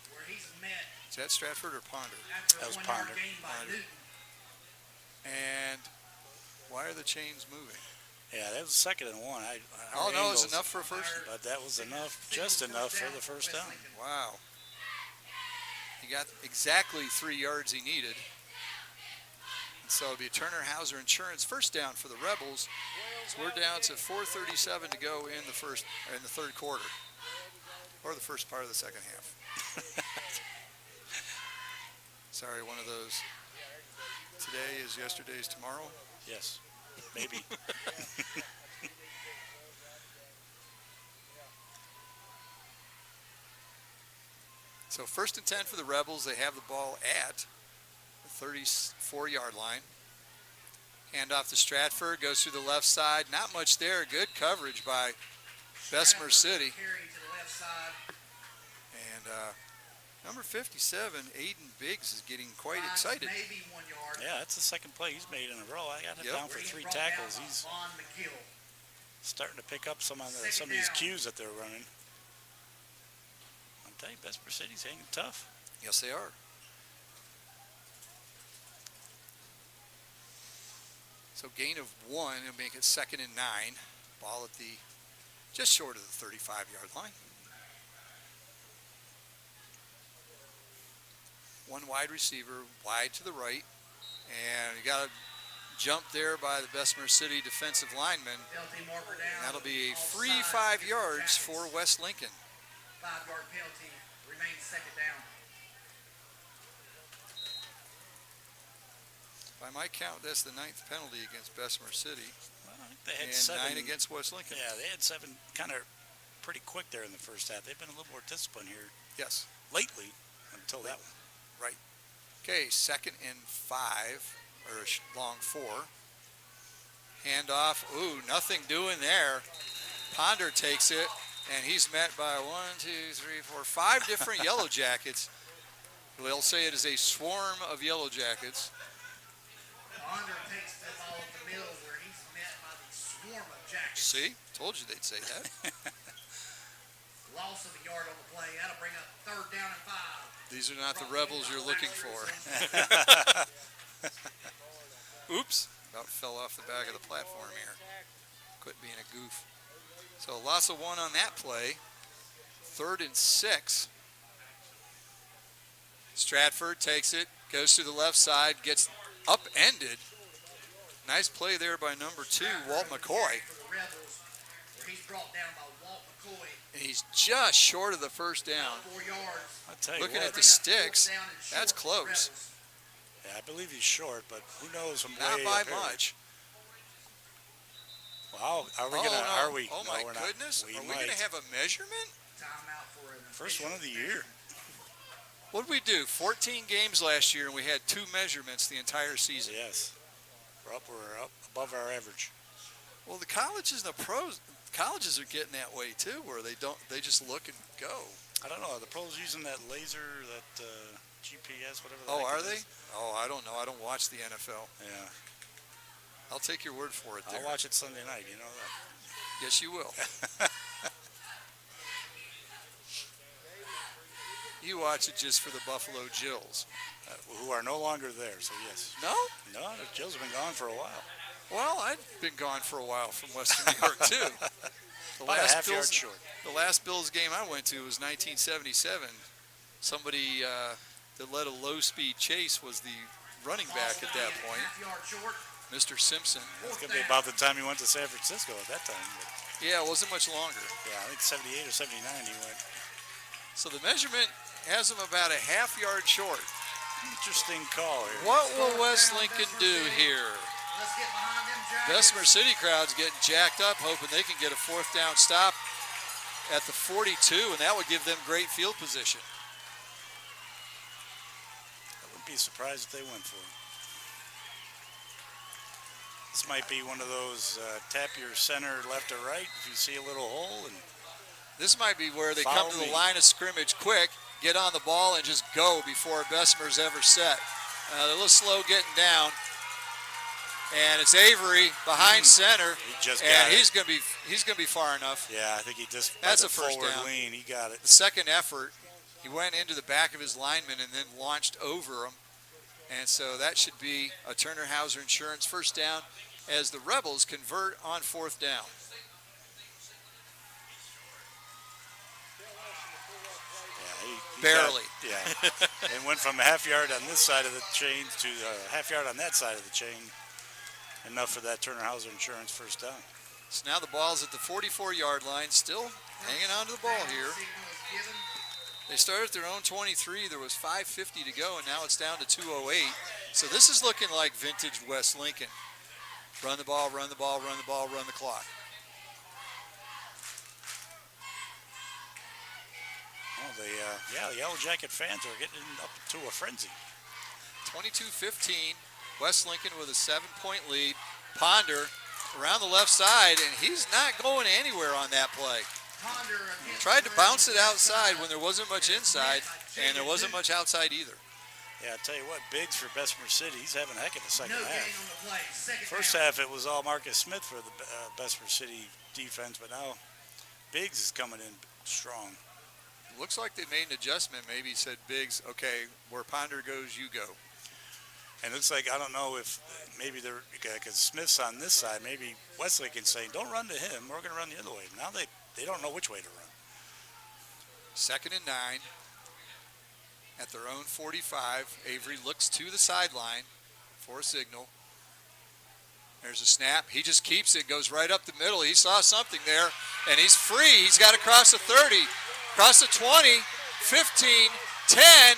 Where he's met Is that Stratford or Ponder? after That was a 1 yard Ponder. gain by Ponder. Newton. And why are the chains moving? Yeah, that was 2nd and 1. Oh, no, it's enough for a first. But that was enough, just enough for the first down. Wow. He got exactly 3 yards he needed. And so it'll be Turner Hauser Insurance first down for the Rebels. So we're down to 4:37 to go in the third quarter, or the first part of the second half. Sorry, one of those. Today is yesterday's tomorrow. Yes, maybe. So 1st and 10 for the Rebels. They have the ball at the 34-yard line. Hand off to Stratford, goes through the left side. Not much there. Good coverage by Bessemer City. Carrying to the left side. And number 57, Aiden Biggs, is getting quite Finds excited. Maybe 1 yard. Yeah, that's the second play he's made in a row. I got him Yep. down for Being 3 brought down tackles. by He's Vaughn McGill. starting to pick up some of Second these down. cues that they're running. I'll tell you, Bessemer City's hanging tough. Yes, they are. So gain of 1, it'll make it 2nd and 9. Ball at the just short of the 35-yard line. One wide receiver, wide to the right, and you got a jump there by the Bessemer City defensive lineman. Penalty marker down. That'll be a free Offside. 5 yards Jackets. for West Lincoln. 5-yard penalty. Remains 2nd down. By my count, that's the 9th penalty against Bessemer City, Well, I think they had and 7 9 against West Lincoln. Yeah, they had 7 kind of pretty quick there in the first half. They've been a little more disciplined here Yes. lately until that one. Right. Okay, 2nd and 5, or a long 4. Handoff. Ooh, nothing doing there. Ponder takes it, and he's met by 5 different Yellow Jackets. They'll say it is a swarm of Yellow Jackets. Ponder takes the ball at the middle where he's met by the swarm of Jackets. See? Told you they'd say that. Loss of a yard on the play. That'll bring up 3rd down and 5. These are not the Rebels you're looking for. Oops. About fell off the back of the platform here. Quit being a goof. So loss of 1 on that play. 3rd and 6. Stratford takes it, goes to the left side, gets upended. Nice play there by number 2, Walt McCoy. For the Rebels, where he's brought down by Walt McCoy. And he's just short of the first down. 4 yards. I'll tell you Looking what, at the sticks, 4th down and short that's for the close. Rebels. yeah, I believe he's short, but who knows from Not way by up here. much. Wow, are we Oh, gonna? no. Are we? Oh No, my we're not. goodness. We Are we might. going to have a measurement? Timeout for an First one of the official year. What did we do? 14 games last year, and we had 2 measurements the entire season. Yes, we're up above our average. Well, the colleges and the pros, colleges are getting that way too, where they just look and go. I don't know. Are the pros using that laser, that GPS, whatever? the Oh, heck are it they? is? Oh, I don't know. I don't watch the NFL. Yeah, I'll take your word for it there. I'll watch it Sunday night. You know that. Yes, you will. You watch it just for the Buffalo Jills. Who are no longer there. So yes. No? No, the Jills have been gone for a while. Well, I've been gone for a while from Western New York too. About a half yard short. The last Bills game I went to was 1977. Somebody that led a low-speed chase was the running back at that point, Half-yard short. Mr. Simpson. It's gonna be about the time he went to San Francisco at that time. But Yeah, it wasn't much longer. yeah, I think 78 or 79 he went. So the measurement has him about a half-yard short. Interesting call here. What will West Lincoln do here? Let's get behind them Jackets. Bessemer City crowd's getting jacked up, hoping they can get a 4th down stop at the 42, and that would give them great field position. I wouldn't be surprised if they went for it. This might be one of those tap your center left or right if you see a little hole. And This might be where they Follow come to the me. line of scrimmage quick, get on the ball, and just go before Bessemer's ever set. They're a little slow getting down. And it's Avery behind center, he just and got he's gonna be far enough. yeah, I think he just by That's the a first forward down. lean, he got it. The second effort, he went into the back of his lineman and then launched over him. And so that should be a Turner Hauser Insurance first down as the Rebels convert on 4th down. Yeah, he Barely. and went from a half yard on this side of the chain to a half yard on that side of the chain. Enough for that Turner Hauser Insurance first down. So now the ball's at the 44-yard line, still hanging on to the ball here. Signal is given. They started at their own 23. There was 5:50 to go, and now it's down to 2:08. So this is looking like vintage West Lincoln. Run the ball, run the ball, run the ball, run the clock. Oh, the Yellow Jacket fans are getting up to a frenzy. 22-15, West Lincoln with a 7-point lead. Ponder around the left side, and he's not going anywhere on that play. Tried to bounce it outside when there wasn't much inside, and there wasn't much outside either. Yeah, I'll tell you what, Biggs for Bessemer City, he's having a heck of a second half. First half, it was all Marcus Smith for the Bessemer City defense, but now Biggs is coming in strong. Looks like they made an adjustment. Maybe said Biggs, okay, where Ponder goes, you go. And it looks like, I don't know if maybe they're, because Smith's on this side, maybe West Lincoln's saying, don't run to him, we're going to run the other way. Now they don't know which way to run. 2nd and 9. At their own 45, Avery looks to the sideline for a signal. There's a snap. He just keeps it, goes right up the middle. He saw something there, and he's free. He's got to cross the 30, cross the 20, 15, 10,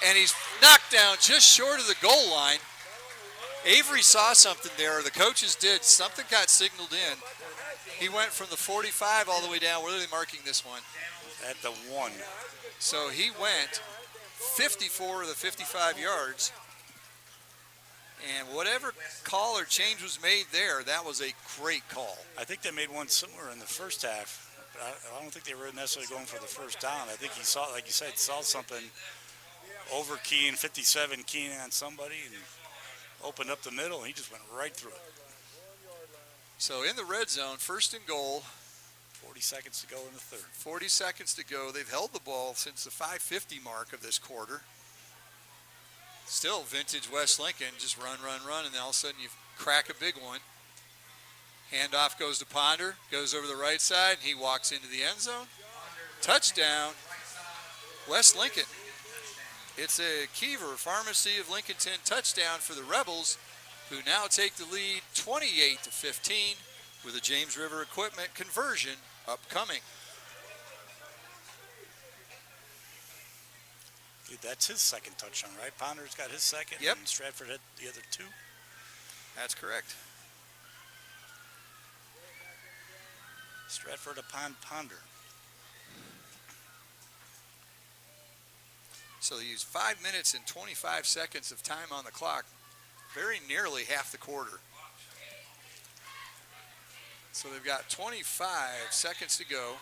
and he's knocked down just short of the goal line. Avery saw something there. The coaches did. Something got signaled in. He went from the 45 all the way down. Where are they marking this one? At the 1. So he went 54 of the 55 yards, and whatever call or change was made there, that was a great call. I think they made one similar in the first half. I don't think they were necessarily going for the first down. I think he saw, like you said, saw something over keying, 57 keying on somebody, and opened up the middle, and he just went right through it. So in the red zone, 1st and goal. 40 seconds to go in the third. 40 seconds to go. They've held the ball since the 5:50 mark of this quarter. Still vintage West Lincoln, just run, and then all of a sudden you crack a big one. Handoff goes to Ponder, goes over the right side, and he walks into the end zone. Touchdown, West Lincoln. It's a Kiever Pharmacy of Lincolnton touchdown for the Rebels, who now take the lead 28-15 with a James River Equipment conversion upcoming. Dude, that's his second touchdown, right? Ponder's got his second, Yep. and Stratford had the other 2. That's correct. Stratford upon Ponder. So they used 5 minutes and 25 seconds of time on the clock, very nearly half the quarter. So they've got 25 seconds to go.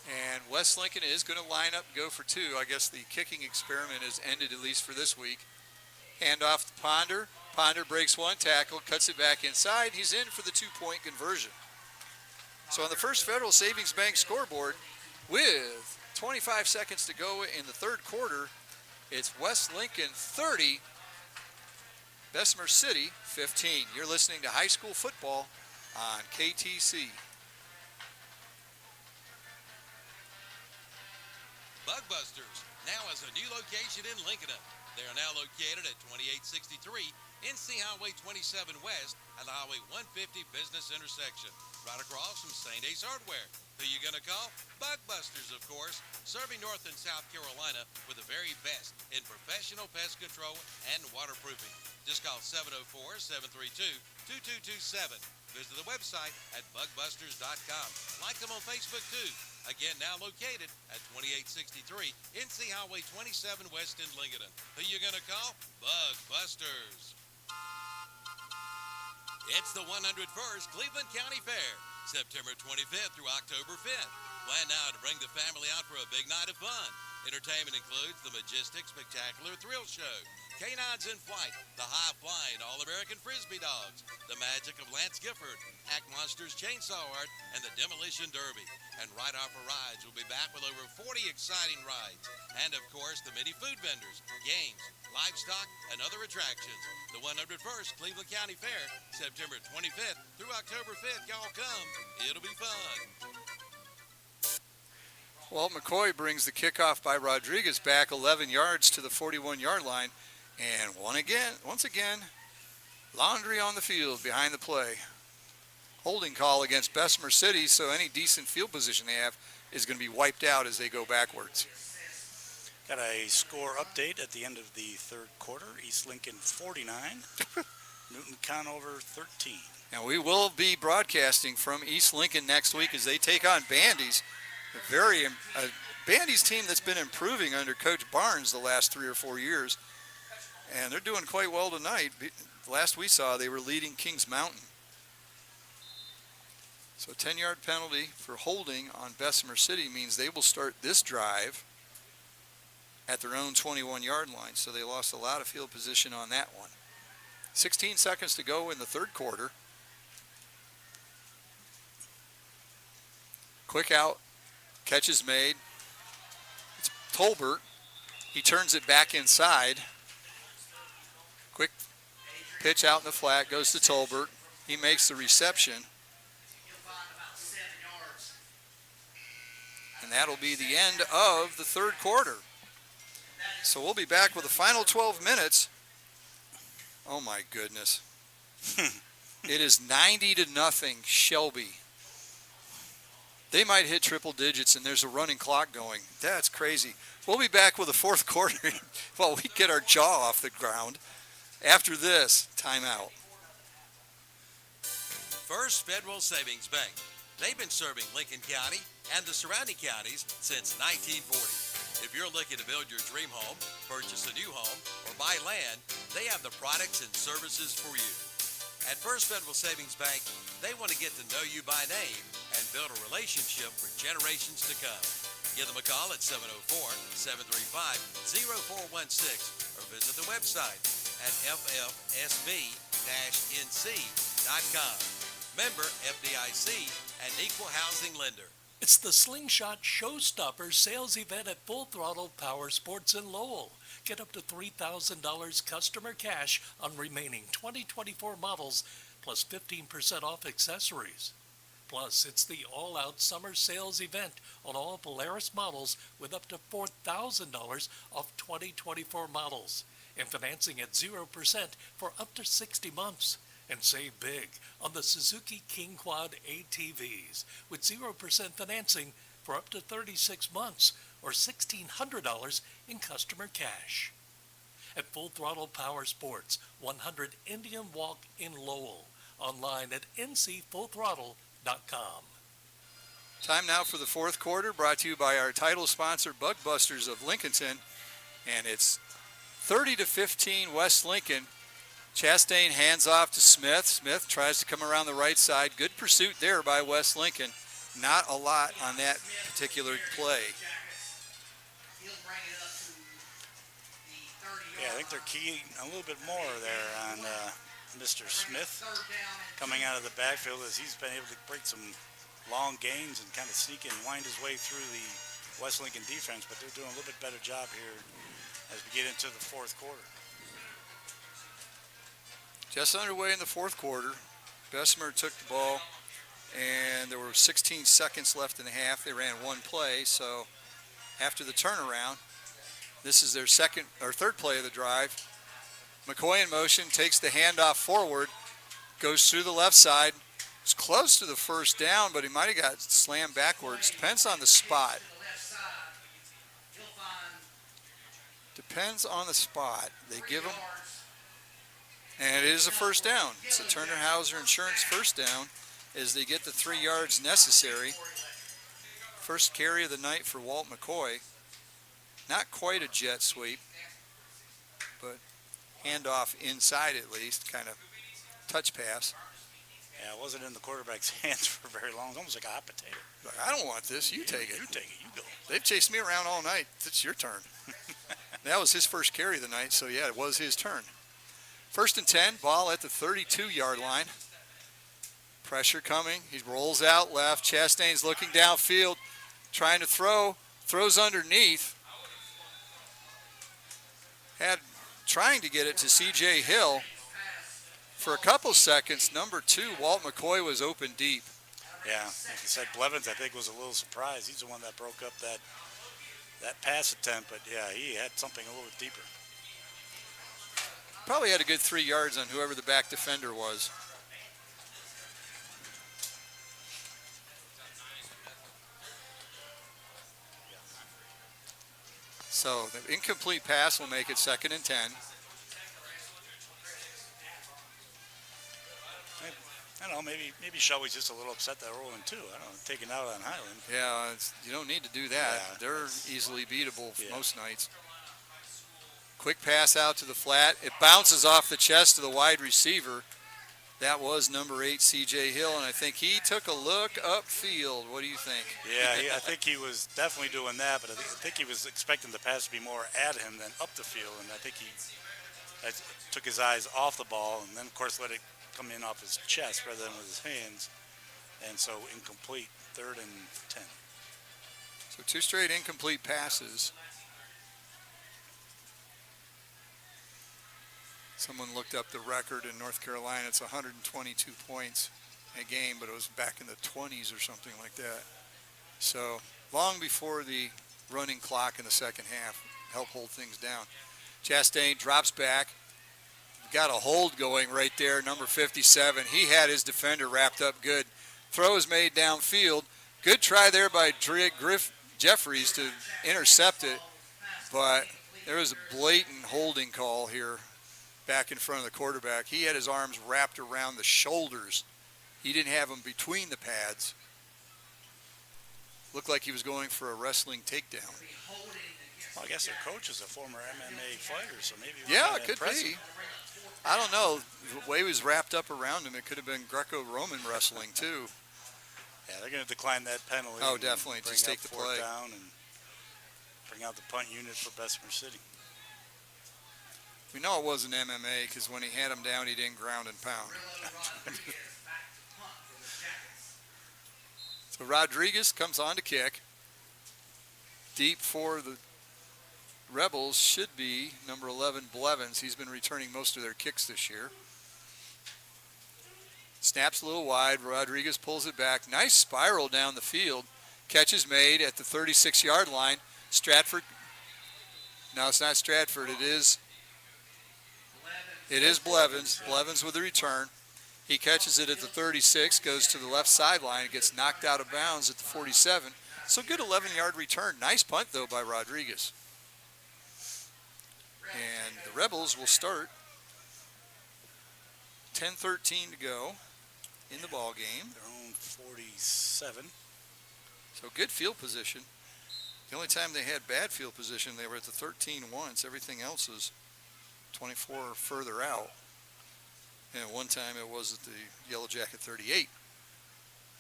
And West Lincoln is going to line up and go for 2. I guess the kicking experiment has ended, at least for this week. Handoff to Ponder. Ponder breaks one tackle, cuts it back inside. He's in for the 2-point conversion. So on the First Federal Savings Bank scoreboard, with 25 seconds to go in the third quarter, it's West Lincoln 30, Bessemer City 15. You're listening to high school football on KTC. Bugbusters now has a new location in Lincoln. They are now located at 2863 NC Highway 27 West at the Highway 150 business intersection, right across from St. Ace Hardware. Who you gonna call? Bugbusters, of course, serving North and South Carolina with the very best in professional pest control and waterproofing. Just call 704-732-2227. Visit the website at bugbusters.com. Like them on Facebook too. Again, now located at 2863 NC Highway 27 West in Lincoln. Who you gonna call? Bugbusters. It's the 101st Cleveland County Fair, September 25th through October 5th. Plan now to bring the family out for a big night of fun. Entertainment includes the Majestic Spectacular Thrill Show, Canines in Flight, the High-Flying All-American Frisbee Dogs, the Magic of Lance Gifford, Hack Monsters Chainsaw Art, and the Demolition Derby. And Right Off for Rides will be back with over 40 exciting rides. And, of course, the many food vendors, games, livestock, and other attractions. The 101st Cleveland County Fair, September 25th through October 5th. Y'all come. It'll be fun. Well, McCoy brings the kickoff by Rodriguez back 11 yards to the 41-yard line. And once again, laundry on the field behind the play. Holding call against Bessemer City, so any decent field position they have is going to be wiped out as they go backwards. Got a score update at the end of the third quarter. East Lincoln 49, Newton Conover 13. And we will be broadcasting from East Lincoln next week as they take on Bandy's. Bandy's team that's been improving under Coach Barnes the last 3 or 4 years, and they're doing quite well tonight. Last we saw, they were leading Kings Mountain. So 10-yard penalty for holding on Bessemer City means they will start this drive at their own 21-yard line. So they lost a lot of field position on that one. 16 seconds to go in the third quarter. Quick out, catch is made. It's Tolbert. He turns it back inside. Quick pitch out in the flat, goes to Tolbert. He makes the reception. And that'll be the end of the third quarter. So we'll be back with the final 12 minutes. Oh my goodness. It is 90-0 Shelby. They might hit triple digits and there's a running clock going. That's crazy. We'll be back with the fourth quarter while we get our jaw off the ground. After this, timeout. First Federal Savings Bank. They've been serving Lincoln County and the surrounding counties since 1940. If you're looking to build your dream home, purchase a new home, or buy land, they have the products and services for you. At First Federal Savings Bank, they want to get to know you by name and build a relationship for generations to come. Give them a call at 704-735-0416 or visit the website at ffsb-nc.com. Member FDIC and equal housing lender. It's the Slingshot Showstopper sales event at Full Throttle Power Sports in Lowell. Get up to $3,000 customer cash on remaining 2024 models, plus 15% off accessories. Plus, it's the all-out summer sales event on all Polaris models with up to $4,000 off 2024 models, and financing at 0% for up to 60 months. And save big on the Suzuki King Quad ATVs with 0% financing for up to 36 months or $1,600 in customer cash. At Full Throttle Power Sports, 100 Indian Walk in Lowell. Online at ncfullthrottle.com. Time now for the fourth quarter, brought to you by our title sponsor, Bug Busters of Lincolnton. And it's 30-15 West Lincoln. Chastain hands off to Smith. Smith tries to come around the right side. Good pursuit there by West Lincoln. Not a lot on that particular play. Yeah, I think they're keying a little bit more there on Mr. Smith coming out of the backfield, as he's been able to break some long gains and kind of sneak and wind his way through the West Lincoln defense, but they're doing a little bit better job here as we get into the fourth quarter. Just underway in the fourth quarter. Bessemer took the ball, and there were 16 seconds left in the half. They ran one play, so after the turnaround, this is their third play of the drive. McCoy in motion, takes the handoff forward, goes through the left side. It's close to the first down, but he might have got slammed backwards. Depends on the spot. Depends on the spot. They give him. And it is a first down. It's a Turner Hauser Insurance first down as they get the 3 yards necessary. First carry of the night for Walt McCoy. Not quite a jet sweep, but handoff inside at least, kind of touch pass. Yeah, it wasn't in the quarterback's hands for very long. Almost like a hot potato. Like, I don't want this. You take it. You take it. You go. They've chased me around all night. It's your turn. That was his first carry of the night, so yeah, it was his turn. First and 10, ball at the 32-yard line. Pressure coming. He rolls out left. Chastain's looking downfield, trying to throw. Throws underneath. Trying to get it to C.J. Hill. For a couple seconds, number 2, Walt McCoy, was open deep. Yeah, like you said, Blevins, I think, was a little surprised. He's the one that broke up that pass attempt, but yeah, he had something a little bit deeper. Probably had a good 3 yards on whoever the back defender was. So the incomplete pass will make it 2nd and 10. I don't Well, maybe Shelby's just a little upset that we're 0-2. I don't know, taken out on Highland. Yeah, you don't need to do that. Yeah, They're easily beatable yeah. most nights. Quick pass out to the flat. It bounces off the chest of the wide receiver. That was number 8, C.J. Hill, and I think he took a look upfield. What do you think? Yeah, I think he was definitely doing that, but I think he was expecting the pass to be more at him than up the field, and I think he took his eyes off the ball, and then, of course, let it come in off his chest rather than with his hands, and so incomplete, 3rd and 10. So 2 straight incomplete passes. Someone looked up the record in North Carolina. It's 122 points a game, but it was back in the 20s or something like that. So long before the running clock in the second half helped hold things down. Chastain drops back. Got a hold going right there, number 57. He had his defender wrapped up good. Throw is made downfield. Good try there by Jeffries to intercept it, but there was a blatant holding call here back in front of the quarterback. He had his arms wrapped around the shoulders. He didn't have them between the pads. Looked like he was going for a wrestling takedown. Well, I guess their coach is a former MMA fighter, so maybe it was Yeah, kinda it could impressive. be. I don't know. The way he was wrapped up around him, it could have been Greco-Roman wrestling too. Yeah, they're going to decline that penalty. Oh, and definitely. bring Just out take the 4th play. down and bring out the punt unit for Bessemer City. We know it wasn't MMA because when he had him down, he didn't ground and pound. So Rodriguez comes on to kick. Deep for the Rebels should be number 11, Blevins. He's been returning most of their kicks this year. Snaps a little wide. Rodriguez pulls it back. Nice spiral down the field. Catch is made at the 36-yard line. Stratford. No, it's not Stratford. It is Blevins. Blevins with the return. He catches it at the 36, goes to the left sideline, and gets knocked out of bounds at the 47. So good 11-yard return. Nice punt, though, by Rodriguez. And the Rebels will start. 10:13 to go in the ball game. Their own 47. So good field position. The only time they had bad field position, they were at the 13 once. Everything else is 24 further out. And at one time it was at the Yellow Jacket 38.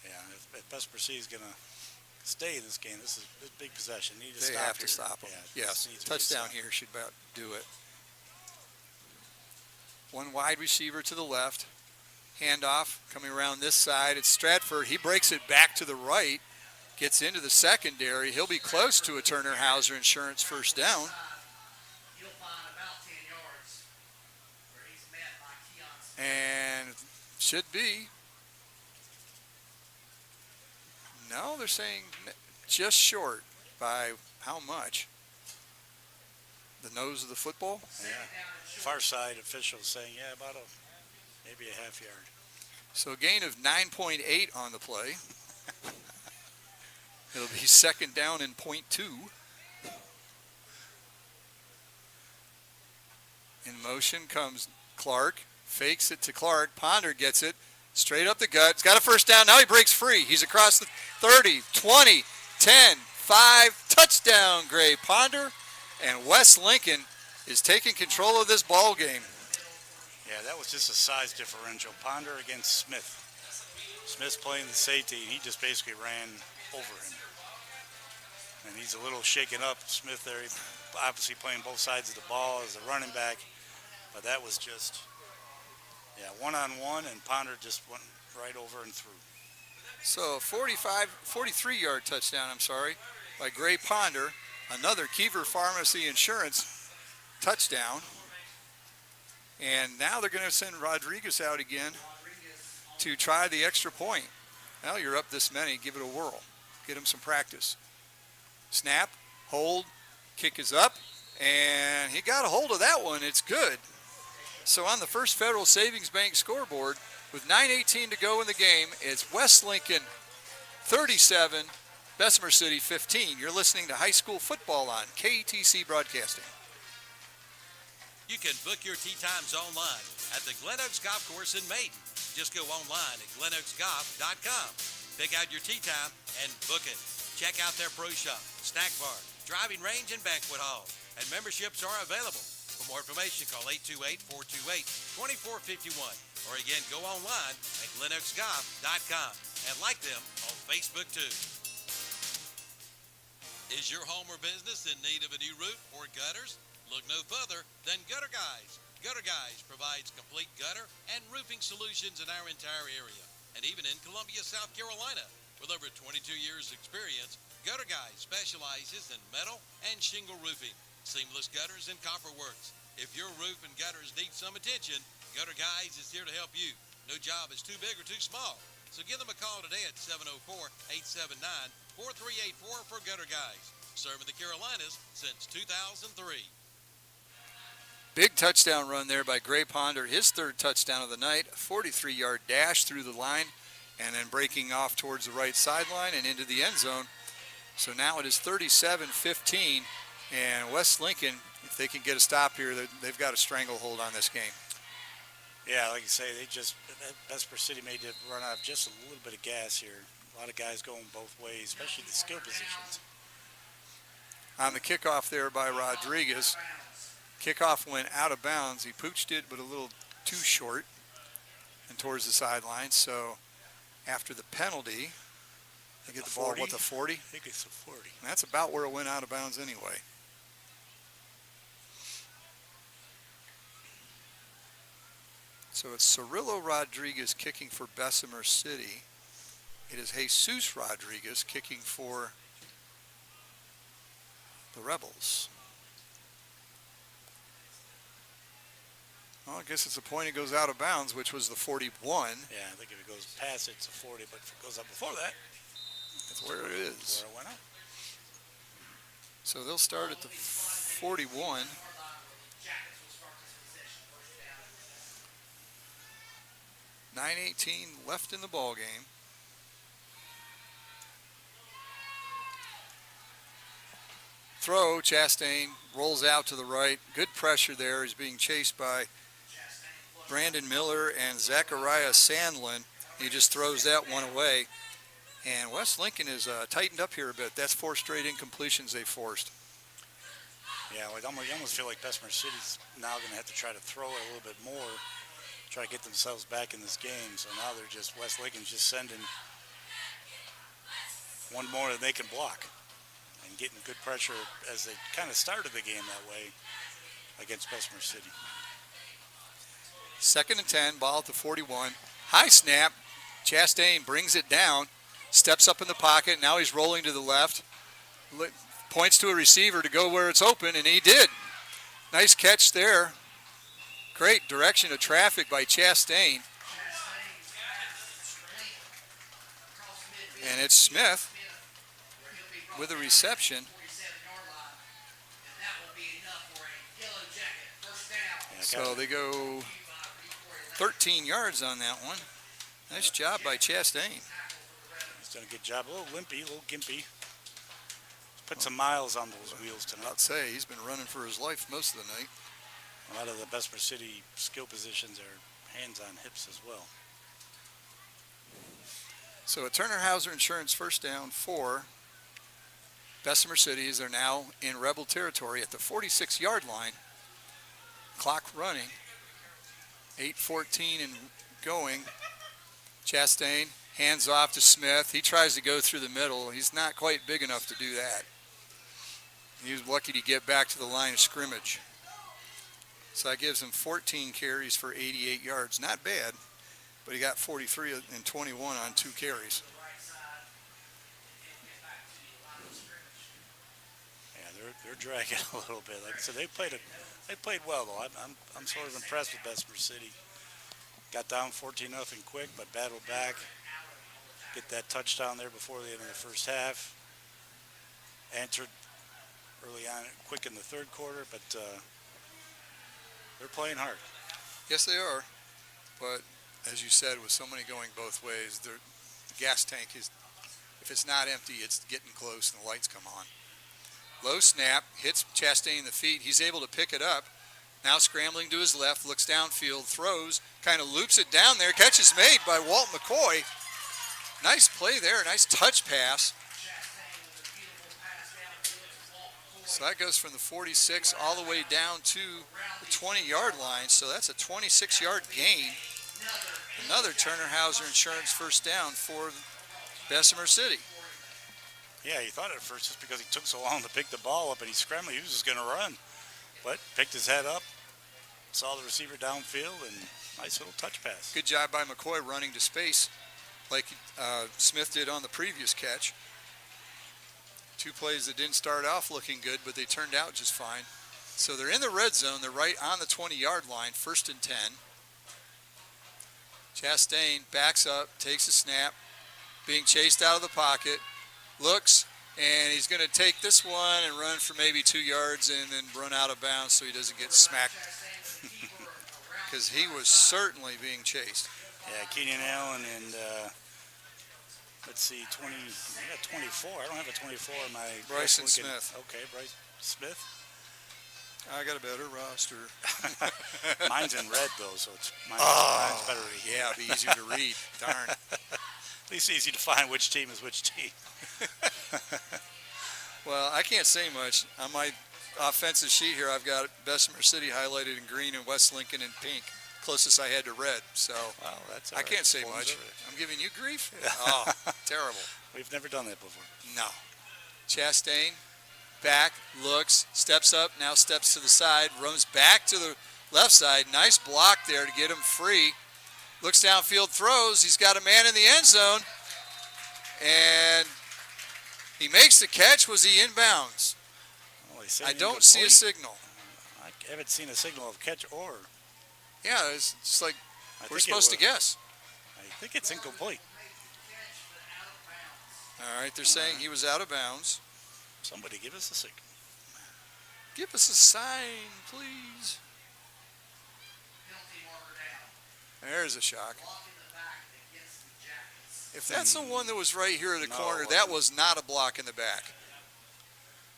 Yeah, if Bessemer City is going to stay in this game, this is a big possession. Need to They stop have here. to stop them. Yeah, Yes, this needs to be touchdown stopped. here should about do it. One wide receiver to the left. Handoff coming around this side. It's Stratford. He breaks it back to the right. Gets into the secondary. He'll be close to a Turner Hauser Insurance first down. You'll find about 10 yards where he's met by Keon Smith. And should be. No, they're saying just short. By how much? The nose of the football? Yeah. Far side officials saying, yeah, about maybe a half yard. So a gain of 9.8 on the play. It'll be second down in .2. In motion comes Clark. Fakes it to Clark. Ponder gets it. Straight up the gut. He's got a first down. Now he breaks free. He's across the 30, 20, 10, 5. Touchdown, Gray Ponder. And Wes Lincoln is taking control of this ball game. Yeah, that was just a size differential. Ponder against Smith. Smith's playing the safety, and he just basically ran over him. And he's a little shaken up. Smith there, obviously playing both sides of the ball as a running back. But that was just, yeah, one-on-one, and Ponder just went right over and through. So 43-yard touchdown, by Gray Ponder. Another Kiever Pharmacy Insurance touchdown. And now they're going to send Rodriguez out again to try the extra point. Well, you're up this many. Give it a whirl. Get him some practice. Snap, hold, kick is up, and he got a hold of that one. It's good. So on the First Federal Savings Bank scoreboard, with 9:18 to go in the game, it's West Lincoln 37, Bessemer City 15. You're listening to high school football on KTC Broadcasting. You can book your tee times online at the Glen Oaks Golf Course in Maiden. Just go online at GlenOaksGolf.com. Pick out your tee time and book it. Check out their pro shop, snack bar, driving range, and banquet hall. And memberships are available. For more information, call 828-428-2451. Or again, go online at GlenOaksGolf.com and like them on Facebook too. Is your home or business in need of a new roof or gutters? Look no further than Gutter Guys. Gutter Guys provides complete gutter and roofing solutions in our entire area, and even in Columbia, South Carolina. With over 22 years' experience, Gutter Guys specializes in metal and shingle roofing, seamless gutters, and copper works. If your roof and gutters need some attention, Gutter Guys is here to help you. No job is too big or too small. So give them a call today at 704-879-4384 for Gutter Guys. Serving the Carolinas since 2003. Big touchdown run there by Gray Ponder, his third touchdown of the night, a 43-yard dash through the line, and then breaking off towards the right sideline and into the end zone. So now it is 37-15, and West Lincoln, if they can get a stop here, they've got a stranglehold on this game. Yeah, like you say, Bessemer City may run out of just a little bit of gas here. A lot of guys going both ways, especially the skill positions. On the kickoff there by Rodriguez, kickoff went out of bounds. He pooched it, but a little too short and towards the sideline. So after the penalty, they get the ball, what, the 40? I think it's a 40. And that's about where it went out of bounds anyway. So it's Cirillo Rodriguez kicking for Bessemer City. It is Jesus Rodriguez kicking for the Rebels. Well, I guess it's a point it goes out of bounds, which was the 41. Yeah, I think if it goes past it, it's a 40, but if it goes up before that, that's where it is. Where it went out. So they'll start at the 41. 9:18 left in the ball game. Throw, Chastain rolls out to the right. Good pressure there. He's being chased by Brandon Miller and Zachariah Sandlin. He just throws that one away. And West Lincoln is tightened up here a bit. That's 4 straight incompletions they forced. Yeah, you almost feel like Bessemer City's now going to have to try to throw it a little bit more, try to get themselves back in this game. So now West Lincoln's just sending one more than they can block and getting good pressure as they kind of started the game that way against Bessemer City. 2nd and 10, ball at the 41. High snap. Chastain brings it down, steps up in the pocket. Now he's rolling to the left. Points to a receiver to go where it's open, and he did. Nice catch there. Great direction of traffic by Chastain. And it's Smith with a reception. So they go 13 yards on that one. Nice job by Chastain. He's done a good job. A little limpy, a little gimpy. Put some miles on those wheels tonight. I'd say he's been running for his life most of the night. A lot of the Bessemer City skill positions are hands on hips as well. So a Turner Hauser Insurance first down for Bessemer City as they're now in Rebel territory at the 46-yard line. Clock running. 8:14 and going. Chastain hands off to Smith. He tries to go through the middle. He's not quite big enough to do that. He was lucky to get back to the line of scrimmage. So that gives him 14 carries for 88 yards. Not bad, but he got 43 and 21 on 2 carries. Yeah, they're dragging a little bit. Like I said, they played well though. I'm sort of impressed with Bessemer City. Got down 14-0 quick, but battled back. Get that touchdown there before the end of the first half. Answered early on, quick in the third quarter, but they're playing hard. Yes, they are. But as you said, with so many going both ways, the gas tank is, if it's not empty, it's getting close and the lights come on. Low snap, hits Chastain in the feet. He's able to pick it up. Now scrambling to his left, looks downfield, throws, kind of loops it down there. Catch is made by Walt McCoy. Nice play there, nice touch pass. So that goes from the 46 all the way down to the 20-yard line. So that's a 26-yard gain. Another Turner Hauser Insurance first down for Bessemer City. Yeah, he thought at first just because he took so long to pick the ball up and he's scrambling, he was just going to run. But picked his head up, saw the receiver downfield, and nice little touch pass. Good job by McCoy running to space like Smith did on the previous catch. Two plays that didn't start off looking good, but they turned out just fine. So they're in the red zone. They're right on the 20-yard line, 1st and 10. Chastain backs up, takes a snap, being chased out of the pocket, looks, and he's going to take this one and run for maybe 2 yards and then run out of bounds so he doesn't get smacked. Because he was certainly being chased. Yeah, Keenan Allen and, let's see, 24. I don't have a 24 in my... Bryson Smith. Okay, Bryce Smith. I got a better roster. Mine's in red, though, so mine's better to hear. Yeah, it'd be easier to read. Darn. At least easy to find which team is which team. Well, I can't say much. On my offensive sheet here, I've got Bessemer City highlighted in green and West Lincoln in pink. Closest I had to red, so Wow, that's I can't say much. I'm giving you grief? Oh, terrible. We've never done that before. No. Chastain, back, looks, steps up, now steps to the side, runs back to the left side. Nice block there to get him free. Looks downfield, throws. He's got a man in the end zone. And he makes the catch. Was he inbounds? Well, he's I saying don't see a incomplete. signal. I haven't seen a signal of catch or... Yeah, it's just like I we're think it supposed to was- guess. I think it's incomplete. All right, they're saying he was out of bounds. Somebody give us a signal. Give us a sign, please. There's a shock. If that's the one that was right here in the No, corner, it that wasn't. was not a block in the back.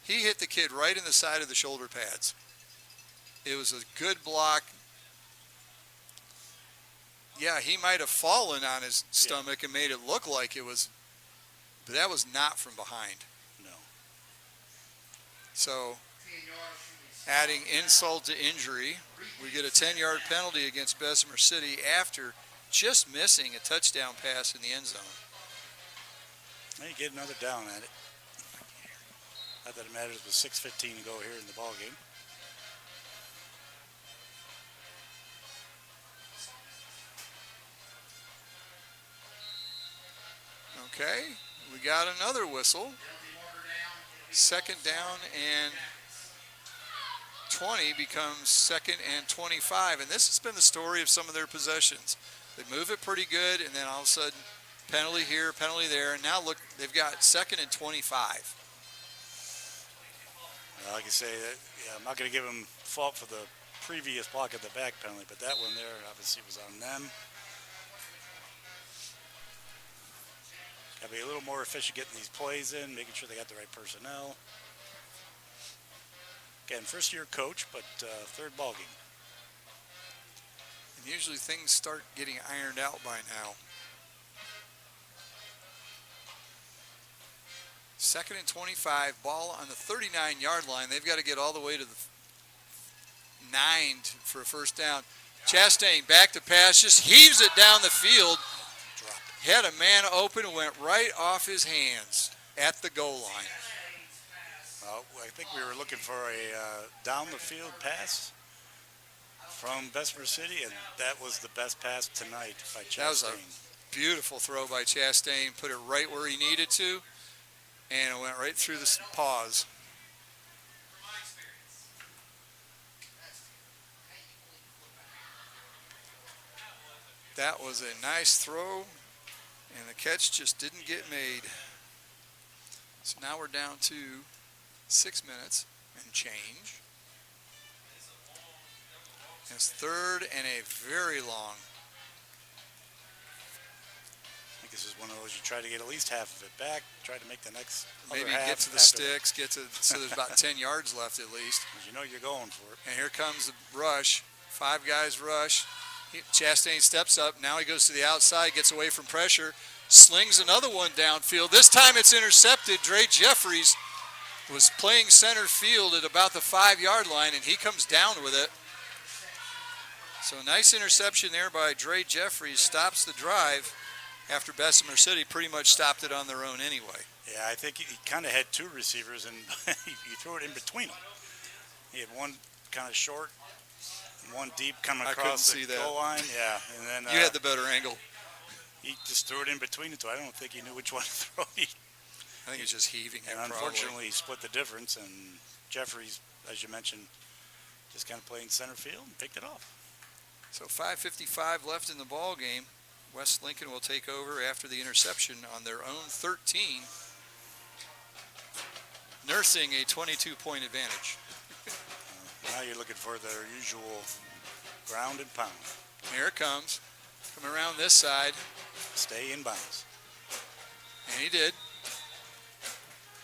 He hit the kid right in the side of the shoulder pads. It was a good block. Yeah, he might have fallen on his stomach and made it look like it was, but that was not from behind. No. So, adding insult to injury, we get a 10-yard penalty against Bessemer City after just missing a touchdown pass in the end zone. Now you get another down at it. Not that it matters with 6:15 to go here in the ball game. Okay, we got another whistle. 2nd down and 20 becomes 2nd and 25. And this has been the story of some of their possessions. They move it pretty good, and then all of a sudden, penalty here, penalty there. And now look, they've got 2nd and 25. Like I say, I'm not going to give them fault for the previous block at the back penalty, but that one there obviously was on them. Got to be a little more efficient getting these plays in, making sure they got the right personnel. Again, first-year coach, but third ball game. And usually things start getting ironed out by now. 2nd and 25, ball on the 39-yard line. They've got to get all the way to the 9 for a first down. Chastain back to pass, just heaves it down the field. Had a man open and went right off his hands at the goal line. I think we were looking for a down the field pass from Bessemer City, and that was the best pass tonight by Chastain. That was a beautiful throw by Chastain. Put it right where he needed to, and it went right through the paws. That was a nice throw, and the catch just didn't get made. So now we're down to 6 minutes and change. It's 3rd and a very long. I think this is one of those you try to get at least half of it back, try to make the next Maybe other half get to the after sticks, so there's about 10 yards left at least. that. You know you're going for it. And here comes the rush. 5 guys rush. Chastain steps up. Now he goes to the outside, gets away from pressure, slings another one downfield. This time it's intercepted. Dre Jeffries was playing center field at about the 5-yard line, and he comes down with it. So nice interception there by Dre Jeffries. Stops the drive after Bessemer City pretty much stopped it on their own anyway. Yeah, I think he kind of had two receivers, and he threw it in between them. He had one kind of short, one deep coming across the goal line. Yeah, and then You had the better angle. he just threw it in between the two. I don't think he knew which one to throw. I think he's just heaving it. And unfortunately, he split the difference, and Jeffries, as you mentioned, just kind of played center field and picked it off. So 5:55 left in the ball game. West Lincoln will take over after the interception on their own 13, nursing a 22-point advantage. Now you're looking for their usual ground and pound. Here it comes. Coming around this side. Stay in bounds. And he did.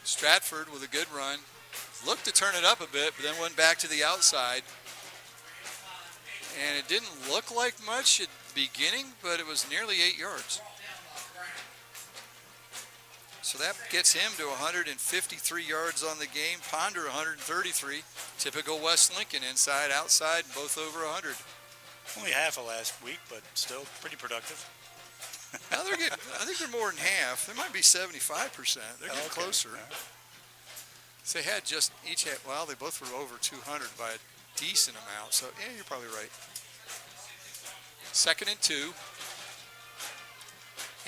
Stratford with a good run. Looked to turn it up a bit, but then went back to the outside. And it didn't look like much at the beginning, but it was nearly 8 yards. So that gets him to 153 yards on the game. Ponder 133. Typical West Lincoln, inside, outside, both over 100. Only half of last week, but still pretty productive. Now they're getting, I think they're more than half. They might be 75%. They're getting closer. So they had just each had, well, they both were over 200 by a decent amount. So, yeah, you're probably right. 2nd and 2.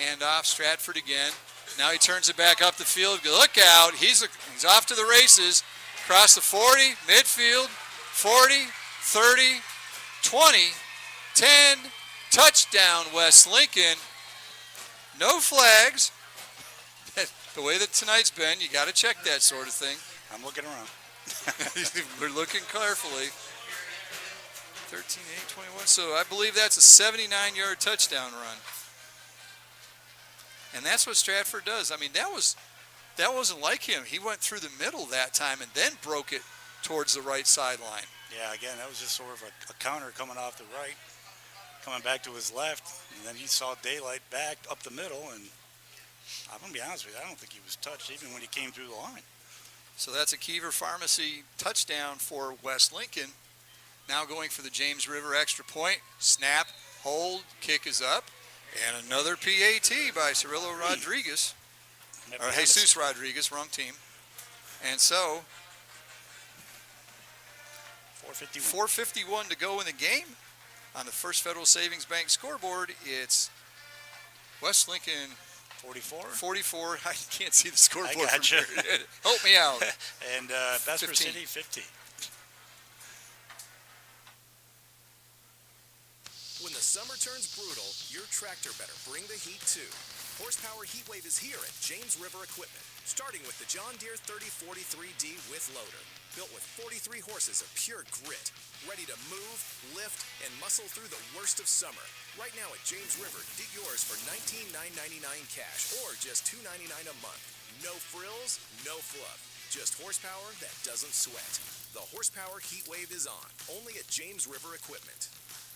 Hand off, Stratford again. Now he turns it back up the field. Look out. He's off to the races. Across the 40, midfield, 40, 30, 20, 10. Touchdown, West Lincoln. No flags. The way that tonight's been, you got to check that sort of thing. I'm looking around. We're looking carefully. 13, 8, 21. So I believe that's a 79-yard touchdown run. And that's what Stratford does. I mean, that wasn't like him. He went through the middle that time and then broke it towards the right sideline. Yeah, again, that was just sort of a counter coming off the right, coming back to his left, and then he saw daylight back up the middle, and I'm going to be honest with you, I don't think he was touched even when he came through the line. So that's a Kiever Pharmacy touchdown for West Lincoln. Now going for the James River extra point. Snap, hold, kick is up. And another PAT by Cirillo Rodriguez. Or Jesus Rodriguez, wrong team. And so, 4:51 to go in the game. On the First Federal Savings Bank scoreboard, it's West Lincoln 44. I can't see the scoreboard. I got you. Help me out. And Bessemer City 15. When the summer turns brutal, your tractor better bring the heat too. Horsepower Heatwave is here at James River Equipment, starting with the John Deere 3043D with loader. Built with 43 horses of pure grit, ready to move, lift, and muscle through the worst of summer. Right now at James River, get yours for $19,999 cash or just $299 a month. No frills, no fluff. Just horsepower that doesn't sweat. The Horsepower Heatwave is on, only at James River Equipment.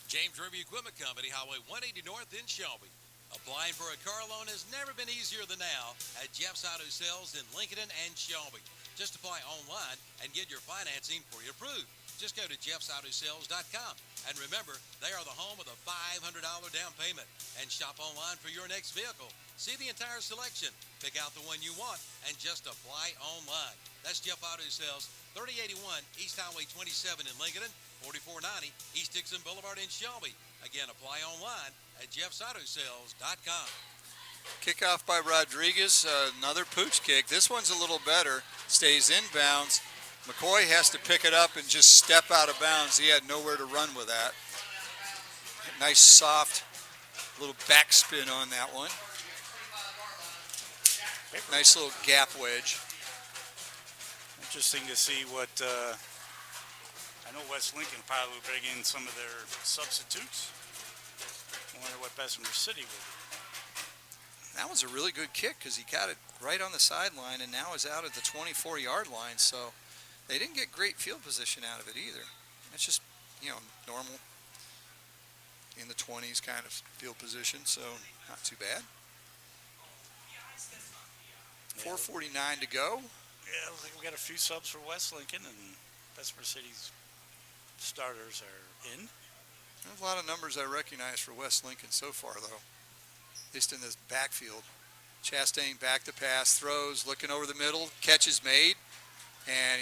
James River Equipment Company, Highway 180 North in Shelby. Applying for a car loan has never been easier than now at Jeff's Auto Sales in Lincoln and Shelby. Just apply online and get your financing pre-approved. Just go to jeffsautosales.com. And remember, they are the home of the $500 down payment. And shop online for your next vehicle. See the entire selection, pick out the one you want, and just apply online. That's Jeff Auto Sales, 3081 East Highway 27 in Lincoln, 4490 East Dixon Boulevard in Shelby. Again, apply online at jeffsautosales.com. Kickoff by Rodriguez, another pooch kick. This one's a little better, stays inbounds. McCoy has to pick it up and just step out of bounds. He had nowhere to run with that. Nice soft little backspin on that one. Nice little gap wedge. Interesting to see what, I know West Lincoln probably will bring in some of their substitutes. I wonder what Bessemer City will do. That was a really good kick because he got it right on the sideline and now is out at the 24-yard line. So they didn't get great field position out of it either. It's just, normal in the 20s kind of field position, so not too bad. 4:49 to go. Yeah, looks like we got a few subs for West Lincoln, and Bessemer City's starters are in. There's a lot of numbers I recognize for West Lincoln so far, though, at least in this backfield. Chastain back to pass, throws, looking over the middle, catch is made, and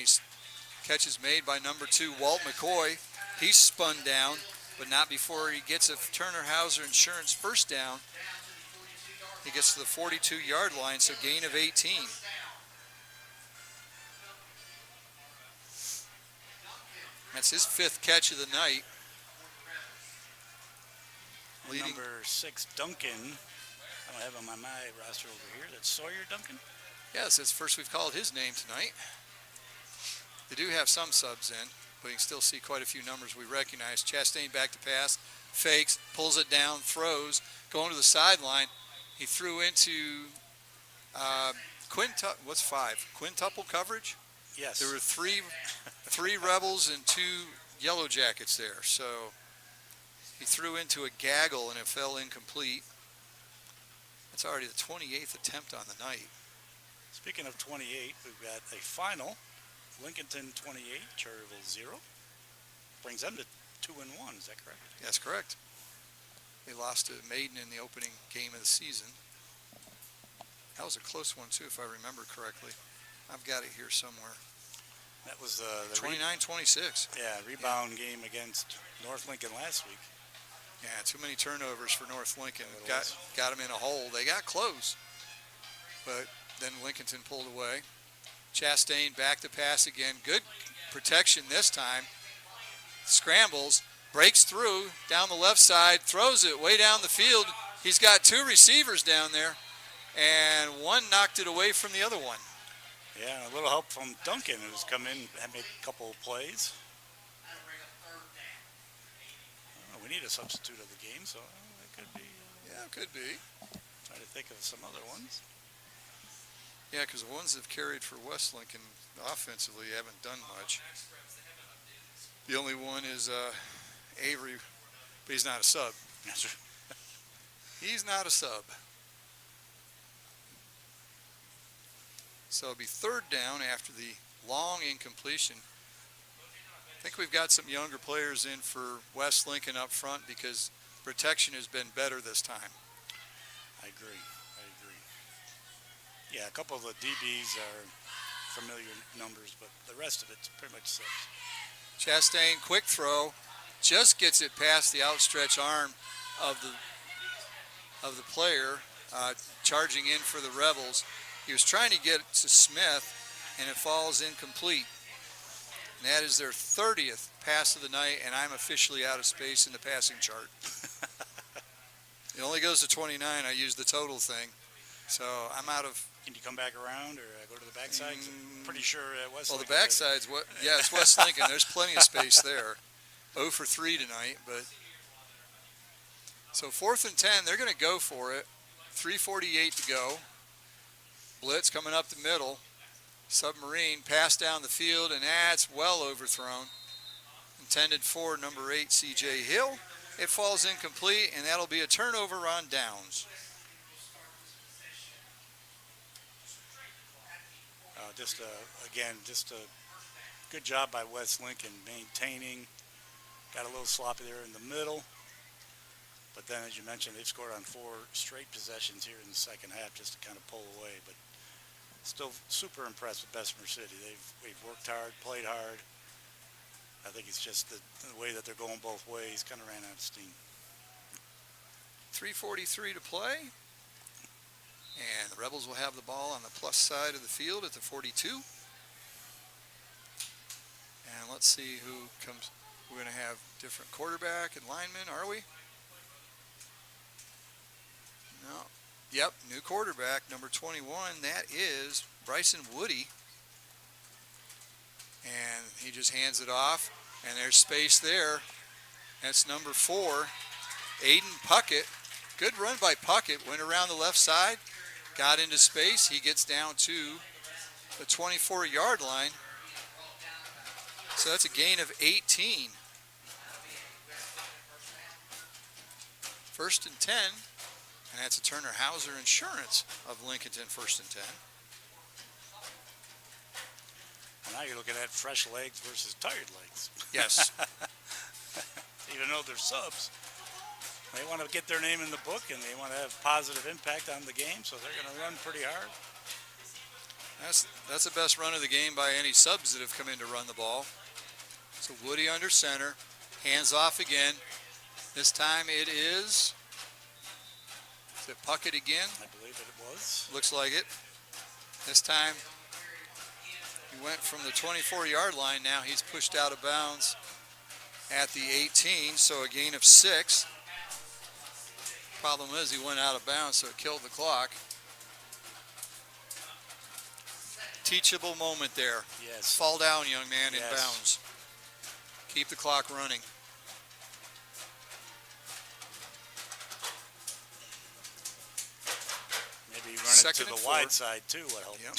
catch is made by number 2, Walt McCoy. He's spun down, but not before he gets a Turner Hauser Insurance first down. He gets to the 42-yard line, so gain of 18. That's his 5th catch of the night. Leading. Number 6, Duncan. I don't have on my roster over here. That's Sawyer Duncan. Yes, it's the first we've called his name tonight. They do have some subs in, but you can still see quite a few numbers we recognize. Chastain back to pass, fakes, pulls it down, throws, going to the sideline. He threw into quintuple coverage? Yes. There were three Rebels and 2 Yellow Jackets there, so he threw into a gaggle and it fell incomplete. That's already the 28th attempt on the night. Speaking of 28, we've got a final. Lincolnton 28, Cherryville 0. Brings them to 2-1, is that correct? That's correct. They lost to Maiden in the opening game of the season. That was a close one, too, if I remember correctly. I've got it here somewhere. That was the 29-26. Rebound game against North Lincoln last week. Yeah, too many turnovers for North Lincoln. Got them in a hole. They got close, but then Lincolnton pulled away. Chastain back to pass again. Good protection this time. Scrambles, breaks through down the left side, throws it way down the field. He's got 2 receivers down there, and one knocked it away from the other one. Yeah, a little help from Duncan, who's come in and made a couple of plays. We need a substitute of the game, so it could be. Yeah, it could be. Try to think of some other ones. Yeah, because the ones that have carried for West Lincoln offensively haven't done much. The only one is Avery, but he's not a sub. That's right. He's not a sub. So it'll be 3rd down after the long incompletion. I think we've got some younger players in for West Lincoln up front because protection has been better this time. I agree. Yeah, a couple of the DBs are familiar numbers, but the rest of it's pretty much subs. Chastain, quick throw, just gets it past the outstretched arm of the player charging in for the Rebels. He was trying to get to Smith, and it falls incomplete. And that is their 30th pass of the night, and I'm officially out of space in the passing chart. It only goes to 29. I used the total thing. So I'm out of... Can you come back around or go to the backside? I'm pretty sure West Well, Lincoln. the backside's what? Yeah, it's West Lincoln. There's plenty of space there. 0 for 3 tonight, but... So 4th and 10, they're going to go for it. 3:48 to go. Blitz coming up the middle. Submarine pass down the field, and that's well overthrown. Intended for number 8, C.J. Hill. It falls incomplete, and that'll be a turnover on downs. Just a good job by West Lincoln maintaining. Got a little sloppy there in the middle. But then, as you mentioned, they've scored on 4 straight possessions here in the second half just to kind of pull away. But still super impressed with Bessemer City. They've worked hard, played hard. I think it's just the way that they're going both ways kind of ran out of steam. 3:43 to play. And the Rebels will have the ball on the plus side of the field at the 42. And let's see who comes. We're going to have different quarterback and linemen, are we? No. Yep, new quarterback, number 21. That is Bryson Woody. And he just hands it off, and there's space there. That's number 4, Aiden Puckett. Good run by Puckett. Went around the left side, got into space. He gets down to the 24-yard line. So that's a gain of 18. 1st and 10, and that's a Turner Hauser Insurance of Lincolnton, 1st and 10. Well, now you're looking at fresh legs versus tired legs. Yes. Even though they're subs, they want to get their name in the book and they want to have positive impact on the game, so they're going to run pretty hard. That's the best run of the game by any subs that have come in to run the ball. So Woody under center, hands off again. This time it is it Puckett again? I believe that it was. Looks like it. This time he went from the 24-yard line. Now he's pushed out of bounds at the 18, so a gain of 6. Problem is he went out of bounds, so it killed the clock. Teachable moment there. Yes. Fall down, young man, in Yes. bounds. Keep the clock running. Maybe run Second it to and the 4. wide side too would help. Yep.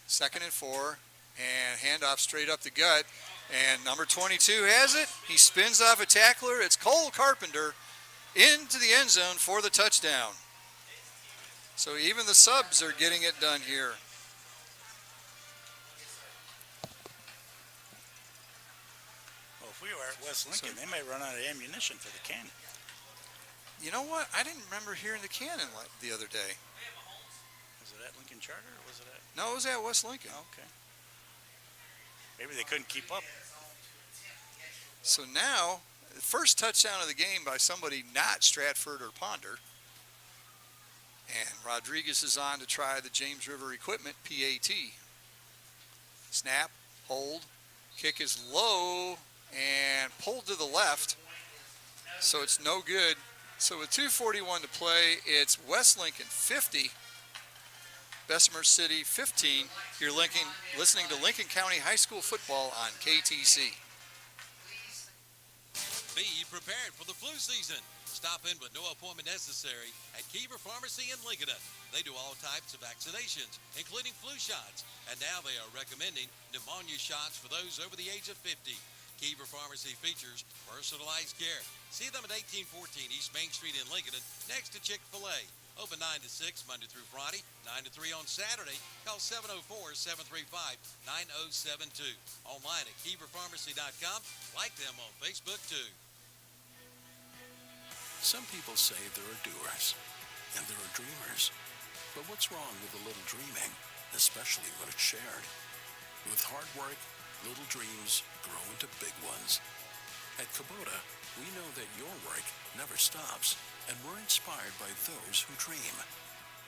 2nd and 4, and handoff straight up the gut. And number 22 has it. He spins off a tackler. It's Cole Carpenter into the end zone for the touchdown. So even the subs are getting it done here. Well, if we were at West Lincoln, they might run out of ammunition for the cannon. You know what? I didn't remember hearing the cannon the other day. Was it at Lincoln Charter or was it at? No, it was at West Lincoln. Okay. Maybe they couldn't keep up. So now, the first touchdown of the game by somebody not Stratford or Ponder. And Rodriguez is on to try the James River Equipment PAT. Snap, hold, kick is low and pulled to the left. So it's no good. So with 2:41 to play, it's West Lincoln 50, Bessemer City 15. You're listening to Lincoln County High School football on KTC. Be prepared for the flu season. Stop in with no appointment necessary at Kiever Pharmacy in Lincoln. They do all types of vaccinations, including flu shots, and now they are recommending pneumonia shots for those over the age of 50. Kiever Pharmacy features personalized care. See them at 1814 East Main Street in Lincoln, next to Chick-fil-A. Open 9 to 6 Monday through Friday, 9 to 3 on Saturday. Call 704-735-9072. Online at KieverPharmacy.com. Like them on Facebook too. Some people say there are doers, and there are dreamers. But what's wrong with a little dreaming, especially when it's shared? With hard work, little dreams grow into big ones. At Kubota, we know that your work never stops, and we're inspired by those who dream.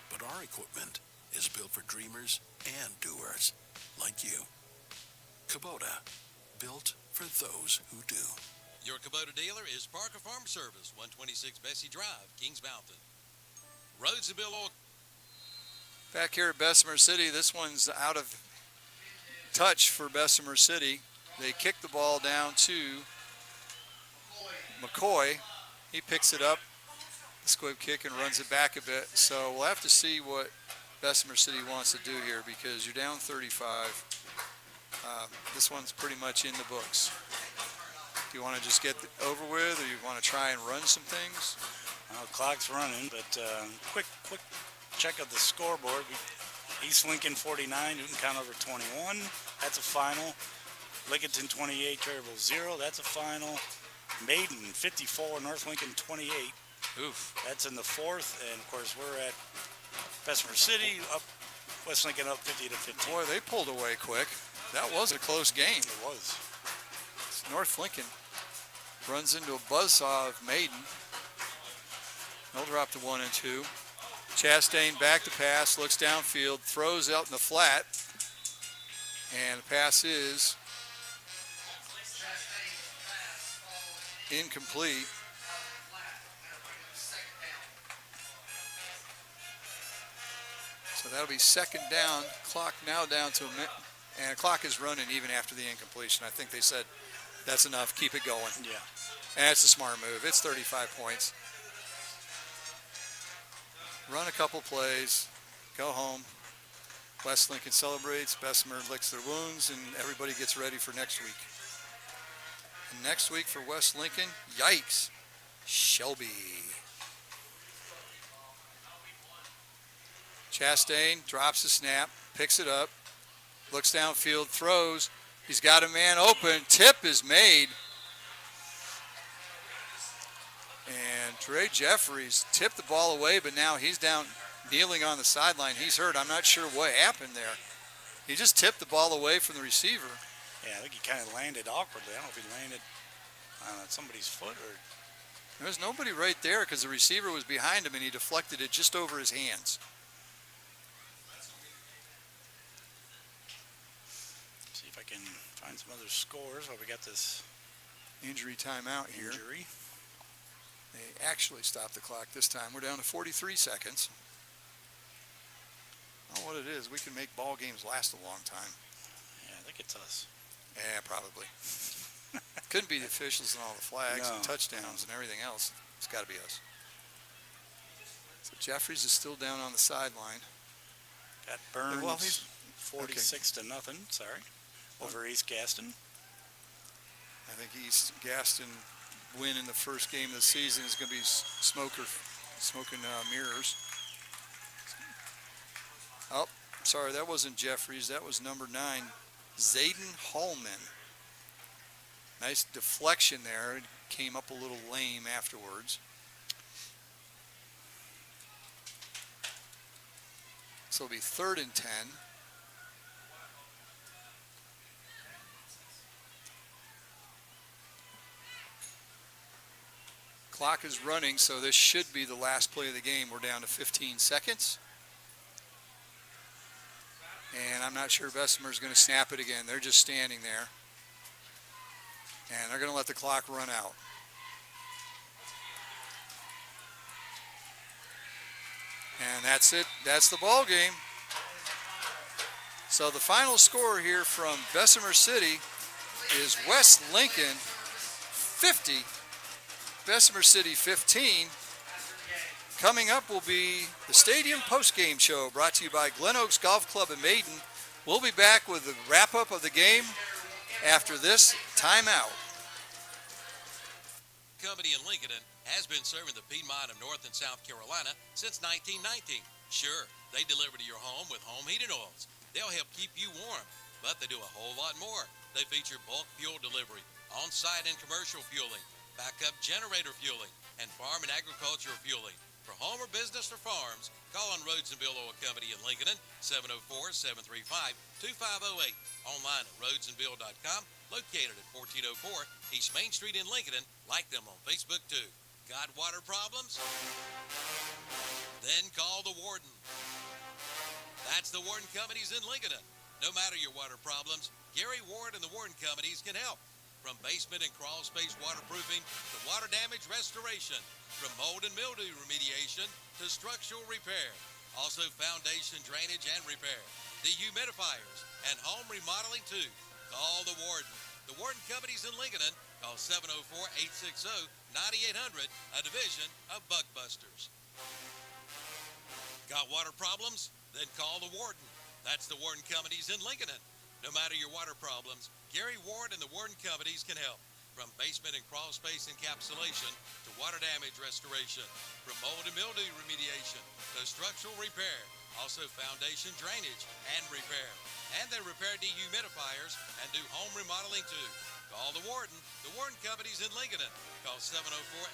But our equipment is built for dreamers and doers, like you. Kubota, built for those who do. Your Kubota dealer is Parker Farm Service, 126 Bessie Drive, Kings Mountain. Roads and Bill Oil. Back here at Bessemer City, this one's out of touch for Bessemer City. They kick the ball down to McCoy. He picks it up, the squib kick, and runs it back a bit. So we'll have to see what Bessemer City wants to do here because you're down 35. This one's pretty much in the books. Do you want to just get it over with, or you want to try and run some things? Well, the clock's running, but quick check of the scoreboard. East Lincoln 49, Newton Conover 21. That's a final. Lincolnton 28, Cherryville 0. That's a final. Maiden 54, North Lincoln 28. Oof. That's in the fourth, and of course we're at Bessemer City up. West Lincoln up 50 to 15. Boy, they pulled away quick. That was a close game. It was. North Lincoln runs into a buzzsaw of Maiden. They'll drop to 1 and 2. Chastain back to pass, looks downfield, throws out in the flat, and the pass is incomplete. So that'll be second down. Clock now down to a minute, and the clock is running even after the incompletion. I think they said that's enough, keep it going. Yeah. And that's a smart move. It's 35 points. Run a couple plays, go home. West Lincoln celebrates, Bessemer licks their wounds, and everybody gets ready for next week. And next week for West Lincoln, yikes, Shelby. Chastain drops the snap, picks it up, looks downfield, throws. He's got a man open. Tip is made. And Trey Jeffries tipped the ball away, but now he's down kneeling on the sideline. He's hurt. I'm not sure what happened there. He just tipped the ball away from the receiver. Yeah, I think he kind of landed awkwardly. I don't know if he landed on somebody's foot or... There was nobody right there because the receiver was behind him and he deflected it just over his hands. See if I can find some other scores while we got this Injury timeout here. injury. They actually stopped the clock this time. We're down to 43 seconds. I don't know what it is. We can make ball games last a long time. Yeah, I think it's us. Yeah, probably. Couldn't be the officials and all the flags and No. touchdowns and everything else. It's got to be us. So Jeffries is still down on the sideline. Got Burns, Well, he's 46 to nothing, sorry, over East Gaston. I think East Gaston win in the first game of the season is going to be smoking mirrors. Oh, sorry, that wasn't Jeffries. That was number 9, Zayden Hallman. Nice deflection there. It came up a little lame afterwards. So it'll be 3rd and 10. Clock is running, so this should be the last play of the game. We're down to 15 seconds. And I'm not sure Bessemer's going to snap it again. They're just standing there. And they're going to let the clock run out. And that's it. That's the ball game. So the final score here from Bessemer City is West Lincoln 50, Bessemer City 15. Coming up will be the Stadium Postgame Show brought to you by Glen Oaks Golf Club in Maiden. We'll be back with the wrap-up of the game after this timeout. Company in Lincoln has been serving the Piedmont of North and South Carolina since 1919. Sure, they deliver to your home with home heating oils. They'll help keep you warm, but they do a whole lot more. They feature bulk fuel delivery, on-site and commercial fueling, backup generator fueling, and farm and agricultural fueling. For home or business or farms, call on Rhodes and Bill Oil Company in Lincoln, 704-735-2508. Online at rhodesandbill.com, located at 1404 East Main Street in Lincoln. Like them on Facebook too. Got water problems? Then call the Warden. That's the Warden Companies in Lincoln. No matter your water problems, Gary Ward and the Warden Companies can help. From basement and crawl space waterproofing to water damage restoration, from mold and mildew remediation to structural repair. Also foundation drainage and repair, dehumidifiers, and home remodeling too. Call the Warden. The Warden Companies in Lincoln. Call 704-860-9800, a division of Bug Busters. Got water problems? Then call the Warden. That's the Warden Companies in Lincoln. No matter your water problems, Gary Ward and the Warden Companies can help. From basement and crawl space encapsulation to water damage restoration, from mold and mildew remediation to structural repair, also foundation drainage and repair. And they repair dehumidifiers and do home remodeling too. Call the Warden Companies in Lincoln. Call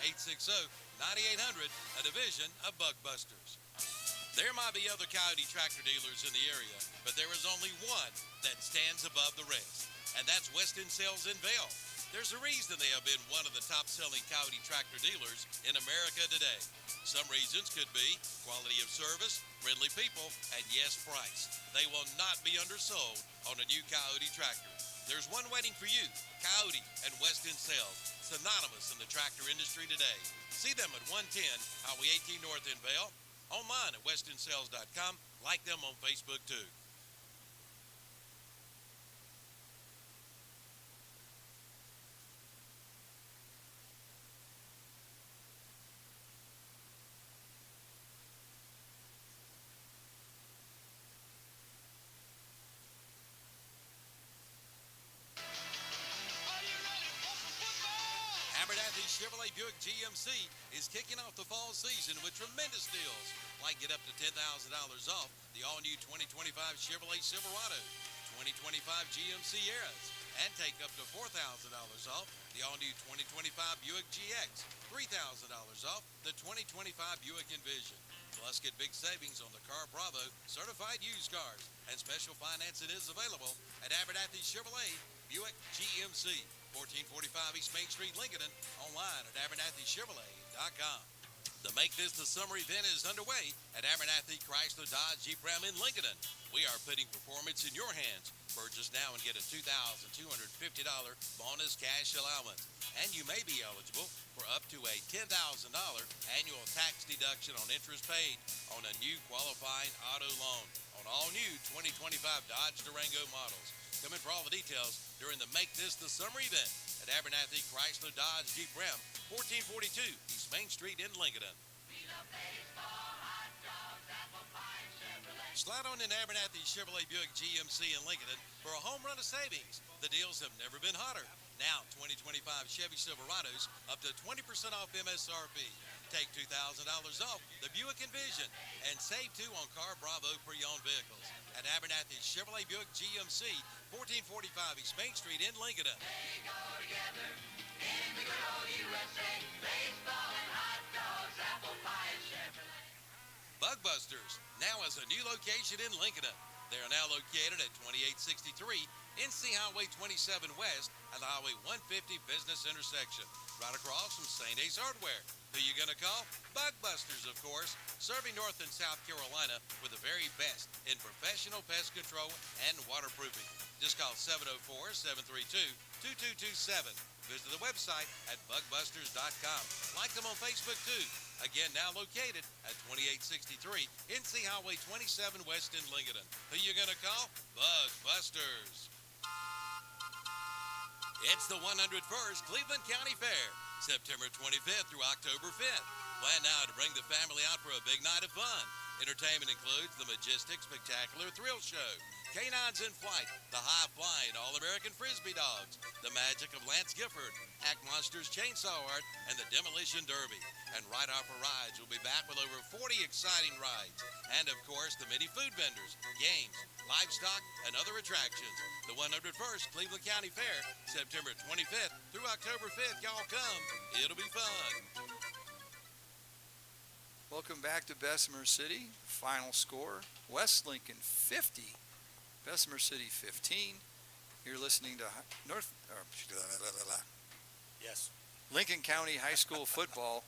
704-860-9800, a division of Bug Busters. There might be other Coyote tractor dealers in the area, but there is only one that stands above the rest, and that's Weston Sales in Vail. There's a reason they have been one of the top-selling Coyote tractor dealers in America today. Some reasons could be quality of service, friendly people, and yes, price. They will not be undersold on a new Coyote tractor. There's one waiting for you, Coyote and Weston Sales, synonymous in the tractor industry today. See them at 110 Highway 18 North in Vail. Online at westonsales.com. Like them on Facebook too. Chevrolet Buick GMC is kicking off the fall season with tremendous deals, like get up to $10,000 off the all-new 2025 Chevrolet Silverado, 2025 GMC Yaris, and take up to $4,000 off the all-new 2025 Buick GX, $3,000 off the 2025 Buick Envision. Plus, get big savings on the Car Bravo certified used cars, and special financing is available at Abernathy Chevrolet Buick GMC, 1445 East Main Street, Lincoln, online at AbernathyChevrolet.com. The Make This the Summer event is underway at Abernathy Chrysler Dodge Jeep Ram in Lincoln. We are putting performance in your hands. Purchase now and get a $2,250 bonus cash allowance. And you may be eligible for up to a $10,000 annual tax deduction on interest paid on a new qualifying auto loan on all new 2025 Dodge Durango models. Come in for all the details during the Make This the Summer event at Abernathy Chrysler Dodge Jeep Ram, 1442 East Main Street in Lincoln. Slide on in Abernathy Chevrolet Buick GMC in Lincoln for a home run of savings. The deals have never been hotter. Now, 2025 Chevy Silverados up to 20% off MSRP. Take $2,000 off the Buick Envision and save too on Car Bravo pre-owned vehicles at Abernathy Chevrolet Buick GMC, 1445 East Main Street in Lincoln. They go together in the good old USA. Baseball and hot dogs, apple pie and Chevrolet. Bug Busters now has a new location in Lincoln. They are now located at 2863 NC Highway 27 West at the Highway 150 Business Intersection, right across from St. Ace Hardware. Who you gonna call? Bug Busters, of course, serving North and South Carolina with the very best in professional pest control and waterproofing. Just call 704-732-2227. Visit the website at bugbusters.com. Like them on Facebook too. Again, now located at 2863 NC Highway 27 West in Lincoln. Who you gonna call? Bug Busters. It's the 101st Cleveland County Fair, September 25th through October 5th. Plan now to bring the family out for a big night of fun. Entertainment includes the Majestic Spectacular Thrill Show, Canines in Flight, the High-Flying All-American Frisbee Dogs, the Magic of Lance Gifford, Act Monsters Chainsaw Art, and the Demolition Derby. And Right Off for Rides will be back with over 40 exciting rides. And, of course, the many food vendors, games, livestock, and other attractions. The 101st Cleveland County Fair, September 25th through October 5th. Y'all come. It'll be fun. Welcome back to Bessemer City. Final score, West Lincoln 50, Bessemer City 15. You're listening to Yes. Lincoln County High School football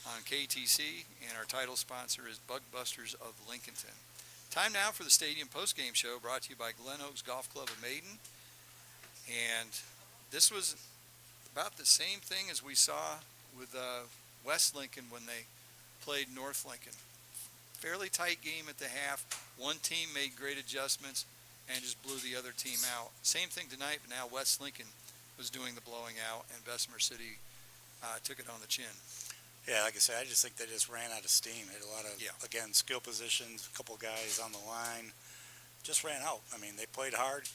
on KTC, and our title sponsor is Bug Busters of Lincolnton. Time now for the Stadium Postgame Show, brought to you by Glen Oaks Golf Club of Maiden. And this was about the same thing as we saw with West Lincoln when they played North Lincoln. Fairly tight game at the half. One team made great adjustments and just blew the other team out. Same thing tonight, but now West Lincoln was doing the blowing out, and Bessemer City took it on the chin. Yeah, like I said, I just think they just ran out of steam. They had a lot of, again, skill positions, a couple guys on the line. Just ran out. I mean, they played hard,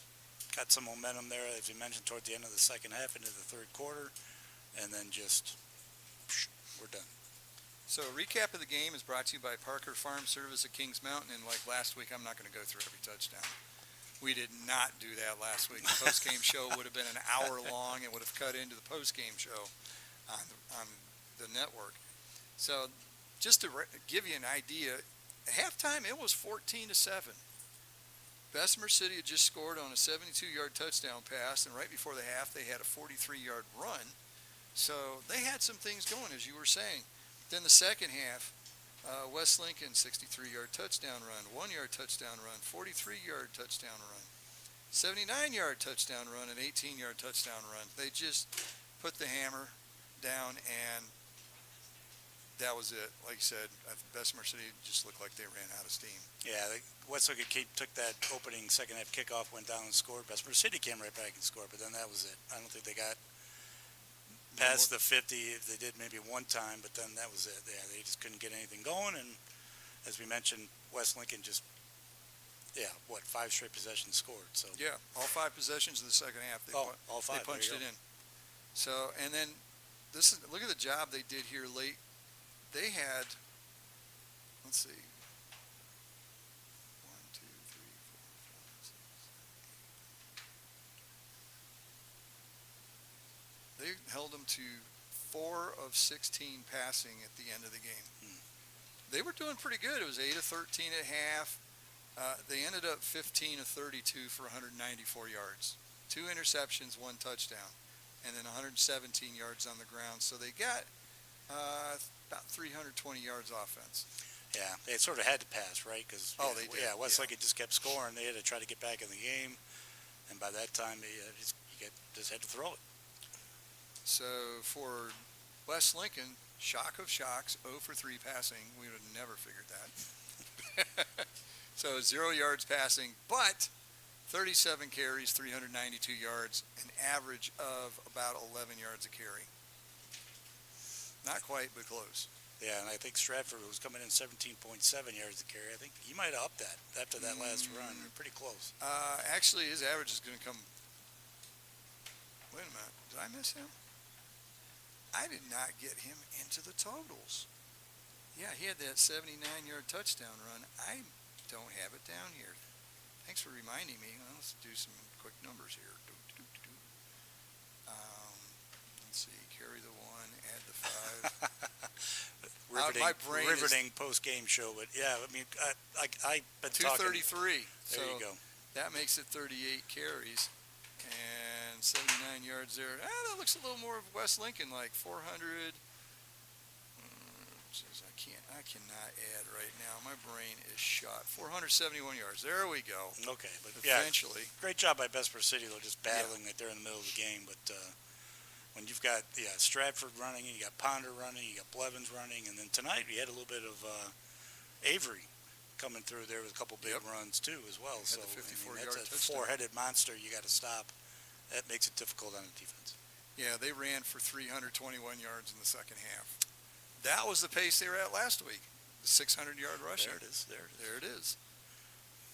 got some momentum there, as you mentioned, toward the end of the second half into the third quarter, and then just, we're done. So a recap of the game is brought to you by Parker Farm Service at Kings Mountain, and like last week, I'm not going to go through every touchdown. We did not do that last week. The post-game show would have been an hour long and would have cut into the post-game show on the network. So just to give you an idea, at halftime it was 14-7. Bessemer City had just scored on a 72-yard touchdown pass, and right before the half they had a 43-yard run. So they had some things going, as you were saying. Then the second half, West Lincoln 63-yard touchdown run, 1-yard touchdown run, 43-yard touchdown run, 79-yard touchdown run, and 18-yard touchdown run. They just put the hammer down, and that was it. Like you said, Bessemer City just looked like they ran out of steam. Yeah, West Lincoln took that opening second half kickoff, went down and scored. Bessemer City came right back and scored, but then that was it. I don't think they got past the 50. They did maybe one time, but then that was it. Yeah, they just couldn't get anything going, and as we mentioned, West Lincoln just, 5 straight possessions scored. So yeah, all 5 possessions in the second half. All 5. They punched it in. So, and then look at the job they did here late. They had, let's see, 1, 2, 3, 4, 5, 6, 7, 8. They held them to 4 of 16 passing at the end of the game. They were doing pretty good. It was 8 of 13 at half. They ended up 15 of 32 for 194 yards, 2 interceptions, 1 touchdown, and then 117 yards on the ground. So they got about 320 yards offense. Yeah, they sort of had to pass, right? Because they did. Yeah, Westlake just kept scoring. They had to try to get back in the game, and by that time, they just had to throw it. So for West Lincoln, shock of shocks, 0 for 3 passing. We would have never figured that. So 0 yards passing, but 37 carries, 392 yards, an average of about 11 yards a carry. Not quite, but close. Yeah, and I think Stratford was coming in 17.7 yards a carry. I think he might have upped that after that last run. They're pretty close. Actually, his average is going to come. Wait a minute. Did I miss him? I did not get him into the totals. Yeah, he had that 79-yard touchdown run. I don't have it down here. Thanks for reminding me. Well, let's do some quick numbers here. Let's see. Carry the 1, add the 5. My brain riveting post-game show, but yeah, I mean, I've been talking. 233. There you go. That makes it 38 carries and 79 yards there. That looks a little more of West Lincoln, like 400. I cannot add right now. My brain is shot. 471 yards. There we go. Okay, but eventually. Yeah, great job by Bessemer City, though, just battling it there in the middle of the game. But when you've got Stratford running, you got Ponder running, you got Blevins running, and then tonight we had a little bit of Avery coming through there with a couple big runs too as well. So the 54-yard that's a touchdown. four-headed monster you got to stop. That makes it difficult on the defense. Yeah, they ran for 321 yards in the second half. That was the pace they were at last week. The 600-yard rushing. There it is.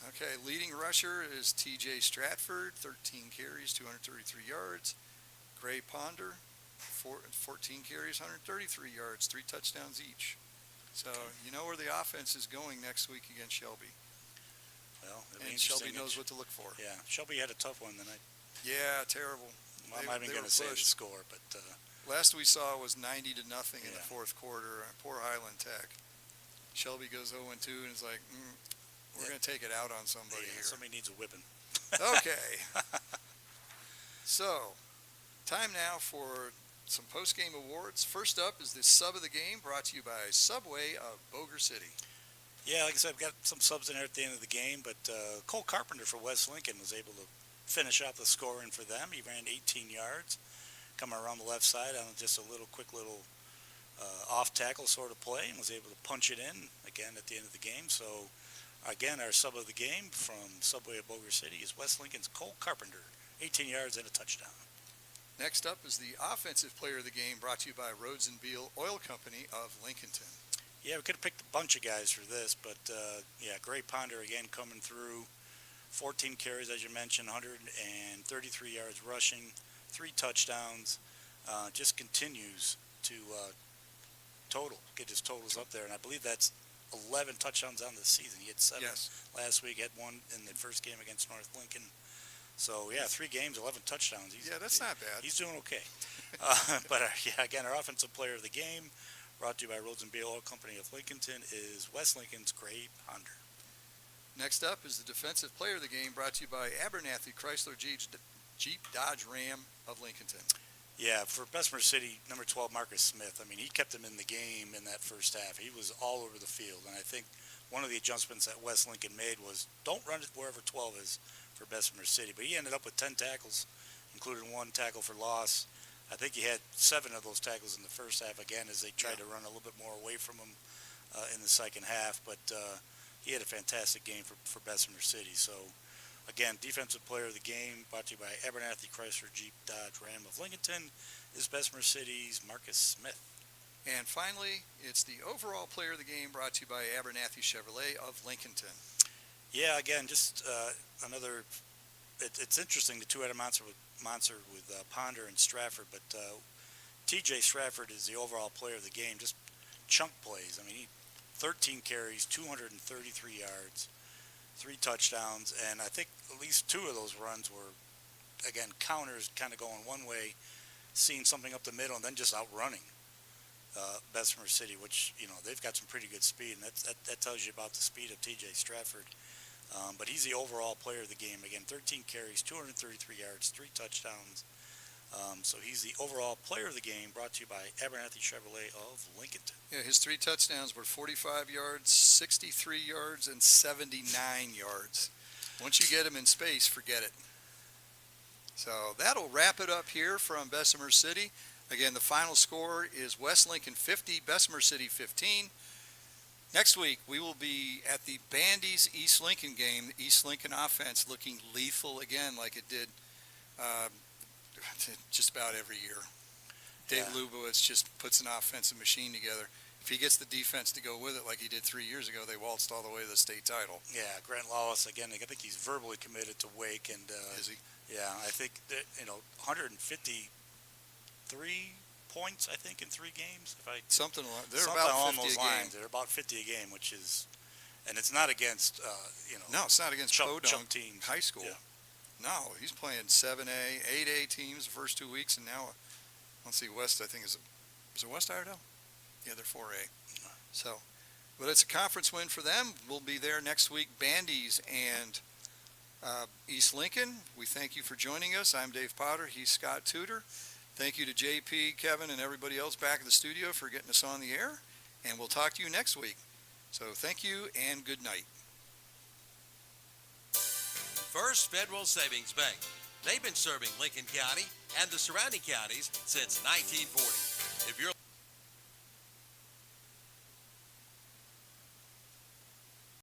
Okay, leading rusher is T.J. Stratford, 13 carries, 233 yards. Gray Ponder, 14 carries, 133 yards, 3 touchdowns each. So you know where the offense is going next week against Shelby. Well, and Shelby knows what to look for. Yeah, Shelby had a tough one tonight. Yeah, terrible. I'm not even going to say the score, but last we saw was 90-0 in the fourth quarter. Poor Highland Tech. Shelby goes 0-2 and is like, we're going to take it out on somebody here. Somebody needs a whipping. Okay. So, time now for some post-game awards. First up is the sub of the game, brought to you by Subway of Boger City. Yeah, like I said, I've got some subs in there at the end of the game, but Cole Carpenter for West Lincoln was able to finish off the scoring for them. He ran 18 yards, coming around the left side on just a quick little off-tackle sort of play, and was able to punch it in again at the end of the game. So, again, our sub of the game from Subway of Boger City is West Lincoln's Cole Carpenter, 18 yards and a touchdown. Next up is the offensive player of the game, brought to you by Rhodes and Beal Oil Company of Lincolnton. Yeah, we could have picked a bunch of guys for this, but Gray Ponder again coming through. 14 carries, as you mentioned, 133 yards rushing, 3 touchdowns. Just continues to get his totals up there, and I believe that's 11 touchdowns on the season. He had 7 last week, had 1 in the first game against North Lincoln. So, 3 games, 11 touchdowns. That's not bad. He's doing okay. But, again, our offensive player of the game, brought to you by Rhodes and Beal Oil Company of Lincolnton, is West Lincoln's Gray Ponder. Next up is the defensive player of the game, brought to you by Abernathy Chrysler Jeep Dodge Ram of Lincolnton. Yeah, for Bessemer City, number 12, Marcus Smith. I mean, he kept him in the game in that first half. He was all over the field, and I think one of the adjustments that West Lincoln made was don't run it wherever 12 is for Bessemer City. But he ended up with 10 tackles, including 1 tackle for loss. I think he had 7 of those tackles in the first half, again, as they tried to run a little bit more away from him in the second half. But he had a fantastic game for Bessemer City. So, again, defensive player of the game, brought to you by Abernathy Chrysler Jeep Dodge Ram of Lincolnton, is Bessemer City's Marcus Smith. And finally, it's the overall player of the game, brought to you by Abernathy Chevrolet of Lincolnton. Yeah, again, just another. It's interesting, the two-headed monster with Ponder and Stratford, but T.J. Stratford is the overall player of the game. Just chunk plays. I mean, 13 carries, 233 yards, 3 touchdowns, and I think at least 2 of those runs were, again, counters kind of going one way, seeing something up the middle, and then just outrunning Bessemer City, which, they've got some pretty good speed, and that tells you about the speed of T.J. Stratford. But he's the overall player of the game. Again, 13 carries, 233 yards, 3 touchdowns. So he's the overall player of the game, brought to you by Abernathy Chevrolet of Lincolnton. Yeah, his 3 touchdowns were 45 yards, 63 yards, and 79 yards. Once you get him in space, forget it. So that'll wrap it up here from Bessemer City. Again, the final score is West Lincoln 50, Bessemer City 15. Next week, we will be at the Bandy's East Lincoln game. The East Lincoln offense looking lethal again like it did just about every year. Dave Lubowitz just puts an offensive machine together. If he gets the defense to go with it like he did 3 years ago, they waltzed all the way to the state title. Yeah, Grant Lawless, again, I think he's verbally committed to Wake. And Is he? Yeah, I think that, 153 points, I think, in 3 games. Something along, they're something about along 50 those a game. lines. They're about 50 a game, which is, and it's not against, No, it's not against chump Podunk teams. High School. Yeah. No, he's playing 7A, 8A teams the first 2 weeks, and now, let's see, West, I think, is it West Iredell? Yeah, they're 4A. So, but it's a conference win for them. We'll be there next week, Bandy's and East Lincoln. We thank you for joining us. I'm Dave Potter. He's Scott Tudor. Thank you to JP, Kevin, and everybody else back in the studio for getting us on the air, and we'll talk to you next week. So thank you and good night. First Federal Savings Bank. They've been serving Lincoln County and the surrounding counties since 1940. If you're